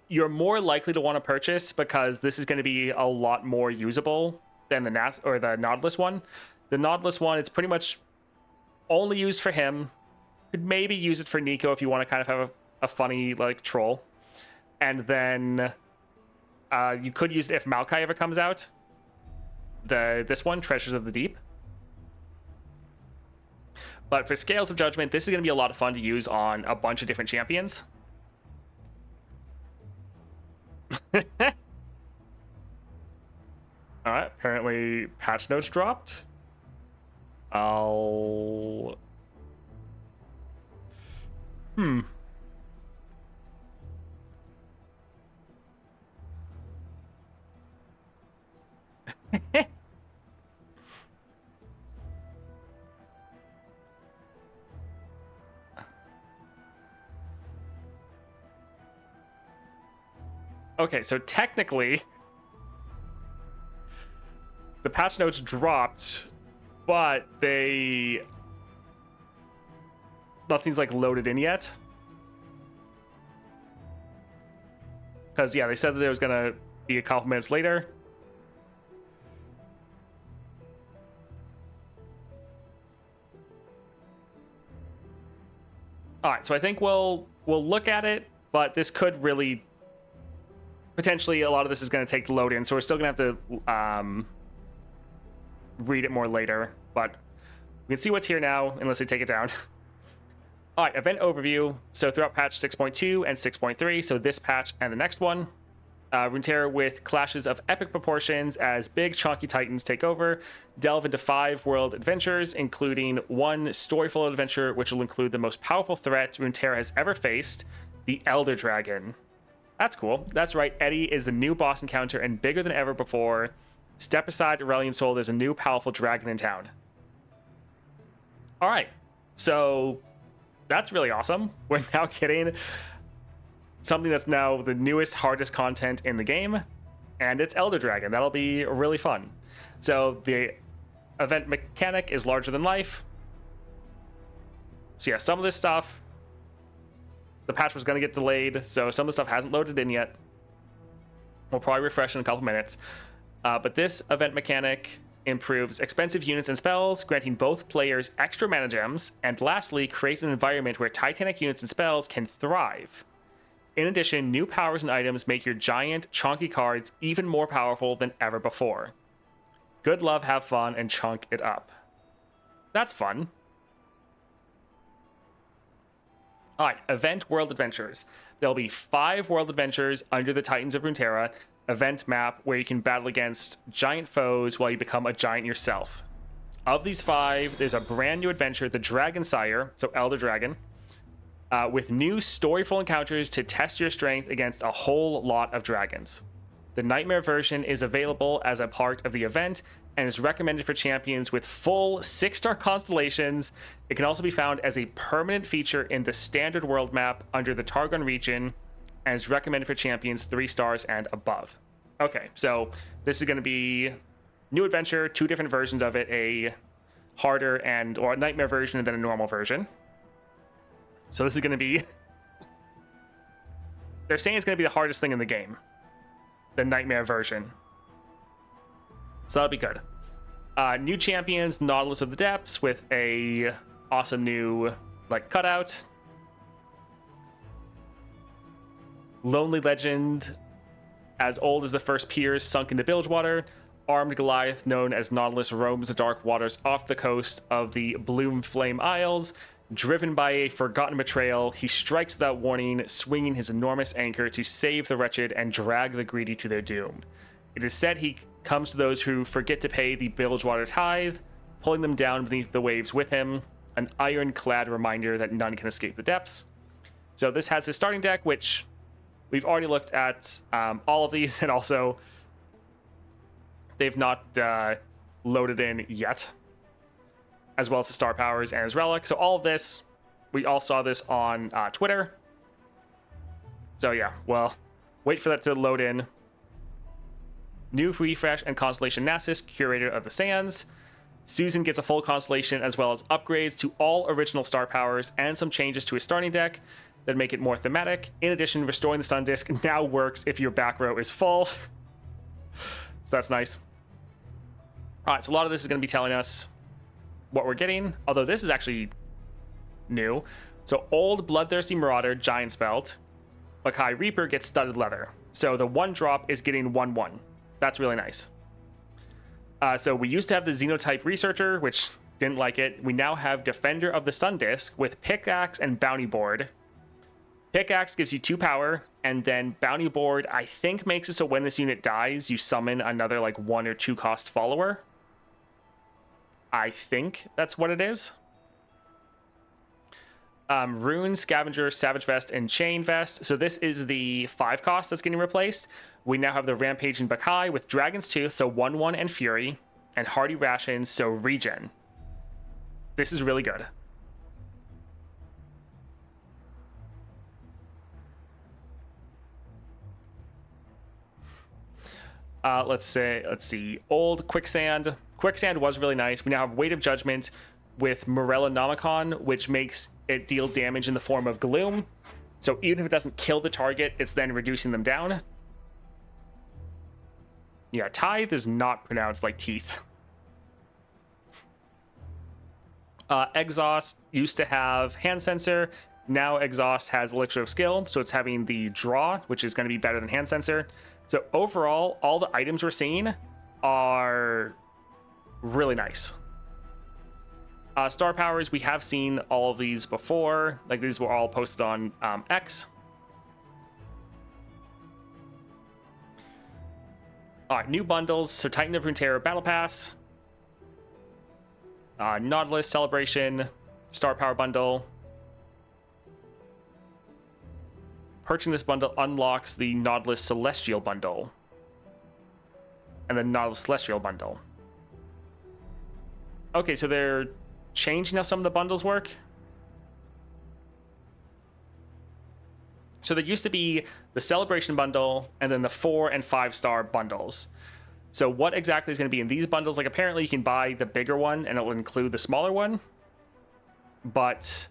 you're more likely to want to purchase because this is going to be a lot more usable than the Nautilus one. The Nautilus one, it's pretty much only used for him. Could maybe use it for Nico if you want to kind of have a funny, troll. And then you could use it if Maokai ever comes out. This one, Treasures of the Deep. But for Scales of Judgment, this is going to be a lot of fun to use on a bunch of different champions. Alright, apparently patch notes dropped. I'll... Okay, so technically, the patch notes dropped, but nothing's like loaded in yet. Because yeah, they said that there was gonna be a couple minutes later. All right, so I think we'll look at it, but this could really potentially a lot of this is going to take to load in, so we're still going to have to read it more later, but we can see what's here now unless they take it down. All right, event overview. So throughout patch 6.2 and 6.3, so this patch and the next one, Runeterra with clashes of epic proportions as big chunky titans take over, delve into 5 world adventures, including one storyful adventure which will include the most powerful threat Runeterra has ever faced, the Elder Dragon. That's cool. That's right, Eddie is the new boss encounter and bigger than ever before. Step aside, Aurelion Sol, there's a new powerful dragon in town. All right, so that's really awesome. We're now getting something that's now the newest, hardest content in the game, and it's Elder Dragon. That'll be really fun. So the event mechanic is larger than life. So yeah, some of this stuff, the patch was going to get delayed, so some of the stuff hasn't loaded in yet. We'll probably refresh in a couple minutes. But this event mechanic improves expensive units and spells, granting both players extra mana gems, and lastly, creates an environment where Titanic units and spells can thrive. In addition, new powers and items make your giant, chunky cards even more powerful than ever before. Good love, have fun, and chunk it up. That's fun. All right, Event World Adventures. There'll be 5 world adventures under the Titans of Runeterra event map where you can battle against giant foes while you become a giant yourself. Of these 5, there's a brand new adventure, the Dragon Sire, so Elder Dragon, with new storyful encounters to test your strength against a whole lot of dragons. The Nightmare version is available as a part of the event and is recommended for champions with full 6-star constellations. It can also be found as a permanent feature in the standard world map under the Targon region and is recommended for champions 3 stars and above. Okay, so this is going to be new adventure, 2 different versions of it, a harder or a nightmare version and then a normal version. So this is going to be... They're saying it's going to be the hardest thing in the game. The nightmare version. So that'll be good. New champions, Nautilus of the Depths, with a awesome new cutout. Lonely legend, as old as the first piers sunk into Bilgewater. Armed Goliath, known as Nautilus, roams the dark waters off the coast of the Bloomflame Isles. Driven by a forgotten betrayal, he strikes without warning, swinging his enormous anchor to save the wretched and drag the greedy to their doom. It is said he comes to those who forget to pay the Bilgewater tithe, pulling them down beneath the waves with him, an ironclad reminder that none can escape the depths. So this has his starting deck, which we've already looked at all of these, and also they've not loaded in yet, as well as the star powers and his relic. So all of this, we all saw this on Twitter. So yeah, well, wait for that to load in. New refresh and constellation Nasus, curator of the sands. Susan gets a full constellation as well as upgrades to all original star powers and some changes to his starting deck that make it more thematic. In addition, restoring the sun disk now works if your back row is full. So that's nice. All right, so a lot of this is going to be telling us what we're getting, although this is actually new. So old Bloodthirsty Marauder, Giant Spelt. Makai Reaper gets studded leather. So the 1-drop is getting 1/1. That's really nice. So we used to have the Xenotype Researcher, which didn't like it. We now have Defender of the Sun Disk with Pickaxe and Bounty Board. Pickaxe gives you 2 power And then Bounty Board, I think, makes it so when this unit dies, you summon another like 1 or 2 cost follower. I think that's what it is. Rune, Scavenger, Savage Vest, and Chain Vest. So this is the 5 cost that's getting replaced. We now have the Rampaging Bakai with Dragon's Tooth, so 1/1 and Fury, and Hardy Rations, so regen. This is really good. Let's see. Old Quicksand. Quicksand was really nice. We now have Weight of Judgment with Morella Nomicon, which makes it deal damage in the form of Gloom. So even if it doesn't kill the target, it's then reducing them down. Yeah, Tithe is not pronounced like teeth. Exhaust used to have Hand Sensor. Now Exhaust has Elixir of Skill, so it's having the Draw, which is going to be better than Hand Sensor. So overall, all the items we're seeing are really nice. Star powers, we have seen all of these before. Like, these were all posted on X. All right, new bundles. So Titan of Runeterra Battle Pass. Nautilus Celebration. Star Power Bundle. Purchasing this bundle unlocks the Nautilus Celestial Bundle. And the Nautilus Celestial Bundle. Okay, so they're changing how some of the bundles work. So there used to be the Celebration Bundle and then the 4 and 5 star bundles. So what exactly is going to be in these bundles? Like, apparently you can buy the bigger one and it will include the smaller one. But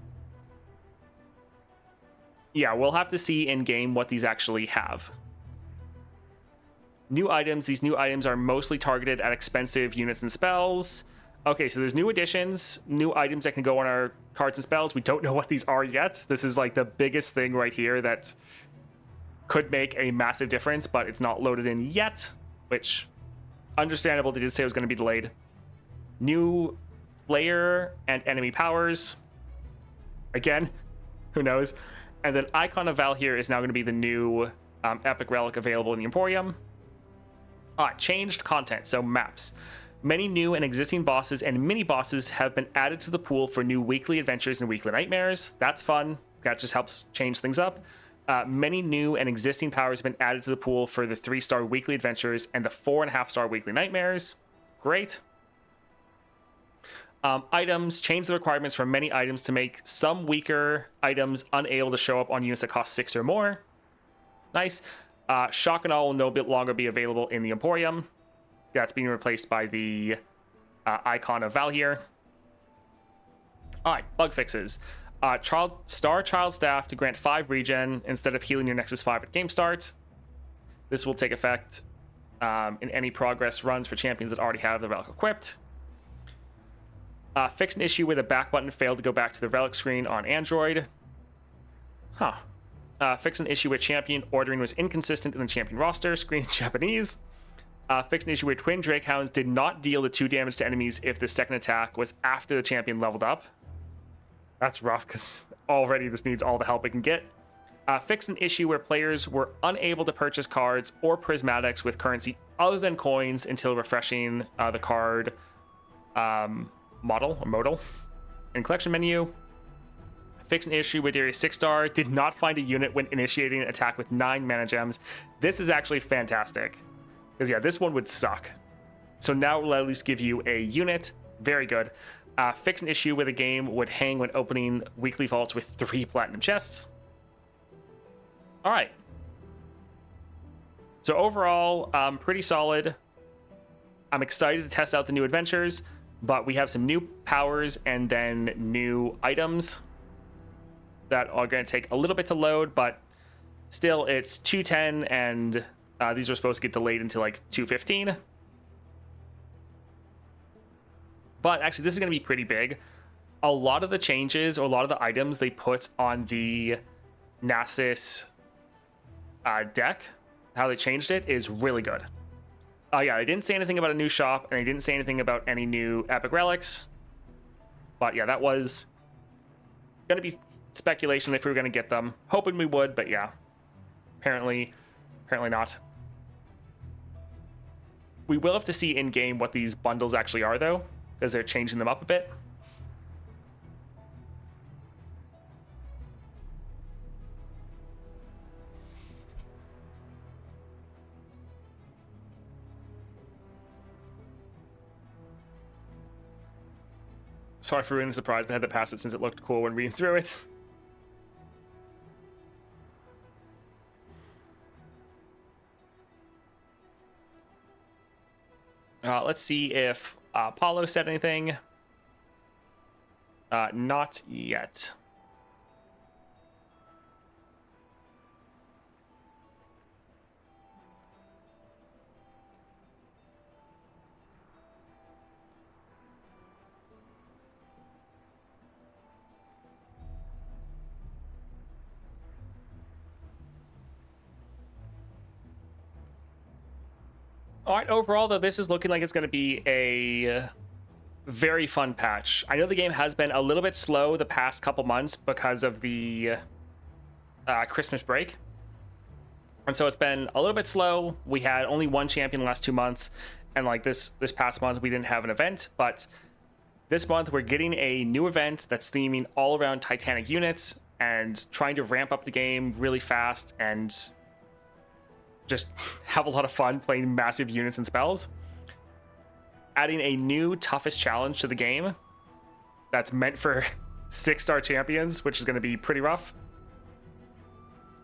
yeah, we'll have to see in game what these actually have. New items. These new items are mostly targeted at expensive units and spells. Okay, so there's new additions, new items that can go on our cards and spells. We don't know what these are yet. This is like the biggest thing right here that could make a massive difference, but it's not loaded in yet, which, understandable, they did say it was going to be delayed. New player and enemy powers. Again, who knows? And then Icon of Val'hyr is now going to be the new epic relic available in the Emporium. Changed content, so maps. Many new and existing bosses and mini-bosses have been added to the pool for new weekly adventures and weekly nightmares. That's fun. That just helps change things up. Many new and existing powers have been added to the pool for the 3-star weekly adventures and the 4.5-star weekly nightmares. Great. Items. Change the requirements for many items to make some weaker items unable to show up on units that cost 6 or more. Nice. Shock and Awe will no longer be available in the Emporium. That's being replaced by the Icon of Val'hyr. Alright, bug fixes. Star Child Staff to grant 5 regen instead of healing your Nexus 5 at game start. This will take effect in any progress runs for champions that already have the relic equipped. Fix an issue where the back button failed to go back to the relic screen on Android. Fix an issue where champion ordering was inconsistent in the champion roster, screen in Japanese. Fix an issue where Twin Drake Hounds did not deal the 2 damage to enemies if the second attack was after the champion leveled up. That's rough, because already this needs all the help it can get. Fix an issue where players were unable to purchase cards or prismatics with currency other than coins until refreshing the card modal in collection menu. Fix an issue where Darius 6-star did not find a unit when initiating an attack with 9 mana gems. This is actually fantastic. Because, yeah, this one would suck. So now it will at least give you a unit. Very good. Fix an issue where the game would hang when opening weekly vaults with 3 platinum chests. All right. So overall, pretty solid. I'm excited to test out the new adventures, but we have some new powers and then new items that are going to take a little bit to load, but still, it's 210 and these are supposed to get delayed until like 2:15. But actually, this is going to be pretty big. A lot of the changes or a lot of the items they put on the Nasus deck, how they changed it, is really good. Yeah, they didn't say anything about a new shop, and they didn't say anything about any new epic relics. But yeah, that was going to be speculation if we were going to get them. Hoping we would, but yeah. Apparently not. We will have to see in game what these bundles actually are, though, because they're changing them up a bit. Sorry for ruining the surprise, but I had to pass it since it looked cool when reading through it. Let's see if Paulo said anything. Not yet. All right, overall, though, this is looking like it's going to be a very fun patch. I know the game has been a little bit slow the past couple months because of the Christmas break. And so it's been a little bit slow. We had only one champion the last 2 months. And like this past month, we didn't have an event. But this month, we're getting a new event that's theming all around Titanic units and trying to ramp up the game really fast and just have a lot of fun playing massive units and spells. Adding a new toughest challenge to the game that's meant for 6-star champions, which is going to be pretty rough.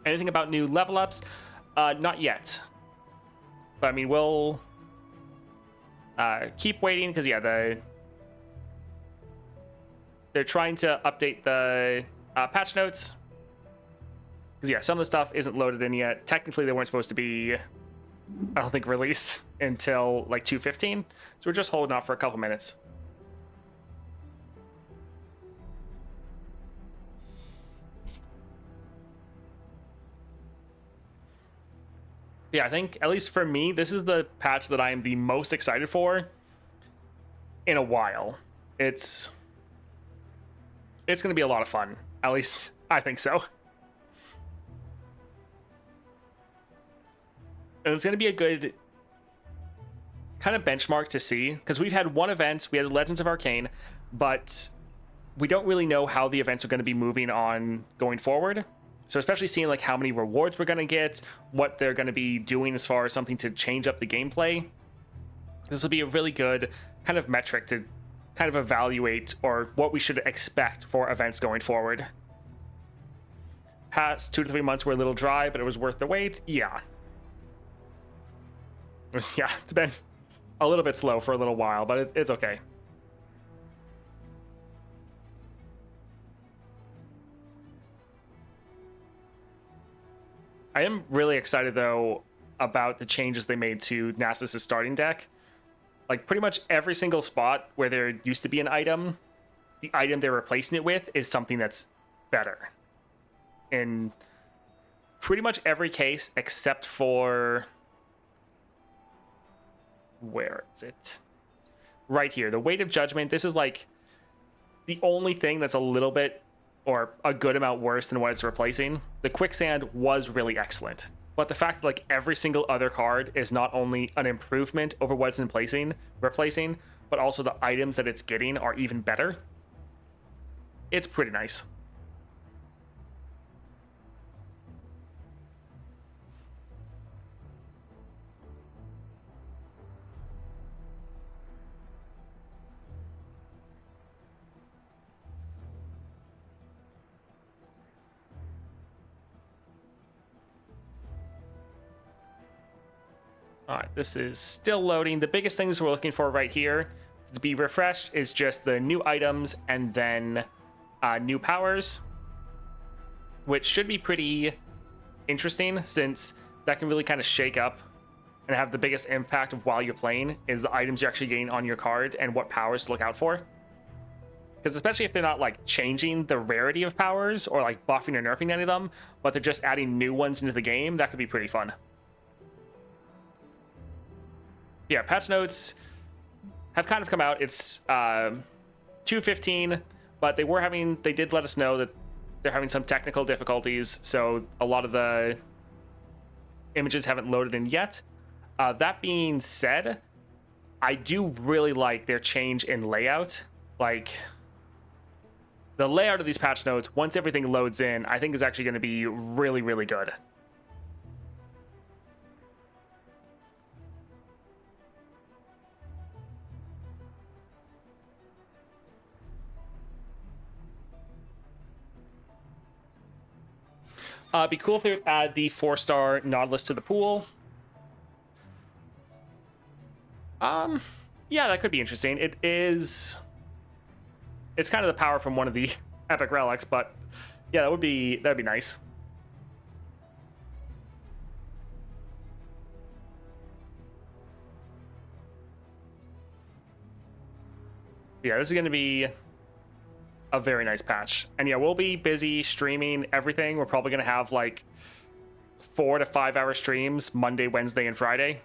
Anything about new level ups? Not yet. But I mean, we'll keep waiting because yeah, they're trying to update the patch notes. Because yeah, some of the stuff isn't loaded in yet. Technically, they weren't supposed to be, I don't think, released until like 2:15. So we're just holding off for a couple minutes. Yeah, I think, at least for me, this is the patch that I am the most excited for in a while. It's going to be a lot of fun. At least, I think so. And it's going to be a good kind of benchmark to see, because we've had one event, we had Legends of Arcane, but we don't really know how the events are going to be moving on going forward. So especially seeing like how many rewards we're going to get, what they're going to be doing as far as something to change up the gameplay. This will be a really good kind of metric to kind of evaluate or what we should expect for events going forward. Past 2 to 3 months were a little dry, but it was worth the wait. Yeah. Yeah, it's been a little bit slow for a little while, but it's okay. I am really excited, though, about the changes they made to Nasus' starting deck. Like, pretty much every single spot where there used to be an item, the item they're replacing it with is something that's better. In pretty much every case, except for... Where is it? Right here. The Weight of Judgment. This is like the only thing that's a little bit or a good amount worse than what it's replacing. The Quicksand was really excellent, but the fact that like every single other card is not only an improvement over what it's replacing, but also the items that it's getting are even better. It's pretty nice. All right, this is still loading. The biggest things we're looking for right here to be refreshed is just the new items and then new powers, which should be pretty interesting since that can really kind of shake up and have the biggest impact of while you're playing is the items you're actually getting on your card and what powers to look out for. Because especially if they're not like changing the rarity of powers or like buffing or nerfing any of them, but they're just adding new ones into the game, that could be pretty fun. Yeah, patch notes have kind of come out. It's 2:15, but they did let us know that they're having some technical difficulties. So a lot of the images haven't loaded in yet. That being said, I do really like their change in layout. Like, the layout of these patch notes, once everything loads in, I think is actually going to be really, really good. It'd be cool if they would add the 4-star Nautilus to the pool. Yeah, that could be interesting. It's kind of the power from one of the epic relics, but yeah, that'd be nice. Yeah, this is going to be a very nice patch. And yeah, we'll be busy streaming everything. We're probably going to have like 4 to 5 hour streams Monday, Wednesday, and Friday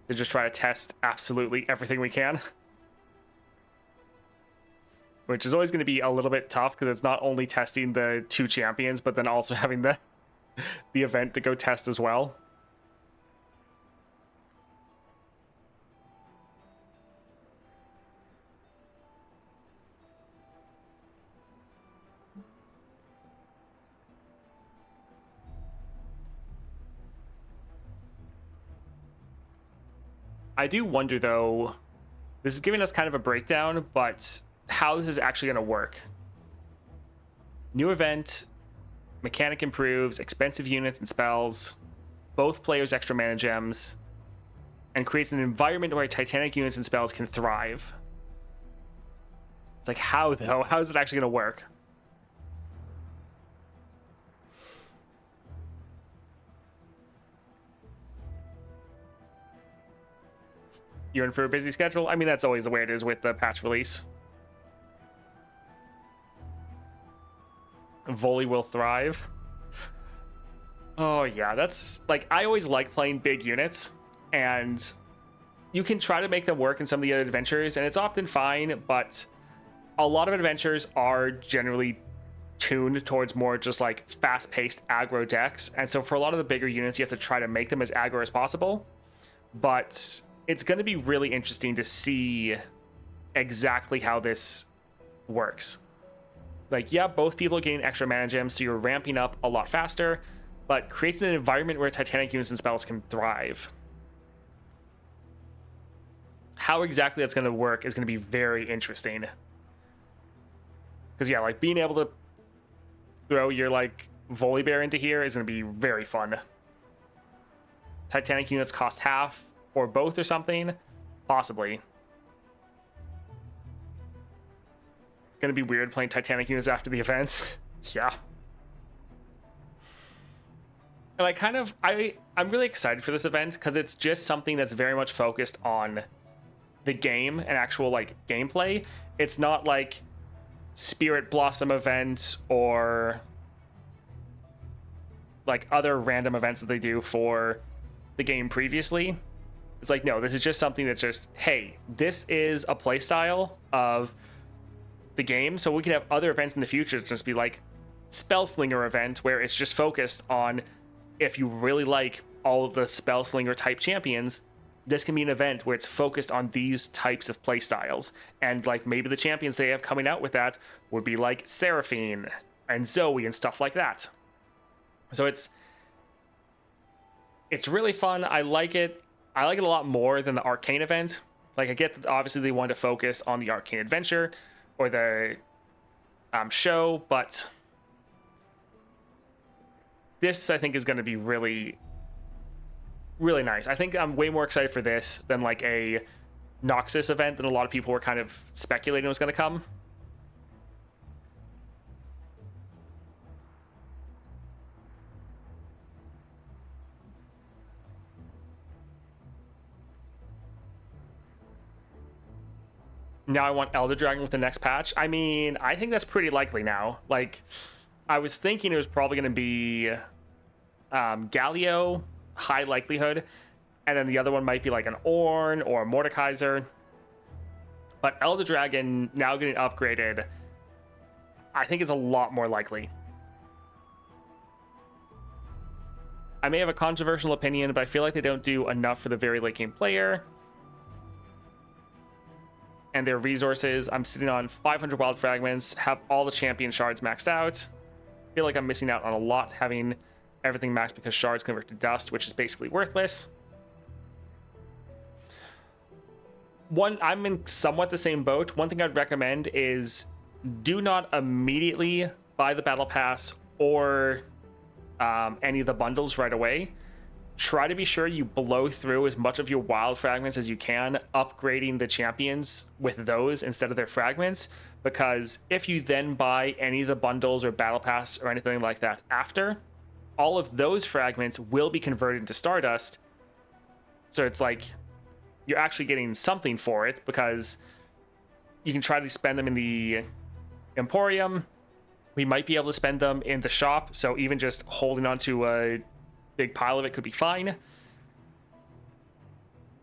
to just try to test absolutely everything we can. Which is always going to be a little bit tough because it's not only testing the 2 champions, but then also having the event to go test as well. I do wonder, though, this is giving us kind of a breakdown, but how this is actually going to work. New event, mechanic improves, expensive units and spells, both players extra mana gems, and creates an environment where Titanic units and spells can thrive. It's like, how, though? How is it actually going to work? You're in for a busy schedule? I mean, that's always the way it is with the patch release. Volley will thrive. Oh, yeah, that's... like, I always like playing big units, and you can try to make them work in some of the other adventures, and it's often fine, but a lot of adventures are generally tuned towards more just, like, fast-paced aggro decks, and so for a lot of the bigger units, you have to try to make them as aggro as possible, but it's going to be really interesting to see exactly how this works. Like, yeah, both people are getting extra mana gems, so you're ramping up a lot faster, but creates an environment where Titanic units and spells can thrive. How exactly that's going to work is going to be very interesting. Because, yeah, like, being able to throw your, like, Volibear into here is going to be very fun. Titanic units cost half, or both or something, possibly. Gonna be weird playing Titanic units after the event. Yeah. And I'm really excited for this event because it's just something that's very much focused on the game and actual, like, gameplay. It's not like Spirit Blossom event or like other random events that they do for the game previously. It's like, no, this is just something that's just, hey, this is a playstyle of the game, so we can have other events in the future just be like Spellslinger event, where it's just focused on, if you really like all of the Spellslinger type champions, this can be an event where it's focused on these types of playstyles. And like maybe the champions they have coming out with that would be like Seraphine and Zoe and stuff like that. So it's really fun. I like it. I like it a lot more than the Arcane event. Like, I get that obviously they want to focus on the Arcane adventure or the show, but this, I think, is going to be really, really nice. I think I'm way more excited for this than like a Noxus event that a lot of people were kind of speculating was going to come. Now I want Elder Dragon with the next patch. I mean, I think that's pretty likely now. Like, I was thinking it was probably going to be Galio, high likelihood, and then the other one might be like an Ornn or a Mordekaiser. But Elder Dragon now getting upgraded, I think it's a lot more likely. I may have a controversial opinion, but I feel like they don't do enough for the very late game player and their resources. I'm sitting on 500 wild fragments, have all the champion shards maxed out. Feel like I'm missing out on a lot having everything maxed because shards convert to dust, which is basically worthless. I'm in somewhat the same boat. One thing I'd recommend is do not immediately buy the battle pass or any of the bundles right away. Try to be sure you blow through as much of your wild fragments as you can, upgrading the champions with those instead of their fragments, because if you then buy any of the bundles or battle pass or anything like that after, all of those fragments will be converted into Stardust. So it's like you're actually getting something for it, because you can try to spend them in the Emporium. We might be able to spend them in the shop, so even just holding onto a big pile of it could be fine.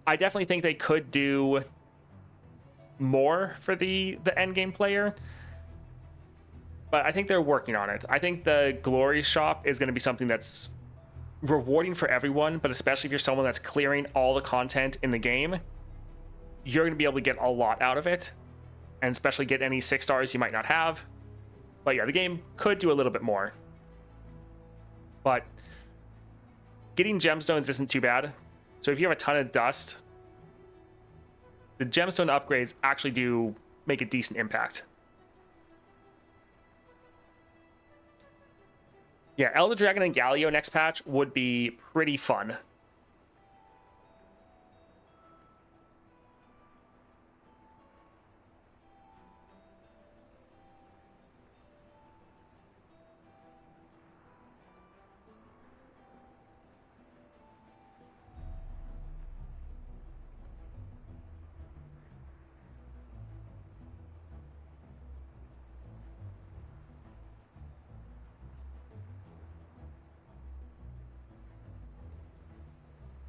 I definitely think they could do more for the end game player, but I think they're working on it. I think the Glory Shop is going to be something that's rewarding for everyone, but especially if you're someone that's clearing all the content in the game, you're going to be able to get a lot out of it, and especially get any 6 stars you might not have. But yeah, the game could do a little bit more. But getting gemstones isn't too bad. So if you have a ton of dust, the gemstone upgrades actually do make a decent impact. Yeah, Elder Dragon and Galio next patch would be pretty fun.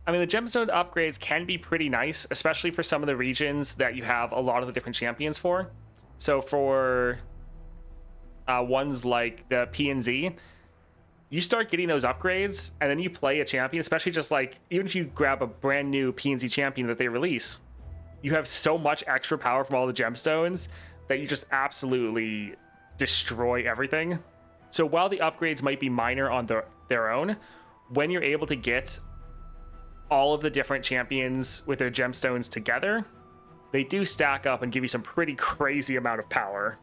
I mean, the gemstone upgrades can be pretty nice, especially for some of the regions that you have a lot of the different champions for. So for ones like the PNZ, you start getting those upgrades, and then you play a champion, especially just like, even if you grab a brand new PNZ champion that they release, you have so much extra power from all the gemstones that you just absolutely destroy everything. So while the upgrades might be minor on their own, when you're able to get all of the different champions with their gemstones together, they do stack up and give you some pretty crazy amount of power.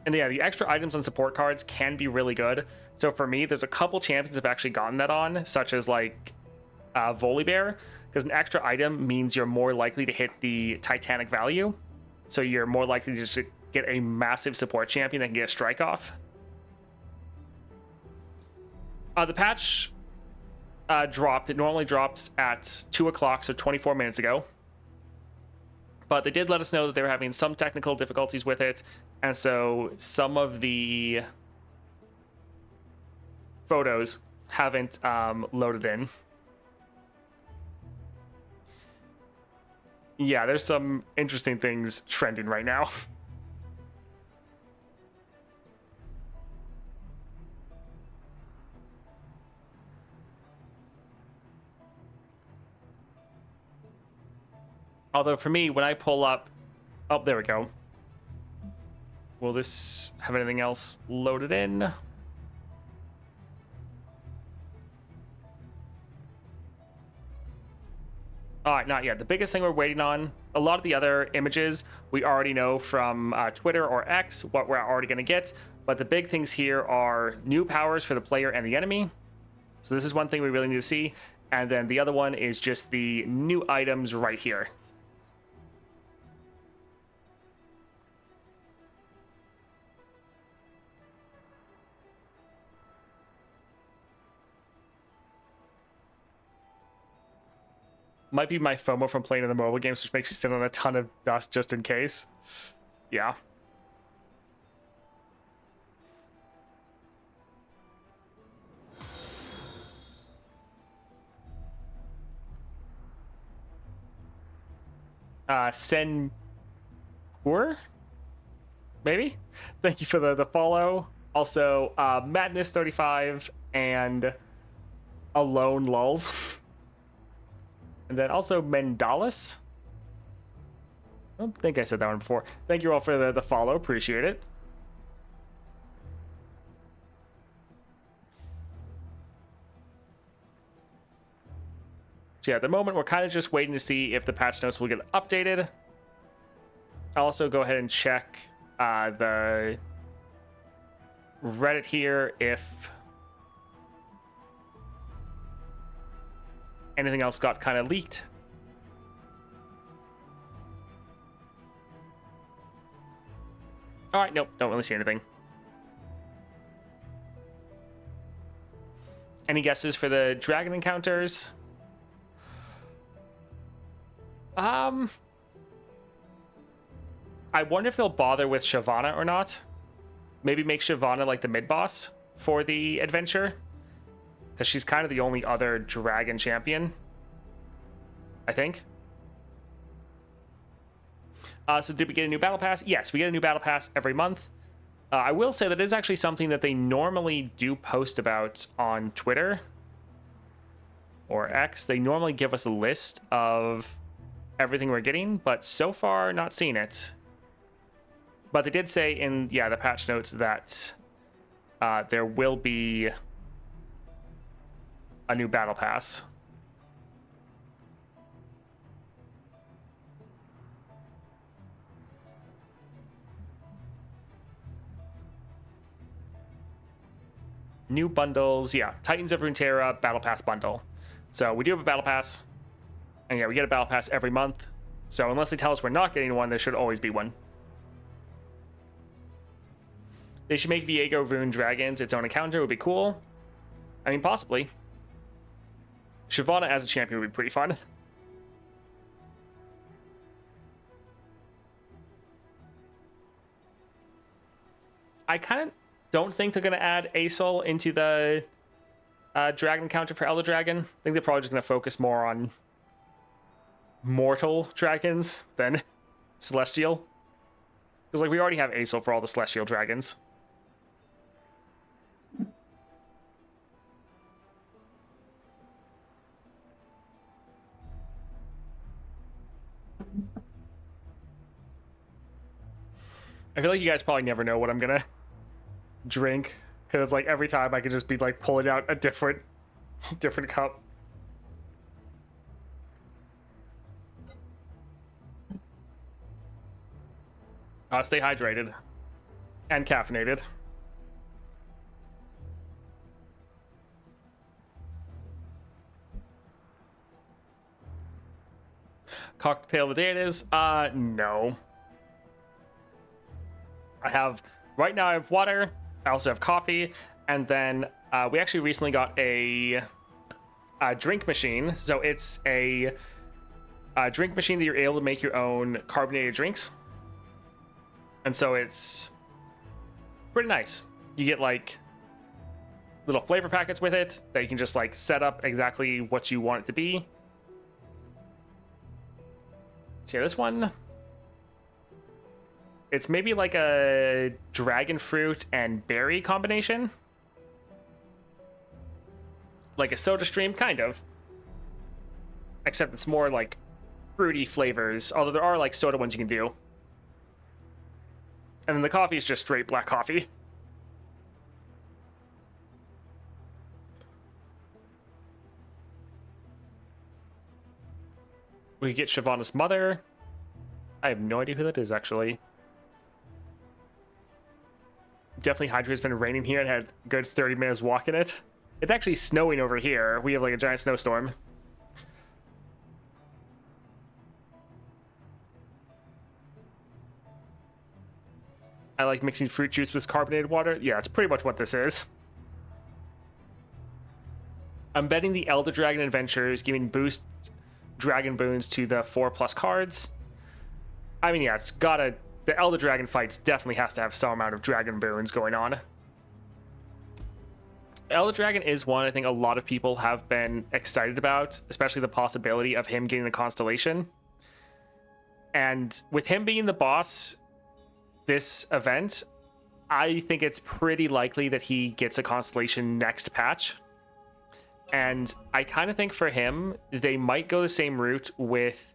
And yeah, the extra items on support cards can be really good. So for me, there's a couple champions I've actually gotten that on, such as like Volibear, because an extra item means you're more likely to hit the Titanic value. So you're more likely to just get a massive support champion that can get a strike off. The patch dropped. It normally drops at 2 o'clock, so 24 minutes ago. But they did let us know that they were having some technical difficulties with it, and so some of the photos haven't loaded in. Yeah, there's some interesting things trending right now. Although for me, when I pull up... Oh, there we go. Will this have anything else loaded in? All right, not yet. The biggest thing we're waiting on, a lot of the other images we already know from Twitter or X, what we're already going to get. But the big things here are new powers for the player and the enemy. So this is one thing we really need to see. And then the other one is just the new items right here. Might be my FOMO from playing in the mobile games, which makes you sit on a ton of dust just in case. Yeah. Sen Pur? Maybe? Thank you for the follow. Also, Madness 35 and Alone Lulls. And then also Mendalis. I don't think I said that one before. Thank you all for the follow. Appreciate it. So yeah, at the moment, we're kind of just waiting to see if the patch notes will get updated. I'll also go ahead and check the Reddit here if anything else got kind of leaked. All right, nope, don't really see anything. Any guesses for the dragon encounters? I wonder if they'll bother with Shyvana or not. Maybe make Shyvana like the mid-boss for the adventure. Because she's kind of the only other dragon champion, I think. So did we get a new battle pass? Yes, we get a new battle pass every month. I will say that is actually something that they normally do post about on Twitter or X. They normally give us a list of everything we're getting, but so far not seen it. But they did say in the patch notes that there will be a new battle pass. New bundles, Titans of Runeterra battle pass bundle. So we do have a battle pass, and we get a battle pass every month. So unless they tell us we're not getting one, there should always be one. They should make Viego Rune Dragons its own encounter. Would be cool. I mean, possibly. Shyvana as a champion would be pretty fun. I kind of don't think they're going to add Aesol into the dragon encounter for Elder Dragon. I think they're probably just going to focus more on mortal dragons than celestial. Because we already have Aesol for all the celestial dragons. I feel like you guys probably never know what I'm gonna drink, because every time I could just be pulling out a different cup. Stay hydrated and caffeinated. Cocktail of the day it is. No. Right now I have water. I also have coffee, and then we actually recently got a drink machine. So it's a drink machine that you're able to make your own carbonated drinks, and so it's pretty nice. You get little flavor packets with it that you can just set up exactly what you want it to be. So this one, it's maybe a dragon fruit and berry combination. Like a soda stream, kind of. Except it's more fruity flavors, although there are soda ones you can do. And then the coffee is just straight black coffee. We get Shyvana's mother. I have no idea who that is, actually. Definitely Hydra has been raining here and had a good 30 minutes walk in it. It's actually snowing over here. We have a giant snowstorm. I like mixing fruit juice with carbonated water. Yeah, it's pretty much what this is. I'm betting the Elder Dragon Adventure is giving boost dragon boons to the 4+ cards. I mean, it's gotta... The Elder Dragon fights definitely has to have some amount of dragon boons going on. Elder Dragon is one I think a lot of people have been excited about, especially the possibility of him getting the Constellation. And with him being the boss this event, I think it's pretty likely that he gets a Constellation next patch. And I kind of think for him, they might go the same route with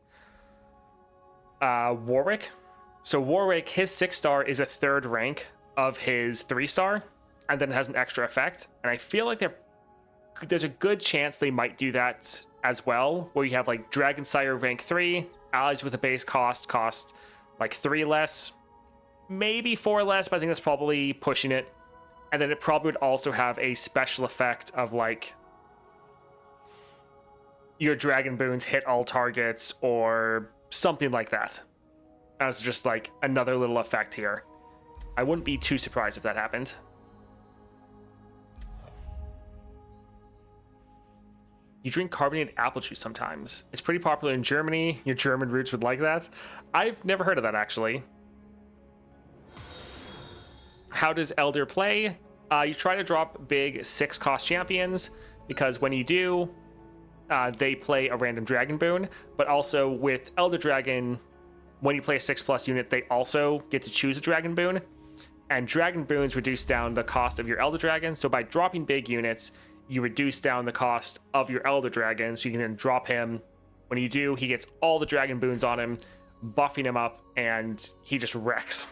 Warwick. So Warwick, his 6-star is a 3rd rank of his 3-star, and then it has an extra effect. And I feel like there's a good chance they might do that as well, where you have like Dragon Sire rank 3, allies with a base cost like 3 less, maybe 4 less, but I think that's probably pushing it. And then it probably would also have a special effect of like your Dragon Boons hit all targets or something like that, as just like another little effect here. I wouldn't be too surprised if that happened. You drink carbonated apple juice sometimes. It's pretty popular in Germany. Your German roots would like that. I've never heard of that, actually. How does Elder play? You try to drop big 6-cost champions, because when you do, they play a random Dragon Boon. But also with Elder Dragon, when you play a 6+ unit, they also get to choose a Dragon Boon. And Dragon Boons reduce down the cost of your Elder Dragon. So by dropping big units, you reduce down the cost of your Elder Dragon, so you can then drop him. When you do, he gets all the Dragon Boons on him, buffing him up, and he just wrecks.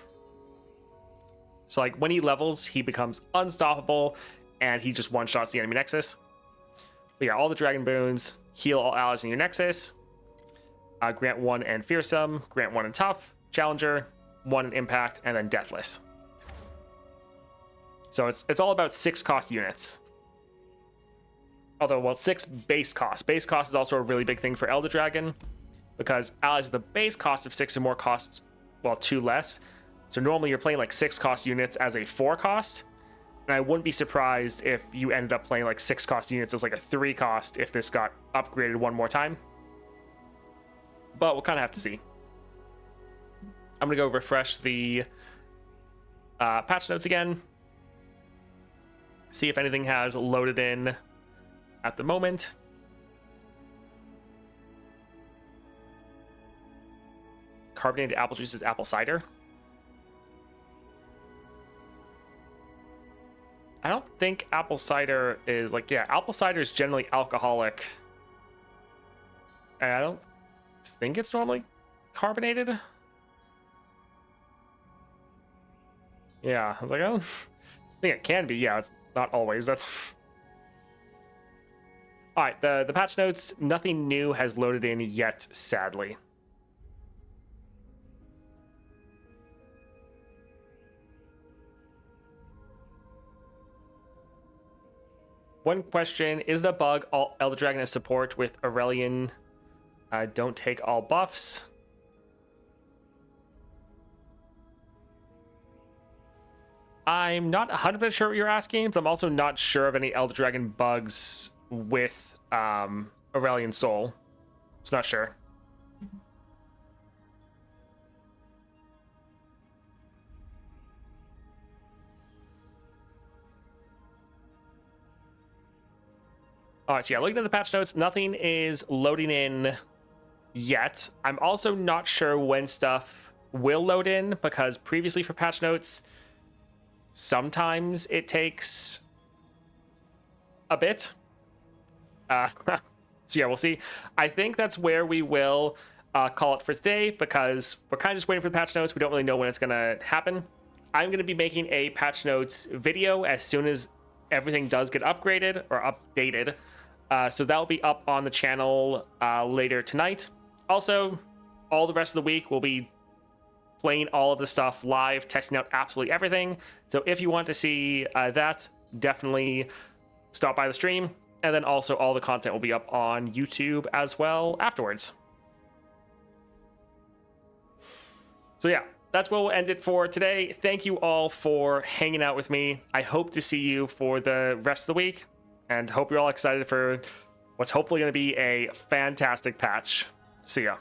So like when he levels, he becomes unstoppable, and he just one-shots the enemy Nexus. But yeah, all the Dragon Boons, heal all allies in your Nexus, grant 1 and Fearsome, grant 1 and Tough, Challenger, 1 and Impact, and then Deathless. So it's all about 6-cost units. Although, well, 6 base cost. Base cost is also a really big thing for Elder Dragon, because allies with a base cost of 6 or more costs, well, 2 less. So normally you're playing like 6-cost units as a 4-cost. And I wouldn't be surprised if you ended up playing like 6-cost units as like a 3-cost if this got upgraded one more time. But we'll kind of have to see. I'm going to go refresh the patch notes again. See if anything has loaded in at the moment. Carbonated apple juice is apple cider. I don't think apple cider is like, yeah, apple cider is generally alcoholic. And I don't think it's normally carbonated. Yeah, I was like, I don't think it can be. Yeah, it's not always. That's... All right, the patch notes, nothing new has loaded in yet, sadly. One question, is the bug all Elder Dragon has support with Aurelion don't take all buffs? I'm not 100% sure what you're asking, but I'm also not sure of any Elder Dragon bugs with Aurelion Soul. It's not sure. All right, so yeah, looking at the patch notes, nothing is loading in yet. I'm also not sure when stuff will load in, because previously for patch notes, sometimes it takes a bit. So yeah, we'll see. I think that's where we will call it for today, because we're kind of just waiting for the patch notes. We don't really know when it's going to happen. I'm going to be making a patch notes video as soon as everything does get upgraded or updated. So that'll be up on the channel later tonight. Also, all the rest of the week we'll be playing all of the stuff live, testing out absolutely everything. So if you want to see that, definitely stop by the stream. And then also all the content will be up on YouTube as well afterwards. So yeah, that's where we'll end it for today. Thank you all for hanging out with me. I hope to see you for the rest of the week, and hope you're all excited for what's hopefully going to be a fantastic patch. See ya.